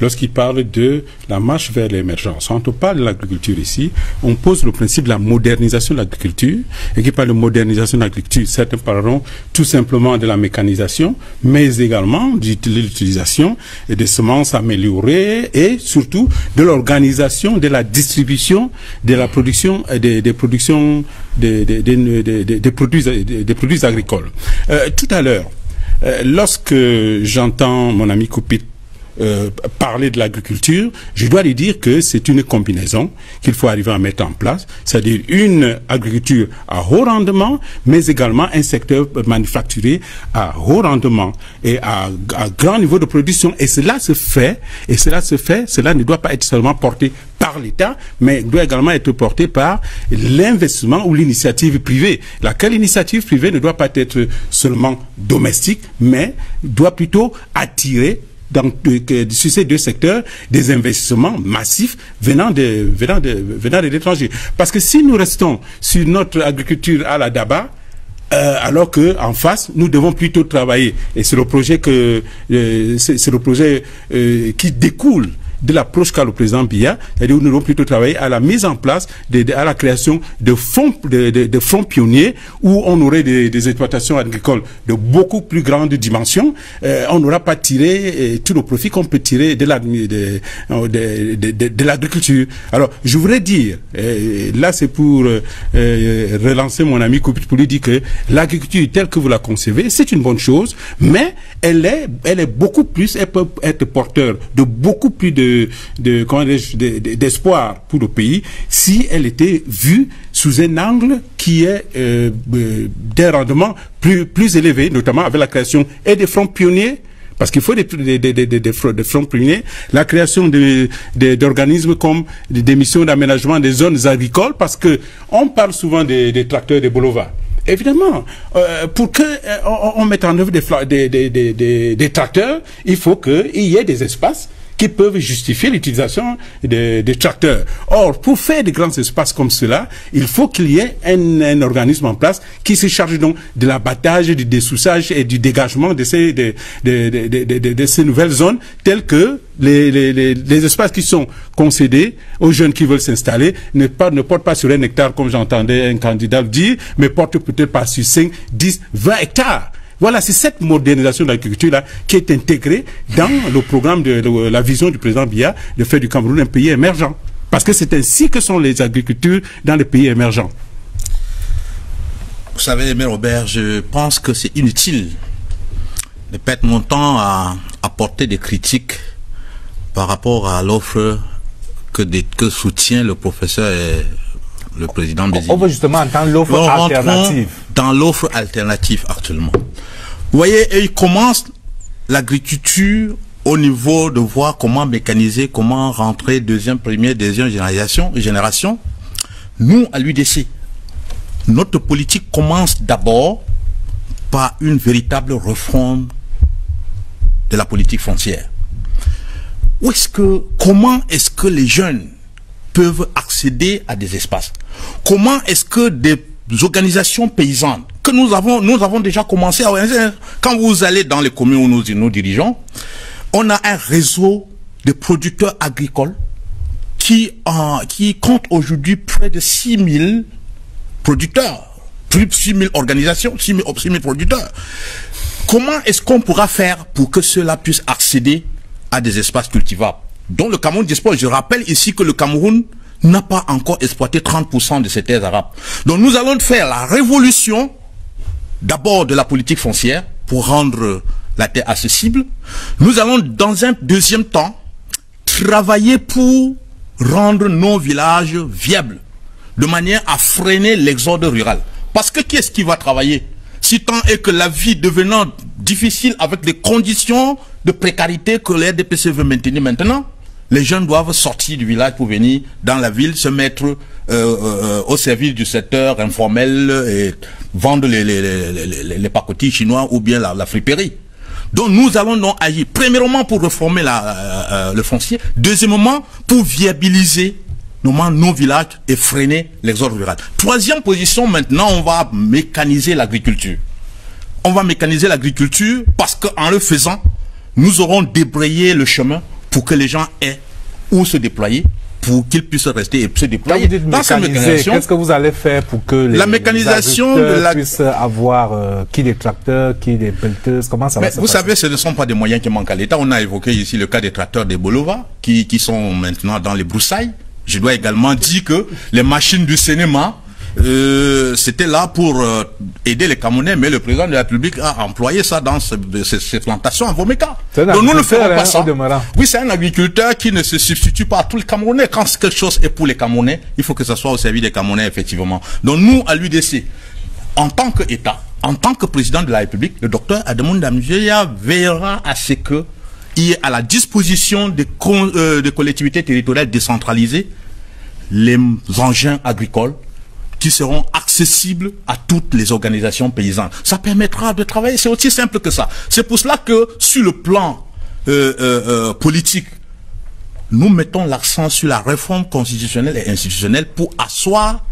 lorsqu'il parle de la marche vers l'émergence. Quand on parle de l'agriculture ici, on pose le principe de la modernisation de l'agriculture, et qui parle de modernisation de l'agriculture, certains parleront tout simplement de la mécanisation, mais également de l'utilisation des semences améliorées et surtout de l'organisation de la distribution de la production des produits agricoles. Tout à l'heure, lorsque j'entends mon ami Koupit parler de l'agriculture, je dois lui dire que c'est une combinaison qu'il faut arriver à mettre en place, c'est-à-dire une agriculture à haut rendement, mais également un secteur manufacturier à haut rendement et à grand niveau de production. Et cela ne doit pas être seulement porté par l'État, mais doit également être porté par l'investissement ou l'initiative privée. Laquelle initiative privée ne doit pas être seulement domestique, mais doit plutôt attirer sur ces deux secteurs des investissements massifs venant de l'étranger. Parce que si nous restons sur notre agriculture à la Daba, alors que en face nous devons plutôt travailler, et c'est le projet qui découle de l'approche qu'a le président Biya, c'est-à-dire nous devons plutôt travailler à la mise en place, à la création de fonds pionniers où on aurait des exploitations agricoles de beaucoup plus grande dimension. On n'aura pas tiré tout le profit qu'on peut tirer de l'agriculture. Alors, je voudrais dire, là c'est pour relancer mon ami Koupit pour lui dire que l'agriculture telle que vous la concevez, c'est une bonne chose, mais elle est beaucoup plus, elle peut être porteur de beaucoup plus d'espoir pour le pays si elle était vue sous un angle qui est d'un rendement plus élevé, notamment avec la création et des fronts pionniers. Parce qu'il faut des fronts pionniers, la création d'organismes comme des missions d'aménagement des zones agricoles, parce que on parle souvent des tracteurs de Bolova. Évidemment, pour que on mette en œuvre des tracteurs, il faut qu'il y ait des espaces qui peuvent justifier l'utilisation des tracteurs. Or, pour faire des grands espaces comme cela, il faut qu'il y ait un organisme en place qui se charge donc de l'abattage, du dessoussage et du dégagement de ces nouvelles zones, telles que les espaces qui sont concédés aux jeunes qui veulent s'installer ne portent pas sur un hectare, comme j'entendais un candidat le dire, mais portent peut-être pas sur 5, 10, 20 hectares. Voilà, c'est cette modernisation de l'agriculture-là qui est intégrée dans le programme de la vision du président Biya de faire du Cameroun un pays émergent. Parce que c'est ainsi que sont les agricultures dans les pays émergents. Vous savez, M. Robert, je pense que c'est inutile de perdre mon temps à apporter des critiques par rapport à l'offre que soutient le professeur et le président Bézigui. On veut justement entendre l'offre alternative. Dans l'offre alternative actuellement. Vous voyez, il commence l'agriculture au niveau de voir comment mécaniser, comment rentrer deuxième génération. Nous, à l'UDC, notre politique commence d'abord par une véritable refonte de la politique foncière. Comment est-ce que les jeunes peuvent accéder à des espaces? Comment est-ce que des organisations paysannes que nous avons déjà commencé à organiser, quand vous allez dans les communes où nous dirigeons, on a un réseau de producteurs agricoles qui compte aujourd'hui près de 6 000 producteurs, plus de 6 000 organisations, 6 000 producteurs. Comment est-ce qu'on pourra faire pour que ceux-là puissent accéder à des espaces cultivables dont le Cameroun dispose? Je rappelle ici que le Cameroun n'a pas encore exploité 30% de ses terres arables. Donc nous allons faire la révolution d'abord de la politique foncière pour rendre la terre accessible. Nous allons dans un deuxième temps travailler pour rendre nos villages viables, de manière à freiner l'exode rural. Parce que qui est-ce qui va travailler? Si tant est que la vie devenant difficile avec des conditions de précarité que les RDPC veut maintenir maintenant, les jeunes doivent sortir du village pour venir dans la ville, se mettre au service du secteur informel et vendre les pacotilles chinois ou bien la friperie. Donc nous allons donc agir, premièrement pour réformer le foncier, deuxièmement pour viabiliser nos villages et freiner l'exode rural. Troisième position, maintenant on va mécaniser l'agriculture. On va mécaniser l'agriculture parce qu'en le faisant, nous aurons débrayé le chemin pour que les gens aient où se déployer, pour qu'ils puissent rester et se déployer. Dans cette mécanisation, qu'est-ce que vous allez faire pour que les mécanisation puissent avoir qui des tracteurs, qui des pelleteuses, comment ça va se passer? Vous savez, ce ne sont pas des moyens qui manquent à l'État. On a évoqué ici le cas des tracteurs des Bolova, qui sont maintenant dans les broussailles. Je dois également dire que les machines du cinéma, c'était là pour aider les Camerounais, mais le président de la République a employé ça dans ces plantations à Vomeka. Donc nous ne ferons pas ça. Oui, c'est un agriculteur qui ne se substitue pas à tous les Camerounais. Quand quelque chose est pour les Camerounais, il faut que ça soit au service des Camerounais, effectivement. Donc nous, à l'UDC, en tant qu'État, en tant que président de la République, le docteur Ademoun Damdjoya veillera à ce que il est à la disposition des collectivités territoriales décentralisées les engins agricoles qui seront accessibles à toutes les organisations paysannes. Ça permettra de travailler, c'est aussi simple que ça. C'est pour cela que sur le plan politique, nous mettons l'accent sur la réforme constitutionnelle et institutionnelle pour asseoir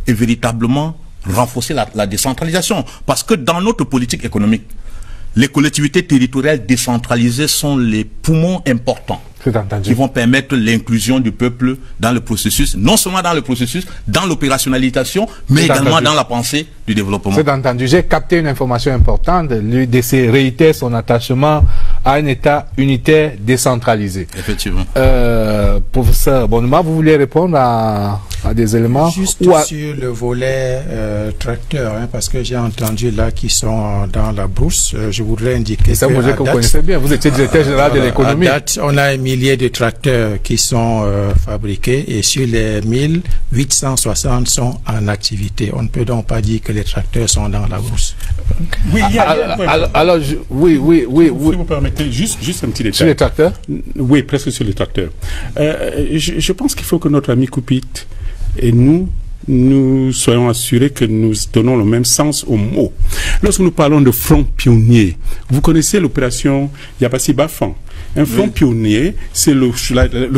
et véritablement renforcer la décentralisation. Parce que dans notre politique économique, les collectivités territoriales décentralisées sont les poumons importants qui vont permettre l'inclusion du peuple dans le processus, non seulement dans le processus, dans l'opérationnalisation, mais également dans la pensée du développement. C'est entendu. J'ai capté une information importante. L'UDC réitère son attachement à un État unitaire décentralisé. Effectivement. Professeur Bonuma, vous voulez répondre à des éléments? Juste sur le volet tracteur, hein, parce que j'ai entendu là qu'ils sont dans la brousse. Je voudrais indiquer que vous connaissez bien. Vous étiez directeur général de l'économie. À date, on a un millier de tracteurs qui sont fabriqués et sur les 1860 sont en activité. On ne peut donc pas dire que les tracteurs sont dans la brousse. Oui, il y a alors, oui. Si vous permettez, juste un petit détail. Sur les tracteurs? Oui, presque sur les tracteurs. Je pense qu'il faut que notre ami Koupit et nous soyons assurés que nous donnons le même sens aux mots. Lorsque nous parlons de front pionnier, vous connaissez l'opération Yabassi-Bafan. Un front pionnier, c'est le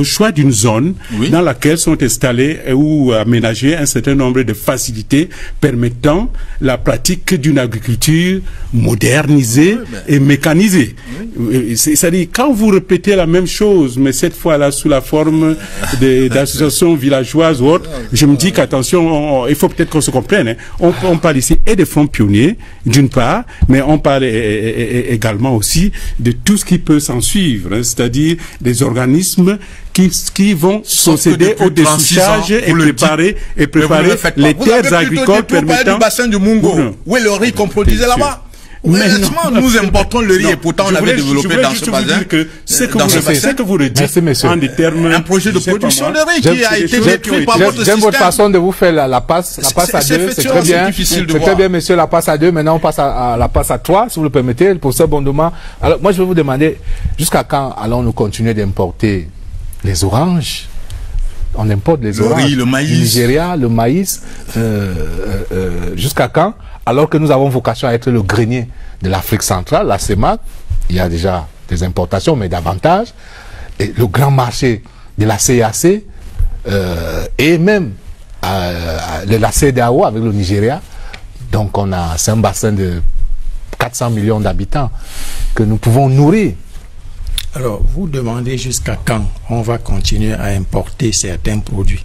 choix d'une zone dans laquelle sont installées ou aménagées un certain nombre de facilités permettant la pratique d'une agriculture modernisée et mécanisée. C'est-à-dire, quand vous répétez la même chose, mais cette fois-là sous la forme d'associations villageoises ou autres, je me dis qu'attention, il faut peut-être qu'on se comprenne. Hein. On parle ici et des fronts pionniers, d'une part, mais on parle également aussi de tout ce qui peut s'en suivre. C'est-à-dire des organismes qui vont procéder au dessouchage et préparer les terres agricoles permettant... du bassin du Mungo, où est le riz qu'on produisait là-bas. Honnêtement, nous importons le riz et pourtant on avait développé dans ce bassin. C'est que vous redites en des termes... Un projet de production de riz qui a été détruit par votre système. J'aime votre façon de vous faire la passe à deux, c'est très bien. C'est très bien, monsieur, la passe à deux. Maintenant, on passe à la passe à trois, si vous le permettez, pour ce bondement. Alors, moi, je vais vous demander, jusqu'à quand allons-nous continuer d'importer les oranges? On importe les oranges, le maïs, du Nigeria, le maïs, jusqu'à quand? Alors que nous avons vocation à être le grenier de l'Afrique centrale, la CEMAC, il y a déjà des importations, mais davantage. Et le grand marché de la CAC, et même de la CEDEAO avec le Nigeria. Donc c'est un bassin de 400 millions d'habitants que nous pouvons nourrir. Alors, vous demandez jusqu'à quand on va continuer à importer certains produits.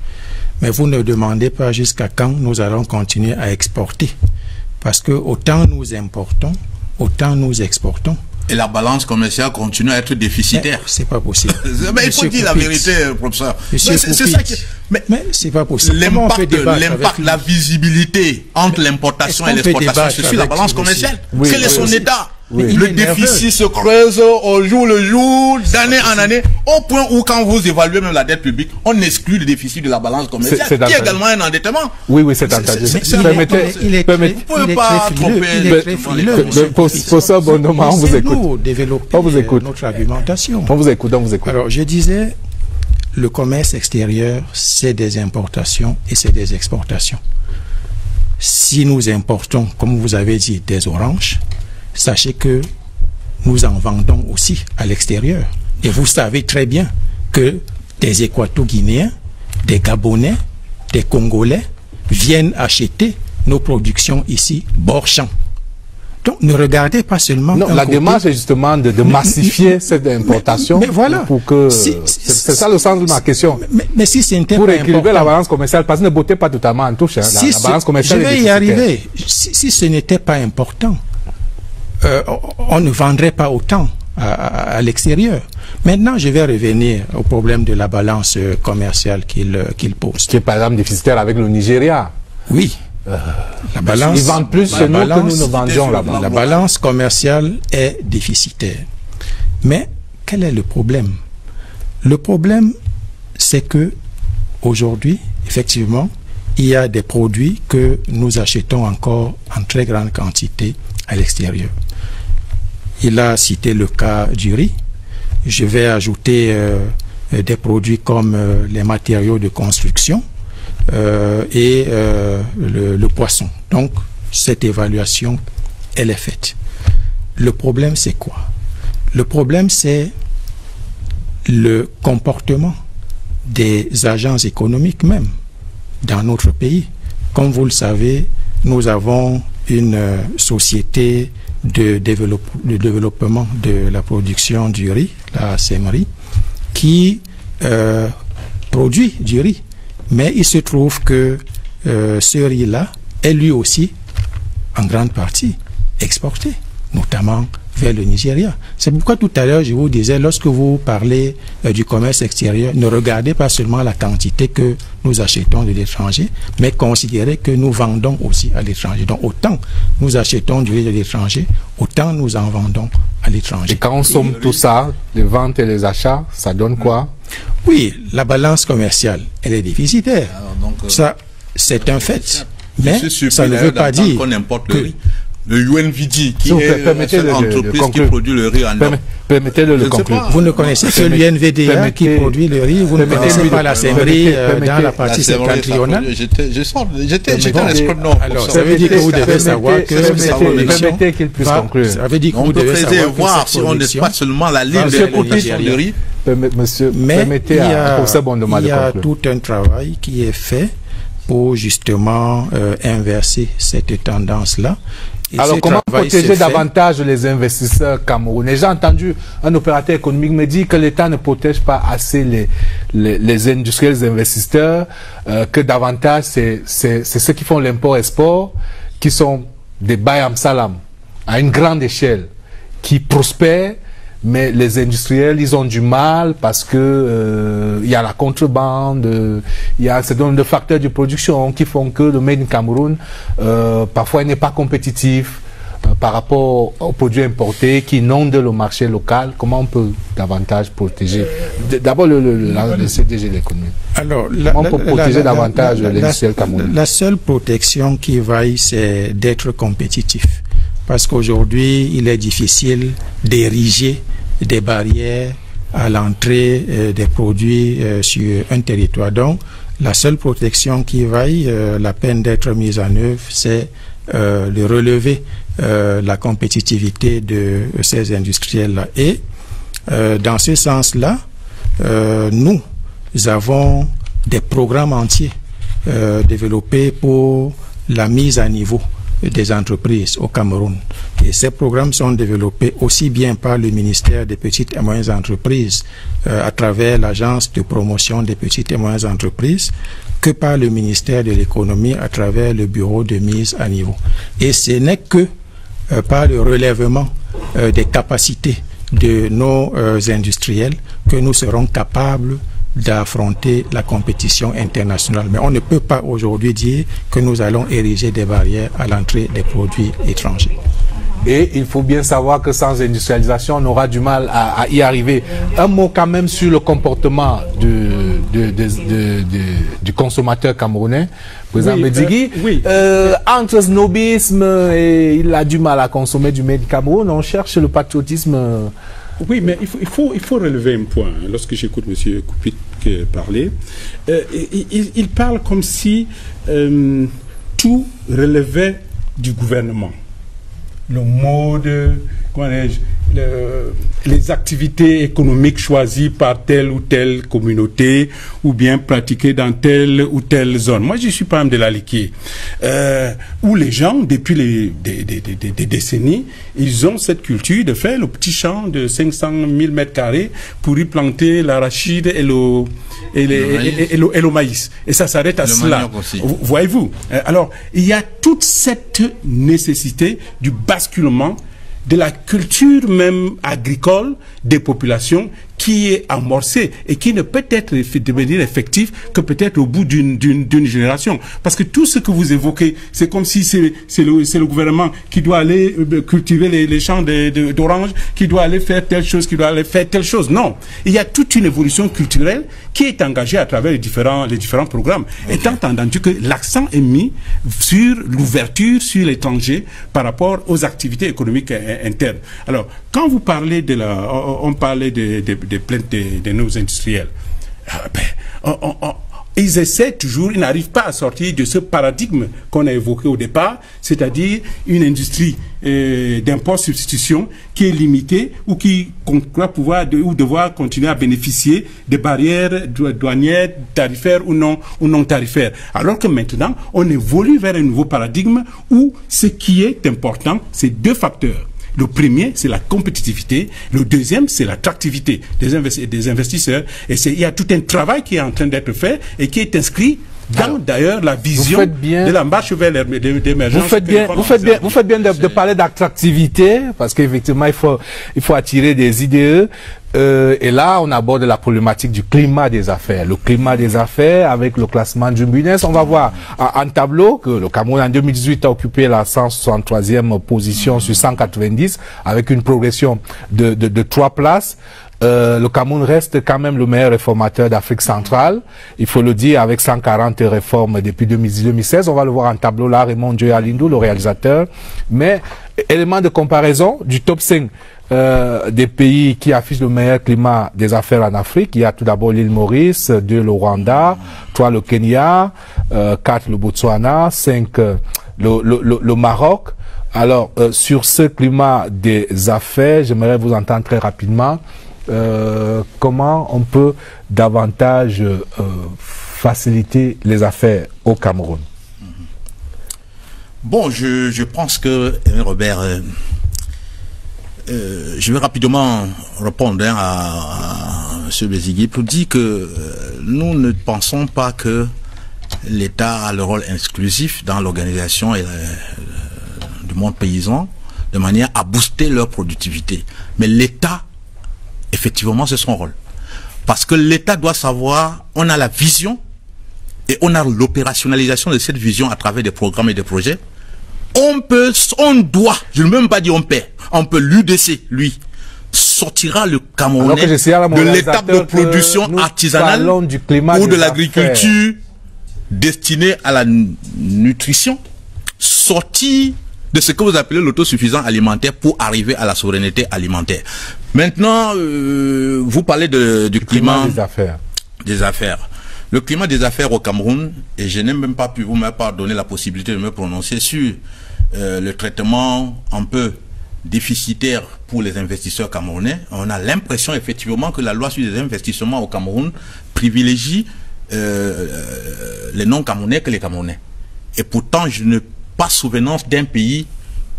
Mais vous ne demandez pas jusqu'à quand nous allons continuer à exporter. Parce que autant nous importons, autant nous exportons. Et la balance commerciale continue à être déficitaire. C'est pas possible. Mais il faut dire la vérité, professeur. C'est ça qui... Mais c'est pas possible. L'impact, la visibilité entre l'importation et l'exportation, c'est sur la balance commerciale. Quel est son état? Le déficit se creuse au jour le jour, d'année en année, au point où quand vous évaluez même la dette publique, on exclut le déficit de la balance commerciale, qui est également un endettement. Oui, c'est entendu. Il est très fileux. Pour ça, bon, on vous écoute. On vous écoute. Notre argumentation. On vous écoute. Alors, je disais, le commerce extérieur, c'est des importations et c'est des exportations. Si nous importons, comme vous avez dit, des oranges, sachez que nous en vendons aussi à l'extérieur. Et vous savez très bien que des Équato-Guinéens, des Gabonais, des Congolais viennent acheter nos productions ici, bord champ. Donc, ne regardez pas seulement... Non, la démarche est justement de massifier cette importation. Mais voilà. Pour que... c'est ça le sens de ma question. Mais si c'est pour équilibrer la balance commerciale, parce que ne bottez pas totalement en touche. La balance commerciale, je vais y arriver. Si ce n'était pas important, on ne vendrait pas autant à l'extérieur. Maintenant, je vais revenir au problème de la balance commerciale qu'il pose. Qui est par exemple déficitaire avec le Nigeria. Oui. La balance, ils vendent plus chez nous que nous ne vendions là-bas. La balance commerciale est déficitaire. Mais quel est le problème? Le problème, c'est que aujourd'hui, effectivement, il y a des produits que nous achetons encore en très grande quantité à l'extérieur. Il a cité le cas du riz. Je vais ajouter des produits comme les matériaux de construction. Et le poisson. Donc, cette évaluation, elle est faite. Le problème, c'est quoi? Le problème, c'est le comportement des agents économiques même dans notre pays. Comme vous le savez, nous avons une société de développement de la production du riz, la SEMRI, qui produit du riz. Mais il se trouve que ce riz-là est lui aussi, en grande partie, exporté, notamment vers le Nigeria. C'est pourquoi tout à l'heure, je vous disais, lorsque vous parlez du commerce extérieur, ne regardez pas seulement la quantité que nous achetons de l'étranger, mais considérez que nous vendons aussi à l'étranger. Donc, autant nous achetons du riz de l'étranger, autant nous en vendons à l'étranger. Et quand on somme tout ça, les ventes et les achats, ça donne quoi? Oui, la balance commerciale, elle est déficitaire. Ça, c'est un fait. Mais ça ne veut pas dire qu'on importe le riz. Le UNVD, qui est l'entreprise qui produit le riz en Europe. Permettez-le le conclure. Vous ne connaissez que l'UNVDA qui produit le riz, vous ne connaissez pas la SEMRI dans la partie septentrionale. J'étais un escroc. Alors, ça veut dire que vous devez savoir que cette production... Ça veut dire que vous devez savoir voir si on n'est pas seulement la ligne de production de riz. Monsieur, mais il y a tout un travail qui est fait pour justement inverser cette tendance-là. Et alors, comment protéger davantage les investisseurs camerounais? J'ai entendu un opérateur économique me dire que l'État ne protège pas assez les industriels, les investisseurs, que davantage c'est ceux qui font l'import-export, qui sont des bayam salam à une grande échelle, qui prospèrent. Mais les industriels, ils ont du mal parce que il y a la contrebande, il y a un certain nombre de facteurs de production qui font que le Made in Cameroun parfois n'est pas compétitif par rapport aux produits importés qui inondent le marché local. Comment on peut davantage protéger d'abord le CDG de l'économie? Alors, comment on peut protéger davantage l'industriel camerounais? La seule protection qui vaille, c'est d'être compétitif. Parce qu'aujourd'hui, il est difficile d'ériger des barrières à l'entrée des produits sur un territoire. Donc, la seule protection qui vaille la peine d'être mise en œuvre, c'est de relever la compétitivité de ces industriels-là. Et dans ce sens-là, nous avons des programmes entiers développés pour la mise à niveau des entreprises au Cameroun. Et ces programmes sont développés aussi bien par le ministère des Petites et Moyennes Entreprises à travers l'Agence de promotion des petites et moyennes entreprises que par le ministère de l'Économie à travers le Bureau de mise à niveau. Et ce n'est que par le relèvement des capacités de nos industriels que nous serons capables d'affronter la compétition internationale. Mais on ne peut pas aujourd'hui dire que nous allons ériger des barrières à l'entrée des produits étrangers. Et il faut bien savoir que sans industrialisation, on aura du mal à y arriver. Un mot quand même sur le comportement du consommateur camerounais. Président Bédigui, entre snobisme et il a du mal à consommer du Made Cameroun, on cherche le patriotisme. Oui, mais il faut relever un point. Lorsque j'écoute M. Koupit parler, il parle comme si tout relevait du gouvernement. Le mode, les activités économiques choisies par telle ou telle communauté ou bien pratiquées dans telle ou telle zone. Moi, je suis pas de la Liquier, où les gens, depuis des décennies, ils ont cette culture de faire le petit champ de 500 000 mètres carrés pour y planter l'arachide et le maïs. Et ça s'arrête à cela. Voyez-vous. Alors, il y a toute cette nécessité du basculement de la culture même agricole des populations qui est amorcée et qui ne peut être devenir effective que peut-être au bout d'une génération. Parce que tout ce que vous évoquez, c'est comme si c'est le gouvernement qui doit aller cultiver les champs d'oranges, qui doit aller faire telle chose, qui doit aller faire telle chose. Non. Il y a toute une évolution culturelle qui est engagée à travers les différents programmes. Étant entendu que l'accent est mis sur l'ouverture sur l'étranger par rapport aux activités économiques internes. Alors, quand vous parlez on parlait des plaintes de nos industriels, ils essaient toujours, ils n'arrivent pas à sortir de ce paradigme qu'on a évoqué au départ, c'est-à-dire une industrie d'import-substitution qui est limitée ou qui croit pouvoir ou devoir continuer à bénéficier des barrières douanières, tarifaires ou non tarifaires. Alors que maintenant, on évolue vers un nouveau paradigme où ce qui est important, c'est deux facteurs. Le premier, c'est la compétitivité. Le deuxième, c'est l'attractivité des investisseurs. Et il y a tout un travail qui est en train d'être fait et qui est inscrit dans d'ailleurs la vision de la marche vers l'émergence. Vous faites bien de parler d'attractivité parce qu'effectivement, il faut attirer des idées. Et là, on aborde la problématique du climat des affaires. Le climat des affaires avec le classement du Business. On va voir en tableau que le Cameroun en 2018 a occupé la 163e position sur 190 avec une progression de 3 places. Le Cameroun reste quand même le meilleur réformateur d'Afrique centrale. Il faut le dire, avec 140 réformes depuis 2016. On va le voir en tableau là, Raymond Dioyalindou, le réalisateur. Mais, élément de comparaison du top 5 des pays qui affichent le meilleur climat des affaires en Afrique. Il y a tout d'abord l'île Maurice, 2 le Rwanda, 3 le Kenya, 4 le Botswana, 5 le Maroc. Alors, sur ce climat des affaires, j'aimerais vous entendre très rapidement. Comment on peut davantage faciliter les affaires au Cameroun? Bon, je pense que, Robert, je vais rapidement répondre à M. Bédigui pour dire que nous ne pensons pas que l'État a le rôle exclusif dans l'organisation du monde paysan de manière à booster leur productivité. Mais l'État, effectivement, c'est son rôle. Parce que l'État doit savoir, on a la vision et on a l'opérationnalisation de cette vision à travers des programmes et des projets. On doit, je ne veux même pas dire on peut l'UDC, lui, sortira le Camerounais de l'étape de production artisanale ou de l'agriculture destinée à la nutrition, sortir de ce que vous appelez l'autosuffisance alimentaire pour arriver à la souveraineté alimentaire. Maintenant, vous parlez du climat des affaires. Le climat des affaires au Cameroun, et je n'ai même pas pu vous donner la possibilité de me prononcer sur le traitement un peu déficitaire pour les investisseurs camerounais. On a l'impression effectivement que la loi sur les investissements au Cameroun privilégie les non-camerounais que les Camerounais. Et pourtant, je n'ai pas souvenance d'un pays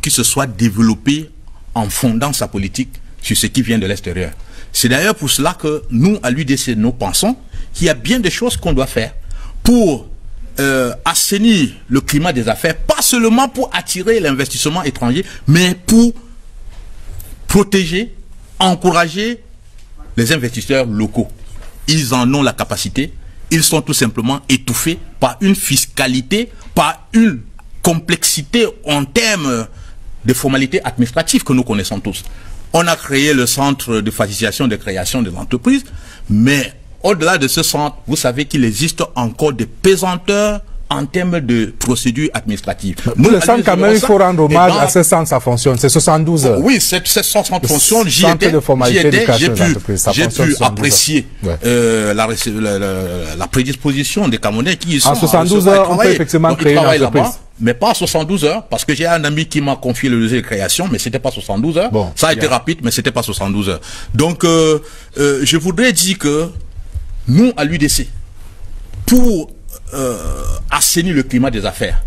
qui se soit développé en fondant sa politique sur ce qui vient de l'extérieur. C'est d'ailleurs pour cela que nous, à l'UDC, nous pensons qu'il y a bien des choses qu'on doit faire pour assainir le climat des affaires, pas seulement pour attirer l'investissement étranger, mais pour protéger, encourager les investisseurs locaux. Ils en ont la capacité, ils sont tout simplement étouffés par une fiscalité, par une complexité en termes des formalités administratives que nous connaissons tous. On a créé le centre de facilitation de création des entreprises, mais au-delà de ce centre, vous savez qu'il existe encore des pesanteurs en termes de procédures administratives. Nous, le centre, quand même, il faut rendre hommage à ce centre, ça fonctionne. C'est 72 heures. Oui, ce centre fonctionne. J'y étais, j'ai pu apprécier la prédisposition des Camerounais qui y sont. En 72 heures, on peut effectivement créer une entreprise. Mais pas à 72 heures, parce que j'ai un ami qui m'a confié le dossier de création, mais c'était pas 72 heures. Bon, ça a été rapide, mais c'était pas 72 heures. Donc, je voudrais dire que nous, à l'UDC, pour assainir le climat des affaires,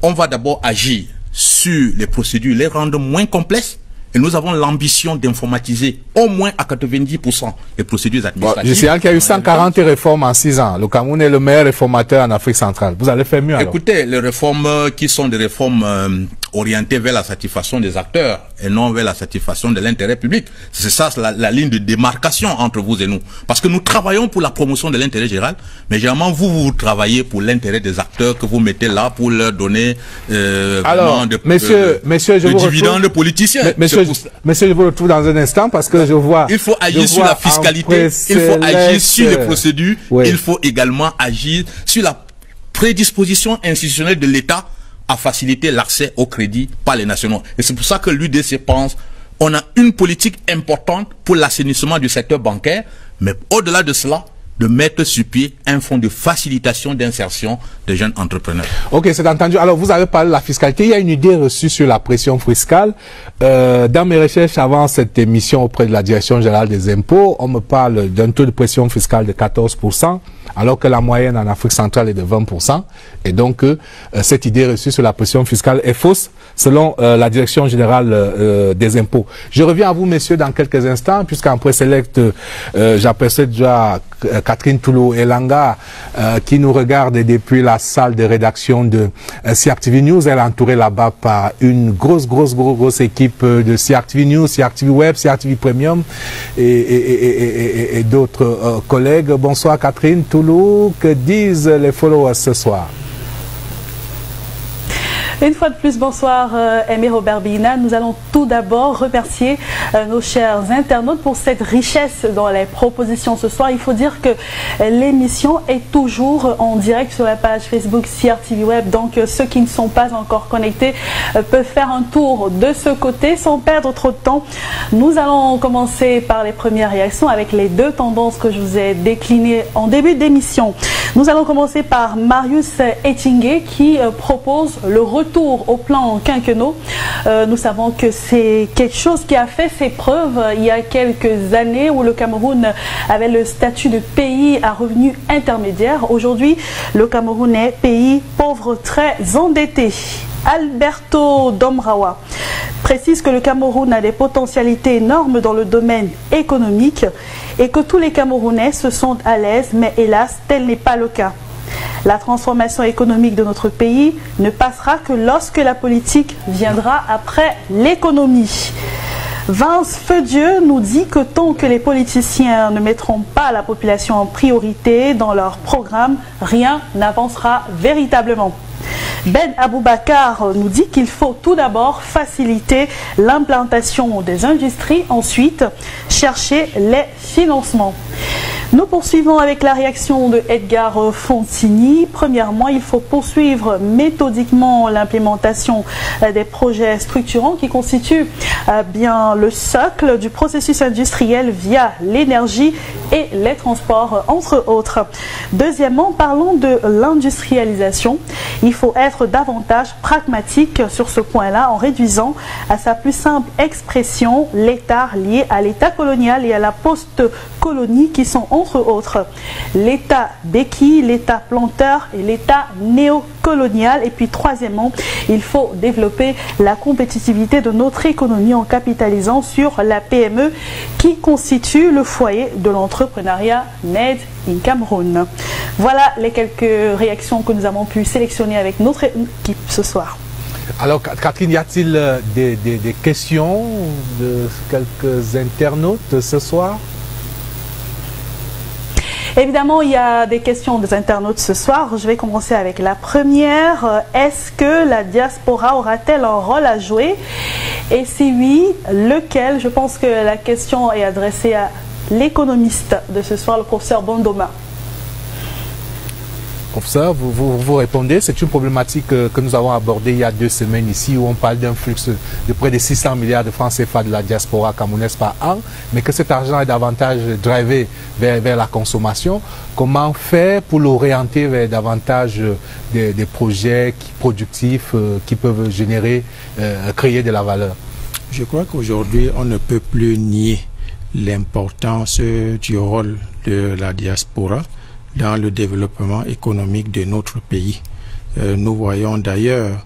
on va d'abord agir sur les procédures, les rendre moins complexes, et nous avons l'ambition d'informatiser au moins à 90% les procédures administratives. Je sais qu'il y a eu 140 réformes en 6 ans. Le Cameroun est le meilleur réformateur en Afrique centrale. Vous allez faire mieux alors. Écoutez, les réformes qui sont des réformes orientées vers la satisfaction des acteurs et non vers la satisfaction de l'intérêt public. C'est ça la ligne de démarcation entre vous et nous. Parce que nous travaillons pour la promotion de l'intérêt général, mais généralement vous travaillez pour l'intérêt des acteurs que vous mettez là pour leur donner alors, messieurs, je vous dividendes politiciens. Monsieur, je vous retrouve dans un instant parce que je vois... Il faut agir sur la fiscalité, il faut agir sur les procédures, il faut également agir sur la prédisposition institutionnelle de l'État à faciliter l'accès au crédit par les nationaux. Et c'est pour ça que l'UDC pense on a une politique importante pour l'assainissement du secteur bancaire, mais au-delà de cela, de mettre sur pied un fonds de facilitation d'insertion des jeunes entrepreneurs. Ok, c'est entendu. Alors, vous avez parlé de la fiscalité. Il y a une idée reçue sur la pression fiscale. Dans mes recherches avant cette émission auprès de la Direction générale des impôts, on me parle d'un taux de pression fiscale de 14%, alors que la moyenne en Afrique centrale est de 20%. Et donc, cette idée reçue sur la pression fiscale est fausse, selon la Direction générale des impôts. Je reviens à vous, messieurs, dans quelques instants, puisqu'en préselect, j'aperçois déjà Catherine Toulou-Elanga, qui nous regarde depuis la salle de rédaction de CRTV News. Elle est entourée là-bas par une grosse équipe de CRTV News, CRTV Web, CRTV Premium et d'autres collègues. Bonsoir Catherine Toulou, que disent les followers ce soir? Une fois de plus, bonsoir Aimé Robert Bina. Nous allons tout d'abord remercier nos chers internautes pour cette richesse dans les propositions ce soir. Il faut dire que l'émission est toujours en direct sur la page Facebook CRTV Web. Donc ceux qui ne sont pas encore connectés peuvent faire un tour de ce côté sans perdre trop de temps. Nous allons commencer par les premières réactions avec les deux tendances que je vous ai déclinées en début d'émission. Nous allons commencer par Marius Ettingé qui propose le retour au plan quinquennaux. Nous savons que c'est quelque chose qui a fait ses preuves il y a quelques années où le Cameroun avait le statut de pays à revenu intermédiaire. Aujourd'hui, le Cameroun est pays pauvre très endetté. Alberto Domrawa précise que le Cameroun a des potentialités énormes dans le domaine économique et que tous les Camerounais se sentent à l'aise, mais hélas, tel n'est pas le cas. La transformation économique de notre pays ne passera que lorsque la politique viendra après l'économie. Vince Feudieu nous dit que tant que les politiciens ne mettront pas la population en priorité dans leur programme, rien n'avancera véritablement. Ben Aboubakar nous dit qu'il faut tout d'abord faciliter l'implantation des industries, ensuite chercher les financements. Nous poursuivons avec la réaction de Edgar Fontini. Premièrement, il faut poursuivre méthodiquement l'implémentation des projets structurants qui constituent bien le socle du processus industriel via l'énergie et les transports, entre autres. Deuxièmement, parlons de l'industrialisation. Il faut être davantage pragmatique sur ce point-là en réduisant à sa plus simple expression l'État lié à l'État colonial et à la post-colonie qui sont entre autres l'État béquille, l'État planteur et l'État néocolonial. Et puis troisièmement, il faut développer la compétitivité de notre économie en capitalisant sur la PME qui constitue le foyer de l'entrepreneuriat Made in Cameroun. Voilà les quelques réactions que nous avons pu sélectionner avec notre équipe ce soir. Alors Catherine, y a-t-il des questions de quelques internautes ce soir? Évidemment, il y a des questions des internautes ce soir. Je vais commencer avec la première. Est-ce que la diaspora aura-t-elle un rôle à jouer? Et si oui, lequel? Je pense que la question est adressée à l'économiste de ce soir, le professeur Bondoma. Professeur, vous répondez, c'est une problématique que nous avons abordée il y a 2 semaines ici, où on parle d'un flux de près de 600 milliards de francs CFA de la diaspora camerounaise par an, mais que cet argent est davantage drivé vers la consommation. Comment faire pour l'orienter vers davantage des projets productifs qui peuvent générer, créer de la valeur? Je crois qu'aujourd'hui, on ne peut plus nier l'importance du rôle de la diaspora dans le développement économique de notre pays. Nous voyons d'ailleurs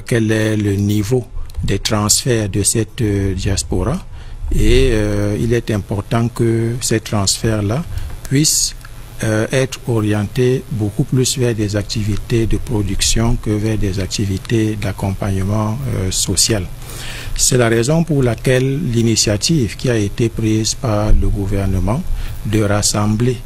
quel est le niveau des transferts de cette diaspora et il est important que ces transferts-là puissent être orientés beaucoup plus vers des activités de production que vers des activités d'accompagnement social. C'est la raison pour laquelle l'initiative qui a été prise par le gouvernement de rassembler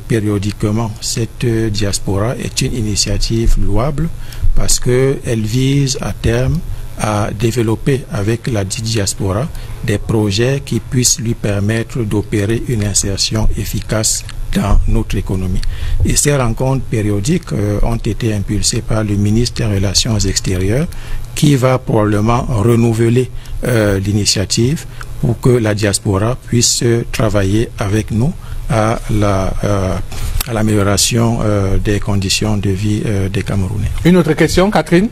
périodiquement cette diaspora est une initiative louable parce qu'elle vise à terme à développer avec la diaspora des projets qui puissent lui permettre d'opérer une insertion efficace dans notre économie. Et ces rencontres périodiques ont été impulsées par le ministre des Relations extérieures qui va probablement renouveler l'initiative pour que la diaspora puisse travailler avec nous à l'amélioration des conditions de vie des Camerounais. Une autre question, Catherine?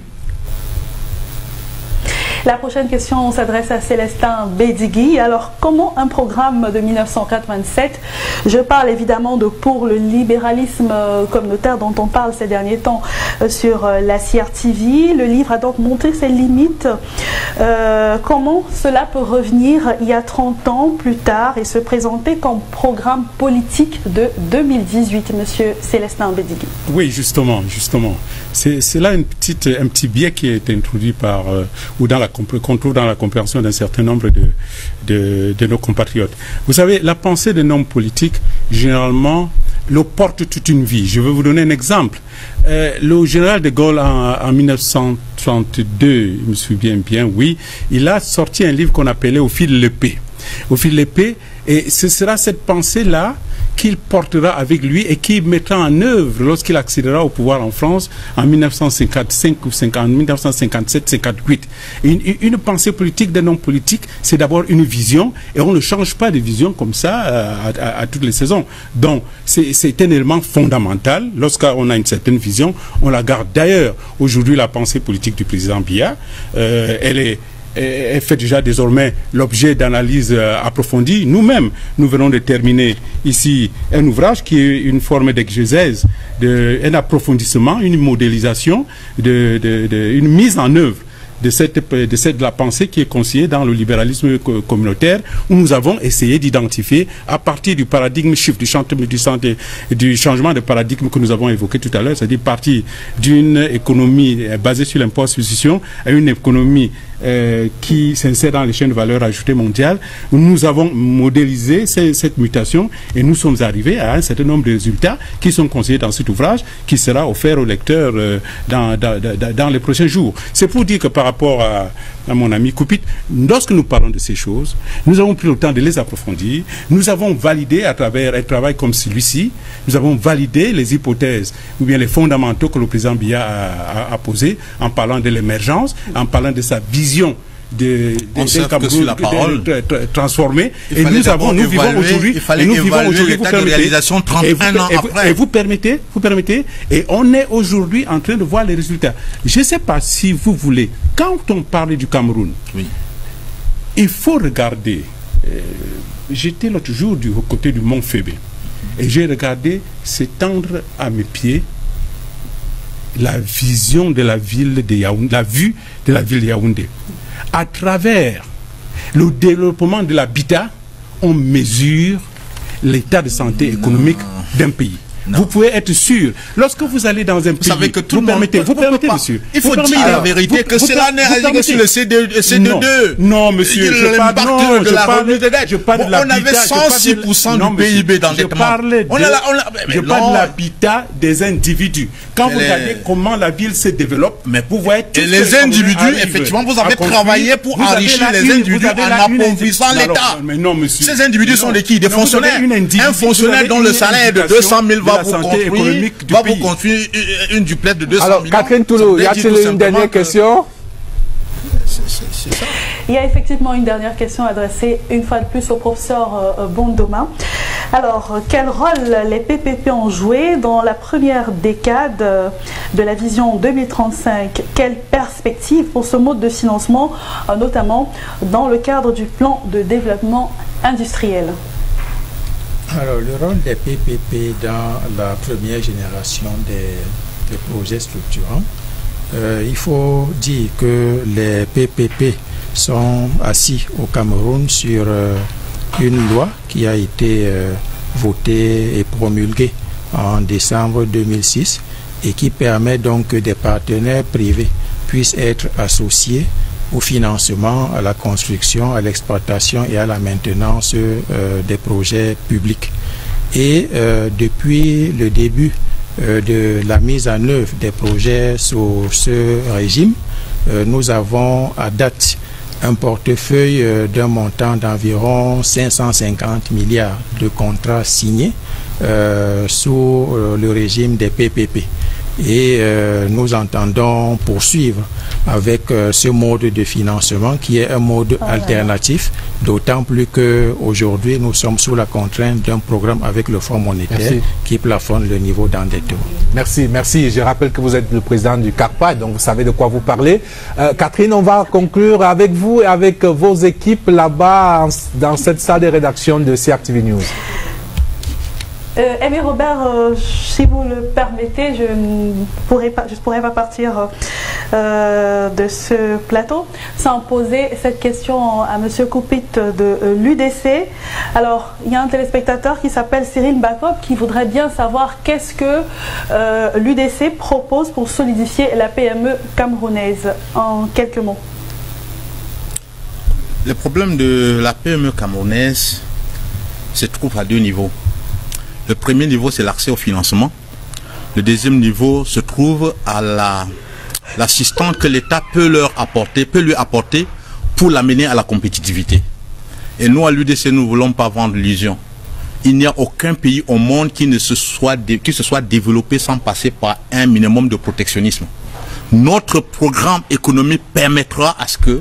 La prochaine question s'adresse à Célestin Bédigui. Alors, comment un programme de 1987, je parle évidemment de Pour le libéralisme communautaire dont on parle ces derniers temps sur la CRTV, le livre a donc montré ses limites. Comment cela peut revenir il y a 30 ans plus tard et se présenter comme programme politique de 2018, monsieur Célestin Bédigui? Oui, justement. C'est là un petit biais qui est introduit par qu'on trouve dans la compréhension d'un certain nombre de nos compatriotes. Vous savez, la pensée d'un homme politique, généralement, le porte toute une vie. Je vais vous donner un exemple. Le général de Gaulle, en 1932, je me souviens bien, oui, il a sorti un livre qu'on appelait Au fil de l'épée. Au fil de l'épée, et ce sera cette pensée-là qu'il portera avec lui et qu'il mettra en œuvre lorsqu'il accédera au pouvoir en France en 1955 ou en 1957-58. Une pensée politique d'un homme politique, c'est d'abord une vision et on ne change pas de vision comme ça à toutes les saisons. Donc, c'est un élément fondamental. Lorsqu'on a une certaine vision, on la garde. D'ailleurs, aujourd'hui, la pensée politique du président Biya, elle fait déjà désormais l'objet d'analyses approfondies. Nous-mêmes, nous venons de terminer ici un ouvrage qui est une forme d'exégèse, un approfondissement, une modélisation, une mise en œuvre de la pensée qui est conseillée dans le libéralisme communautaire, où nous avons essayé d'identifier, à partir du paradigme shift, du changement de paradigme que nous avons évoqué tout à l'heure, c'est-à-dire partir d'une économie basée sur l'impôt-succession à une économie qui s'insère dans les chaînes de valeur ajoutée mondiales. Nous avons modélisé cette mutation et nous sommes arrivés à un certain nombre de résultats qui sont conseillés dans cet ouvrage qui sera offert aux lecteurs dans les prochains jours. C'est pour dire que par rapport à mon ami Koupit, lorsque nous parlons de ces choses, nous avons pris le temps de les approfondir. Nous avons validé à travers un travail comme celui-ci, nous avons validé les hypothèses ou bien les fondamentaux que le président Biya a posés en parlant de l'émergence, en parlant de sa vision d'un Cameroun transformé. Et nous vivons aujourd'hui l'état de réalisation 31 ans après. Et vous permettez, et on est aujourd'hui en train de voir les résultats. Je ne sais pas si vous voulez, quand on parle du Cameroun, oui, il faut regarder. J'étais l'autre jour du côté du Mont Fébé et j'ai regardé s'étendre à mes pieds la vision de la ville de Yaoundé, la vue de la ville de Yaoundé. À travers le développement de l'habitat, on mesure l'état de santé économique d'un pays. vous pouvez être sûr. Lorsque vous allez dans un pays, vous savez que tout le monde vous permettez, monsieur. Il faut dire la vérité que cela n'est rien sur le CD2. Non, monsieur, je parle de la remise de dette. On avait 106% du PIB d'endettement. Je parle de l'habitat des individus. Quand vous regardez comment la ville se développe, mais vous voyez... Et les individus, effectivement, vous avez travaillé pour enrichir les individus en appauvrissant l'État. Mais non, monsieur. Ces individus sont des qui? Des fonctionnaires. Un fonctionnaire dont le salaire est de 200 000 va vous construire une duplex de 200 000. Alors, Catherine Toulou, y a-t-il une dernière question? Il y a effectivement une dernière question adressée une fois de plus au professeur Bondoma. Alors, quel rôle les PPP ont joué dans la première décade de la vision 2035? Quelle perspective pour ce mode de financement, notamment dans le cadre du plan de développement industriel? Alors, le rôle des PPP dans la première génération des projets structurants, il faut dire que les PPP sont assis au Cameroun sur une loi qui a été votée et promulguée en décembre 2006 et qui permet donc que des partenaires privés puissent être associés au financement, à la construction, à l'exploitation et à la maintenance des projets publics. Et depuis le début de la mise en œuvre des projets sous ce régime, nous avons à date un portefeuille d'un montant d'environ 550 milliards de contrats signés sous le régime des PPP. Et nous entendons poursuivre avec ce mode de financement qui est un mode alternatif, d'autant plus qu'aujourd'hui nous sommes sous la contrainte d'un programme avec le Fonds monétaire qui plafonne le niveau d'endettement. Merci, merci. Je rappelle que vous êtes le président du CARPA, donc vous savez de quoi vous parlez. Catherine, on va conclure avec vous et avec vos équipes là-bas dans cette salle de rédaction de CRTV News. Aimé Robert, si vous le permettez, je ne pourrais pas partir de ce plateau sans poser cette question à M. Koupit de l'UDC. Alors, il y a un téléspectateur qui s'appelle Cyril Bakop qui voudrait bien savoir qu'est-ce que l'UDC propose pour solidifier la PME camerounaise. En quelques mots. Le problème de la PME camerounaise se trouve à deux niveaux. Le premier niveau, c'est l'accès au financement. Le deuxième niveau se trouve à l'assistance que l'État peut lui apporter pour l'amener à la compétitivité. Et nous, à l'UDC, nous ne voulons pas vendre l'illusion. Il n'y a aucun pays au monde qui se soit développé sans passer par un minimum de protectionnisme. Notre programme économique permettra à ce que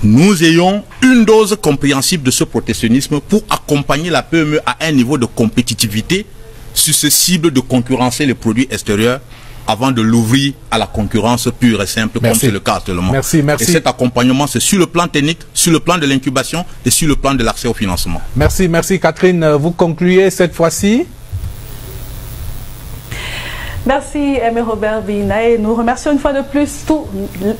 nous ayons une dose compréhensible de ce protectionnisme pour accompagner la PME à un niveau de compétitivité susceptible de concurrencer les produits extérieurs avant de l'ouvrir à la concurrence pure et simple, comme c'est le cas actuellement. Merci, merci. Et cet accompagnement, c'est sur le plan technique, sur le plan de l'incubation et sur le plan de l'accès au financement. Merci, merci Catherine. Vous concluez cette fois-ci? Merci Aimé Robert Bina et nous remercions une fois de plus tous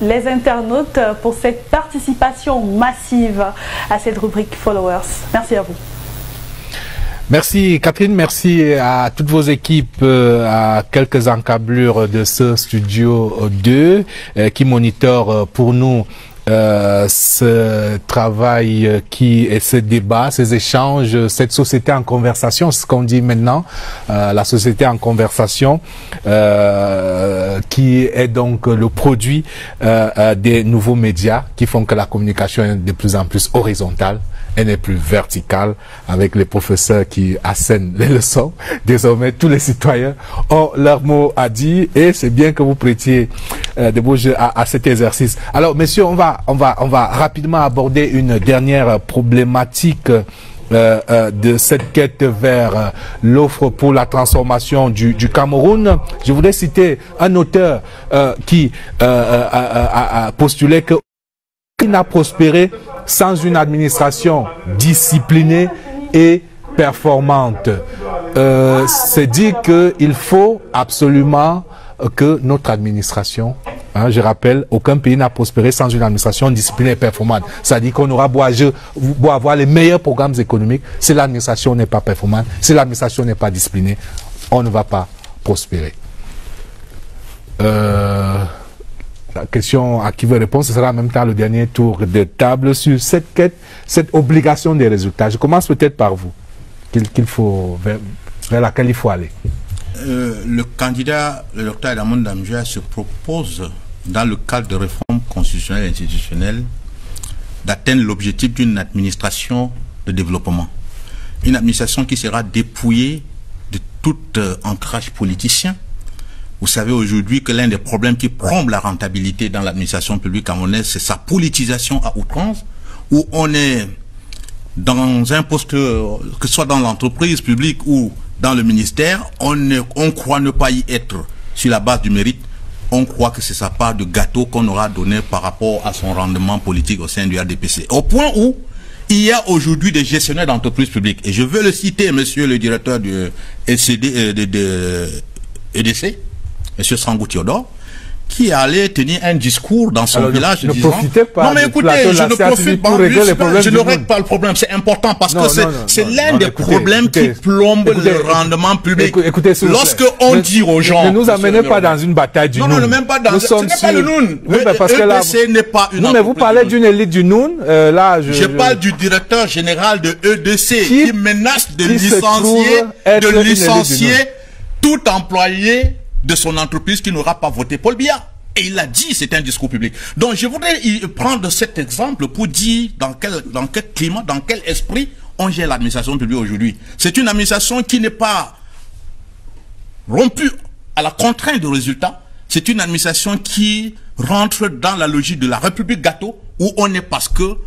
les internautes pour cette participation massive à cette rubrique Followers. Merci à vous. Merci Catherine, merci à toutes vos équipes, à quelques encablures de ce studio 2 qui monitorent pour nous ce travail et ce débat, ces échanges, cette société en conversation, ce qu'on dit maintenant, la société en conversation qui est donc le produit des nouveaux médias qui font que la communication est de plus en plus horizontale. Elle n'est plus verticale, avec les professeurs qui assènent les leçons. Désormais, tous les citoyens ont leur mot à dire et c'est bien que vous prêtiez de beaux jeux à cet exercice. Alors, messieurs, on va rapidement aborder une dernière problématique de cette quête vers l'offre pour la transformation du Cameroun. Je voudrais citer un auteur qui a postulé que il n'a prospéré sans une administration disciplinée et performante. C'est dire qu'il faut absolument que notre administration, je rappelle, aucun pays n'a prospéré sans une administration disciplinée et performante. C'est-à-dire qu'on aura beau avoir les meilleurs programmes économiques, si l'administration n'est pas performante, si l'administration n'est pas disciplinée, on ne va pas prospérer. La question à qui veut répondre, ce sera en même temps le dernier tour de table sur cette quête, cette obligation des résultats. Je commence peut-être par vous, vers laquelle il faut aller. Le candidat, le docteur Adamoun Damjoya, se propose, dans le cadre de réforme constitutionnelle et institutionnelle, d'atteindre l'objectif d'une administration de développement. Une administration qui sera dépouillée de tout ancrage politicien. Vous savez aujourd'hui que l'un des problèmes qui plombe la rentabilité dans l'administration publique camerounaise, c'est sa politisation à outrance, où on est dans un poste, que ce soit dans l'entreprise publique ou dans le ministère, on croit ne pas y être sur la base du mérite. On croit que c'est sa part de gâteau qu'on aura donné par rapport à son rendement politique au sein du RDPC. Au point où il y a aujourd'hui des gestionnaires d'entreprises publiques. Et je veux le citer, monsieur le directeur du EDC, monsieur Sangou Théodore, qui allait tenir un discours dans son village disant... Non mais écoutez, je ne profite pas, je ne règle pas le problème, c'est important parce que c'est l'un des problèmes qui plombe le rendement public. Lorsque on dit aux gens... Ne nous amenez pas dans une bataille du Noun. Non, même pas dans... Ce n'est pas le Noun. EDC n'est pas une... Non, mais vous parlez d'une élite du Noun. Je parle du directeur général de EDC qui menace de licencier tout employé de son entreprise qui n'aura pas voté Paul Biya. Et il l'a dit, c'est un discours public. Donc je voudrais prendre cet exemple pour dire dans quel climat, dans quel esprit on gère l'administration publique aujourd'hui. C'est une administration qui n'est pas rompue à la contrainte de résultats. C'est une administration qui rentre dans la logique de la République gâteau, où on est parce que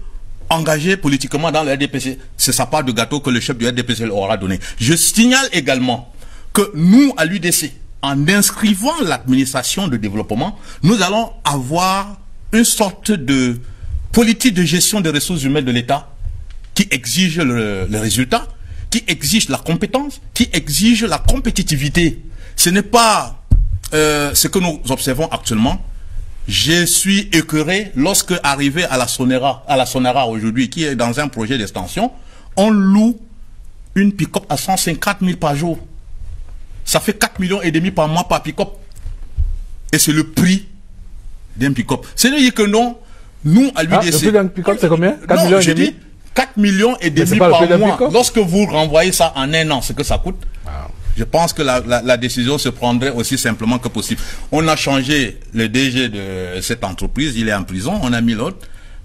engagé politiquement dans le RDPC. C'est sa part de gâteau que le chef du RDPC aura donné. Je signale également que nous, à l'UDC, en inscrivant l'administration de développement, nous allons avoir une sorte de politique de gestion des ressources humaines de l'État qui exige le résultat, qui exige la compétence, qui exige la compétitivité. Ce n'est pas ce que nous observons actuellement. Je suis écœuré lorsque, arrivé à la Sonera aujourd'hui, qui est dans un projet d'extension, on loue une pick-up à 150 000 par jour. Ça fait 4,5 millions par mois par pick-up. Et c'est le prix d'un pick-up. C'est-à-dire que non, nous, à l'UDC... le prix d'un pick-up, c'est combien? 4 millions j'ai dit 4,5 millions par mois. Lorsque vous renvoyez ça en un an, ce que ça coûte, je pense que la décision se prendrait aussi simplement que possible. On a changé le DG de cette entreprise, il est en prison, on a mis l'autre.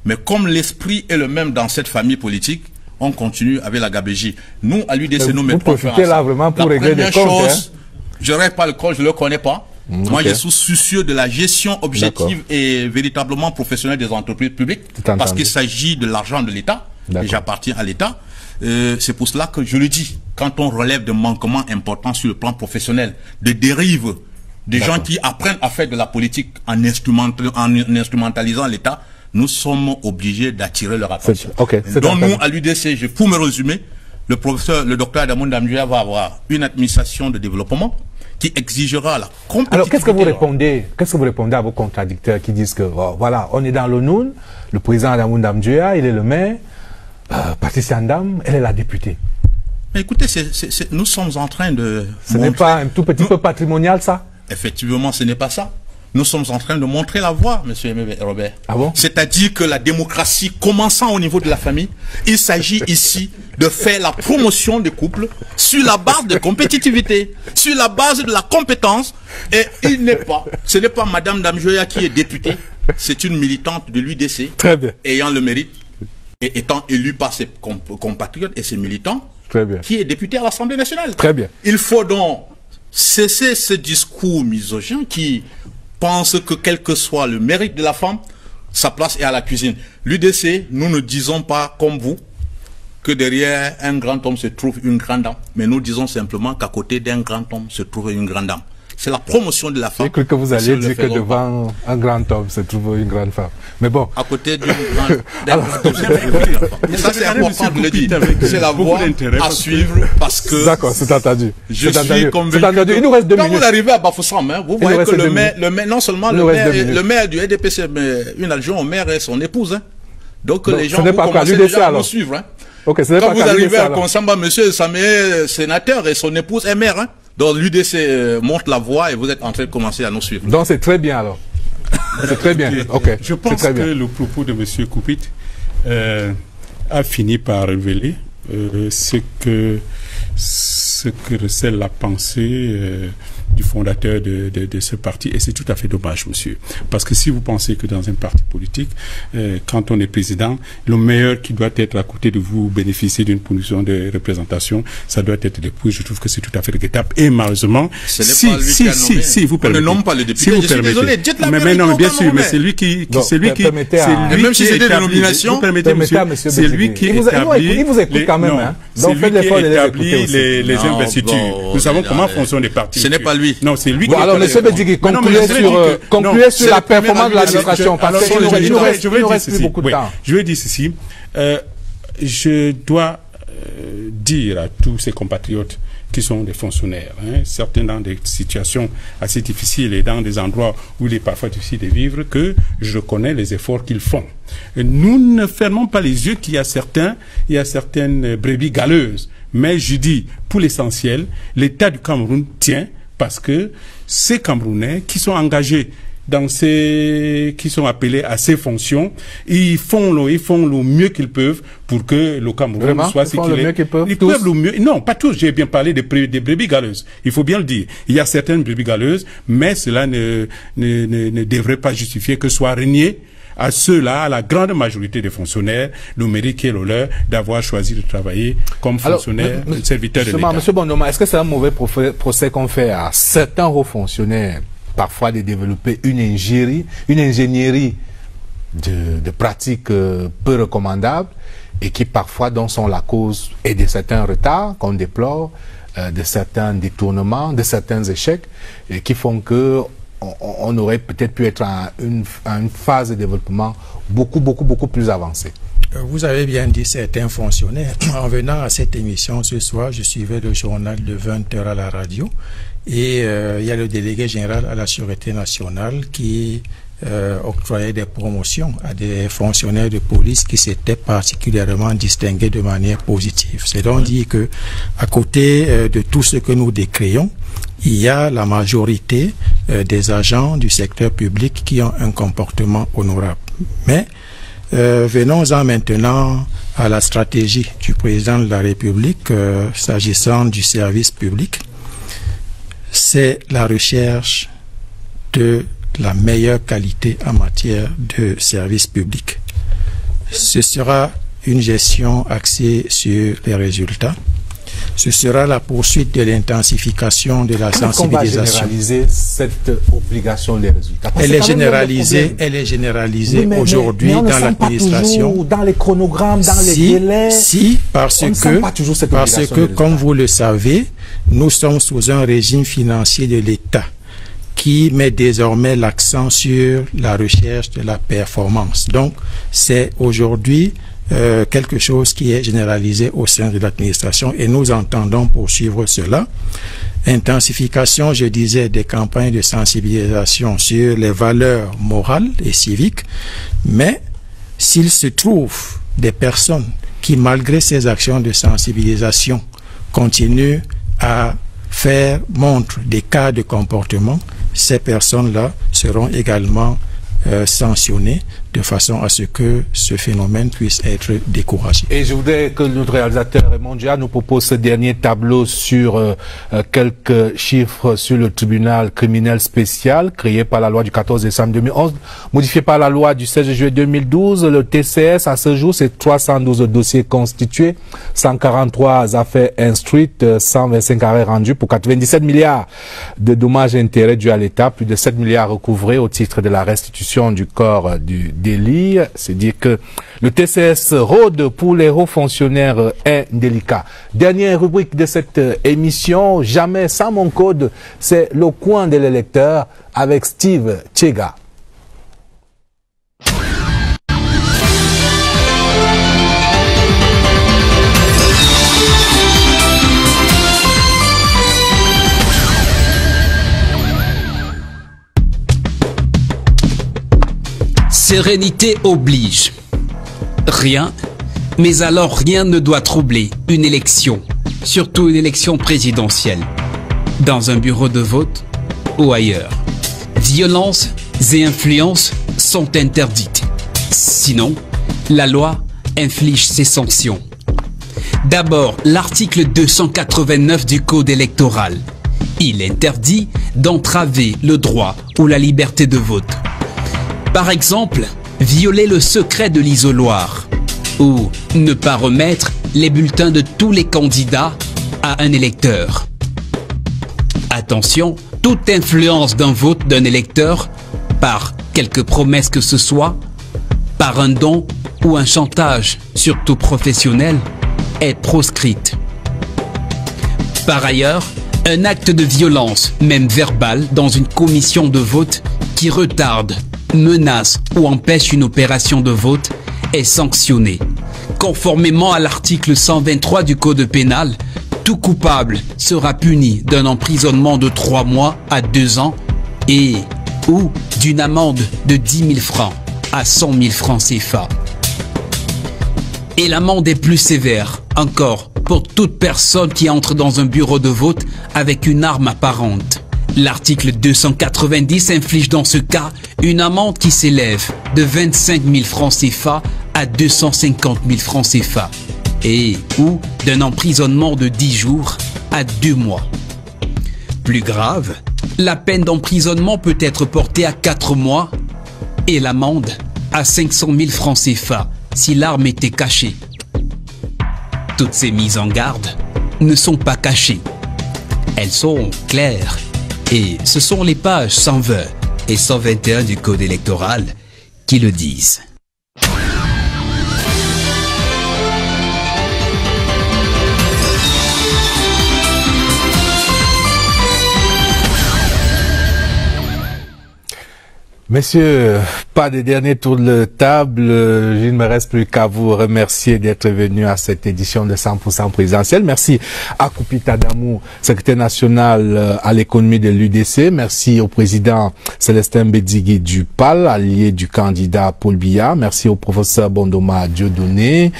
Mais comme l'esprit est le même dans cette famille politique, on continue avec la gabégie. Nous, à l'UDC, nous mettons... Vous profitez là vraiment pour régler des comptes. Je ne règle pas le compte, je ne le connais pas. Moi, je suis soucieux de la gestion objective et véritablement professionnelle des entreprises publiques, parce qu'il s'agit de l'argent de l'État, et j'appartiens à l'État. C'est pour cela que je le dis, quand on relève de manquements importants sur le plan professionnel, de dérives, des gens qui apprennent à faire de la politique en instrumentalisant l'État, nous sommes obligés d'attirer leur attention. Donc nous, à l'UDC, pour me résumer, le docteur Adamoun Damjoya va avoir une administration de développement qui exigera la compétitivité. Alors qu'est-ce que vous répondez à vos contradicteurs qui disent que voilà, on est dans le Noun, le président Adamoun Damjoya, il est le maire, Patricia Ndam, elle est la députée. Mais écoutez, nous sommes en train de... Ce n'est pas un tout petit peu patrimonial, ça? Effectivement, ce n'est pas ça. Nous sommes en train de montrer la voie, monsieur Robert. Ah bon? C'est-à-dire que la démocratie, commençant au niveau de la famille, il s'agit ici de faire la promotion des couples sur la base de compétitivité, sur la base de la compétence. Et ce n'est pas Madame Damjoya qui est députée, c'est une militante de l'UDC, ayant le mérite, et étant élue par ses compatriotes et ses militants, qui est députée à l'Assemblée nationale. Très bien. Il faut donc cesser ce discours misogyne qui pense que quel que soit le mérite de la femme, sa place est à la cuisine. L'UDC, nous ne disons pas comme vous que derrière un grand homme se trouve une grande dame, mais nous disons simplement qu'à côté d'un grand homme se trouve une grande dame. C'est la promotion de la femme. J'ai cru que vous alliez dire que devant un grand homme se trouve une grande femme. Mais bon. À côté d'un grand homme. Ça, c'est important de le dire. C'est la voie à suivre parce que... D'accord, c'est entendu. Je suis convaincu. Il nous reste 2 minutes. Quand vous arrivez à Bafoussam, vous voyez que le maire, non seulement le maire du RDPC, mais une adjointe au maire et son épouse. Donc les gens vont commencer déjà à nous suivre. Quand vous arrivez à Konsamba, monsieur Samé, sénateur et son épouse est maire. Donc l'UDC monte la voie et vous êtes en train de commencer à nous suivre. Donc c'est très bien alors. C'est très bien. Ok. Je pense que le propos de M. Koupit a fini par révéler ce que recèle la pensée du fondateur de ce parti, et c'est tout à fait dommage, monsieur, parce que si vous pensez que dans un parti politique, quand on est président, le meilleur qui doit être à côté de vous, bénéficier d'une position de représentation, ça doit être l'épouse. Je trouve que c'est tout à fait regrettable, et malheureusement, si vous permettez, on ne nomme pas le député, si vous permettez, mais non, bien sûr, mais c'est lui qui, même si c'était des nominations, vous permettez, monsieur, c'est lui qui établit, il vous écoute quand même, hein. Donc faites l'effort de l'écouter aussi. Les investitures. Nous savons comment fonctionnent les partis. Ce n'est pas lui. Non, c'est lui qui... Alors, M. Bédjigui, concluez sur la performance de l'administration, parce qu'il nous reste plus beaucoup de temps. Je vais dire ceci. Je dois dire à tous ces compatriotes qui sont des fonctionnaires, certains dans des situations assez difficiles et dans des endroits où il est parfois difficile de vivre, que je connais les efforts qu'ils font. Et nous ne fermons pas les yeux qu'il y a certaines brebis galeuses. Mais je dis, pour l'essentiel, l'État du Cameroun tient, parce que ces Camerounais qui sont engagés qui sont appelés à ces fonctions, ils font le mieux qu'ils peuvent pour que le Cameroun soit ce qu'il est. Ils peuvent le mieux. Non, pas tous. J'ai bien parlé des brebis galeuses. Il faut bien le dire. Il y a certaines brebis galeuses, mais cela ne devrait pas justifier que soit régné à ceux-là, à la grande majorité des fonctionnaires, le mérite qui est le leur d'avoir choisi de travailler comme fonctionnaire, serviteur de l'État. Monsieur Bondoma, est-ce que c'est un mauvais procès qu'on fait à certains hauts fonctionnaires, parfois de développer une ingénierie de pratiques peu recommandables et qui parfois sont la cause et de certains retards qu'on déplore, de certains détournements, de certains échecs, et qui font que on aurait peut-être pu être à une phase de développement beaucoup plus avancée. Vous avez bien dit certains fonctionnaires. En venant à cette émission ce soir, je suivais le journal de 20h à la radio, et il y a le délégué général à la Sûreté nationale qui octroyait des promotions à des fonctionnaires de police qui s'étaient particulièrement distingués de manière positive. C'est donc dit que, à côté de tout ce que nous décrions, il y a la majorité des agents du secteur public qui ont un comportement honorable. Mais venons-en maintenant à la stratégie du président de la République s'agissant du service public. C'est la recherche de la meilleure qualité en matière de service public. Ce sera une gestion axée sur les résultats. Ce sera la poursuite de l'intensification de la sensibilisation. On va généraliser cette obligation des résultats. Elle est généralisée aujourd'hui dans l'administration. Dans les chronogrammes, dans les délais. Parce que, comme vous le savez, nous sommes sous un régime financier de l'État qui met désormais l'accent sur la recherche de la performance. Donc, c'est aujourd'hui quelque chose qui est généralisé au sein de l'administration, et nous entendons poursuivre cela. Intensification, je disais, des campagnes de sensibilisation sur les valeurs morales et civiques, mais s'il se trouve des personnes qui, malgré ces actions de sensibilisation, continuent à faire montre des cas de comportement, ces personnes-là seront également sanctionnées de façon à ce que ce phénomène puisse être découragé. Et je voudrais que notre réalisateur Raymond Dia nous propose ce dernier tableau sur quelques chiffres sur le tribunal criminel spécial créé par la loi du 14 décembre 2011, modifié par la loi du 16 juillet 2012. Le TCS, à ce jour, c'est 312 dossiers constitués, 143 affaires instruites, 125 arrêts rendus pour 97 milliards de dommages et intérêts dus à l'État, plus de 7 milliards recouvrés au titre de la restitution du corps du délit. C'est dire que le TCS rôde pour les hauts fonctionnaires indélicats. Dernière rubrique de cette émission, jamais sans mon code, c'est le coin de l'électeur avec Steve Tchega. Sérénité oblige. Rien, mais alors rien ne doit troubler une élection, surtout une élection présidentielle. dans un bureau de vote ou ailleurs. Violences et influences sont interdites. Sinon, la loi inflige ses sanctions. D'abord, l'article 289 du Code électoral. Il interdit d'entraver le droit ou la liberté de vote. Par exemple, violer le secret de l'isoloir ou ne pas remettre les bulletins de tous les candidats à un électeur. Attention, toute influence d'un vote d'un électeur par quelque promesse que ce soit, par un don ou un chantage, surtout professionnel, est proscrite. Par ailleurs, un acte de violence, même verbal, dans une commission de vote qui retarde, menace ou empêche une opération de vote est sanctionné. Conformément à l'article 123 du Code pénal, tout coupable sera puni d'un emprisonnement de 3 mois à 2 ans et ou d'une amende de 10 000 francs à 100 000 francs CFA. Et l'amende est plus sévère encore pour toute personne qui entre dans un bureau de vote avec une arme apparente. L'article 290 inflige dans ce cas une amende qui s'élève de 25 000 francs CFA à 250 000 francs CFA et ou d'un emprisonnement de 10 jours à 2 mois. Plus grave, la peine d'emprisonnement peut être portée à 4 mois et l'amende à 500 000 francs CFA si l'arme était cachée. Toutes ces mises en garde ne sont pas cachées. Elles sont claires et ce sont les pages 120 et 121 du Code électoral qui le disent. Messieurs, pas de dernier tour de table. Il ne me reste plus qu'à vous remercier d'être venus à cette édition de 100% présidentielle. Merci à Koupita Damou, secrétaire national à l'économie de l'UDC. Merci au président Célestin Bedigui du PAL, allié du candidat Paul Biya. Merci au professeur Bondoma Dieudonné,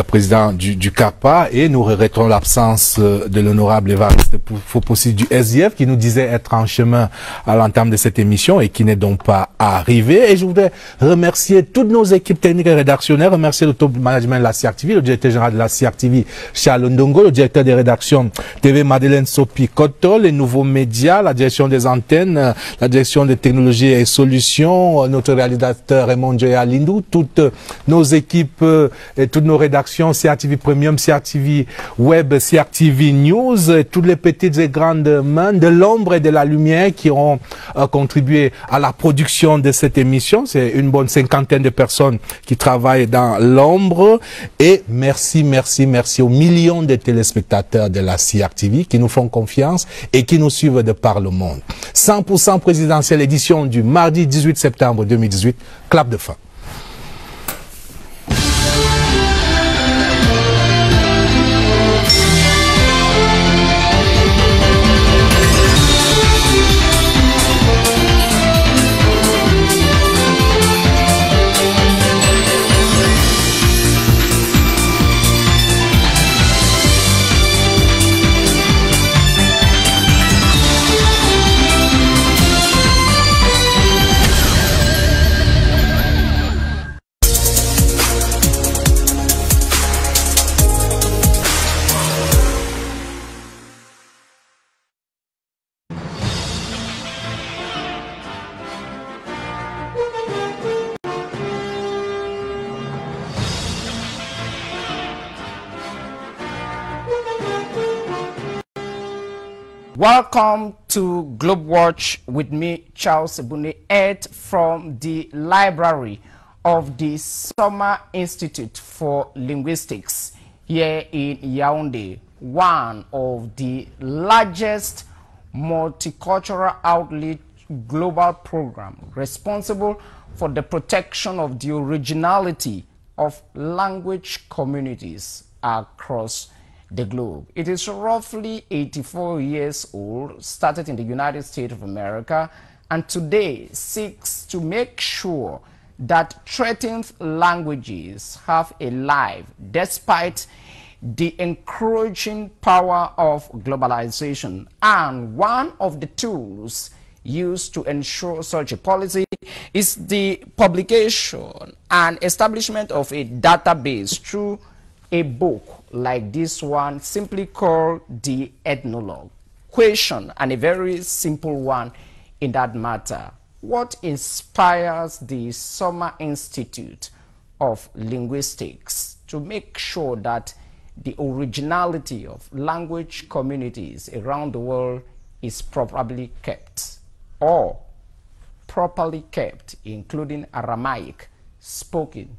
président du CAPA. Et nous regrettons l'absence de l'honorable Évariste Fopossi du SDF qui nous disait être en chemin à l'entame de cette émission et qui n'est donc pas arrivé. Et je voudrais remercier toutes nos équipes techniques et rédactionnelles, remercier le top management de la CRTV, le directeur général de la CRTV, Charles Ndongo, le directeur des rédactions TV, Madeleine Sopi Koto, les nouveaux médias, la direction des antennes, la direction des technologies et solutions, notre réalisateur Raymond Joya Lindou, toutes nos équipes et toutes nos rédactions, CRTV Premium, CRTV Web, CRTV News, et toutes les petites et grandes mains de l'ombre et de la lumière qui ont contribué à la production de cette émission. C'est une bonne 50aine de personnes qui travaillent dans l'ombre. Et merci aux millions de téléspectateurs de la CRTV qui nous font confiance et qui nous suivent de par le monde. 100% présidentielle édition du mardi 18 septembre 2018. Clap de fin. Welcome to Globe Watch with me, Charles Ebune Ed, from the library of the Summer Institute for Linguistics here in Yaoundé, one of the largest multicultural outreach global program responsible for the protection of the originality of language communities across the globe. It is roughly 84 years old, started in the United States of America, and today seeks to make sure that threatened languages have a life despite the encouraging power of globalization, and one of the tools used to ensure such a policy is the publication and establishment of a database through a book like this one, simply called The Ethnologue. Question, and a very simple one in that matter: what inspires the Summer Institute of Linguistics to make sure that the originality of language communities around the world is properly kept, or properly kept, including Aramaic, spoken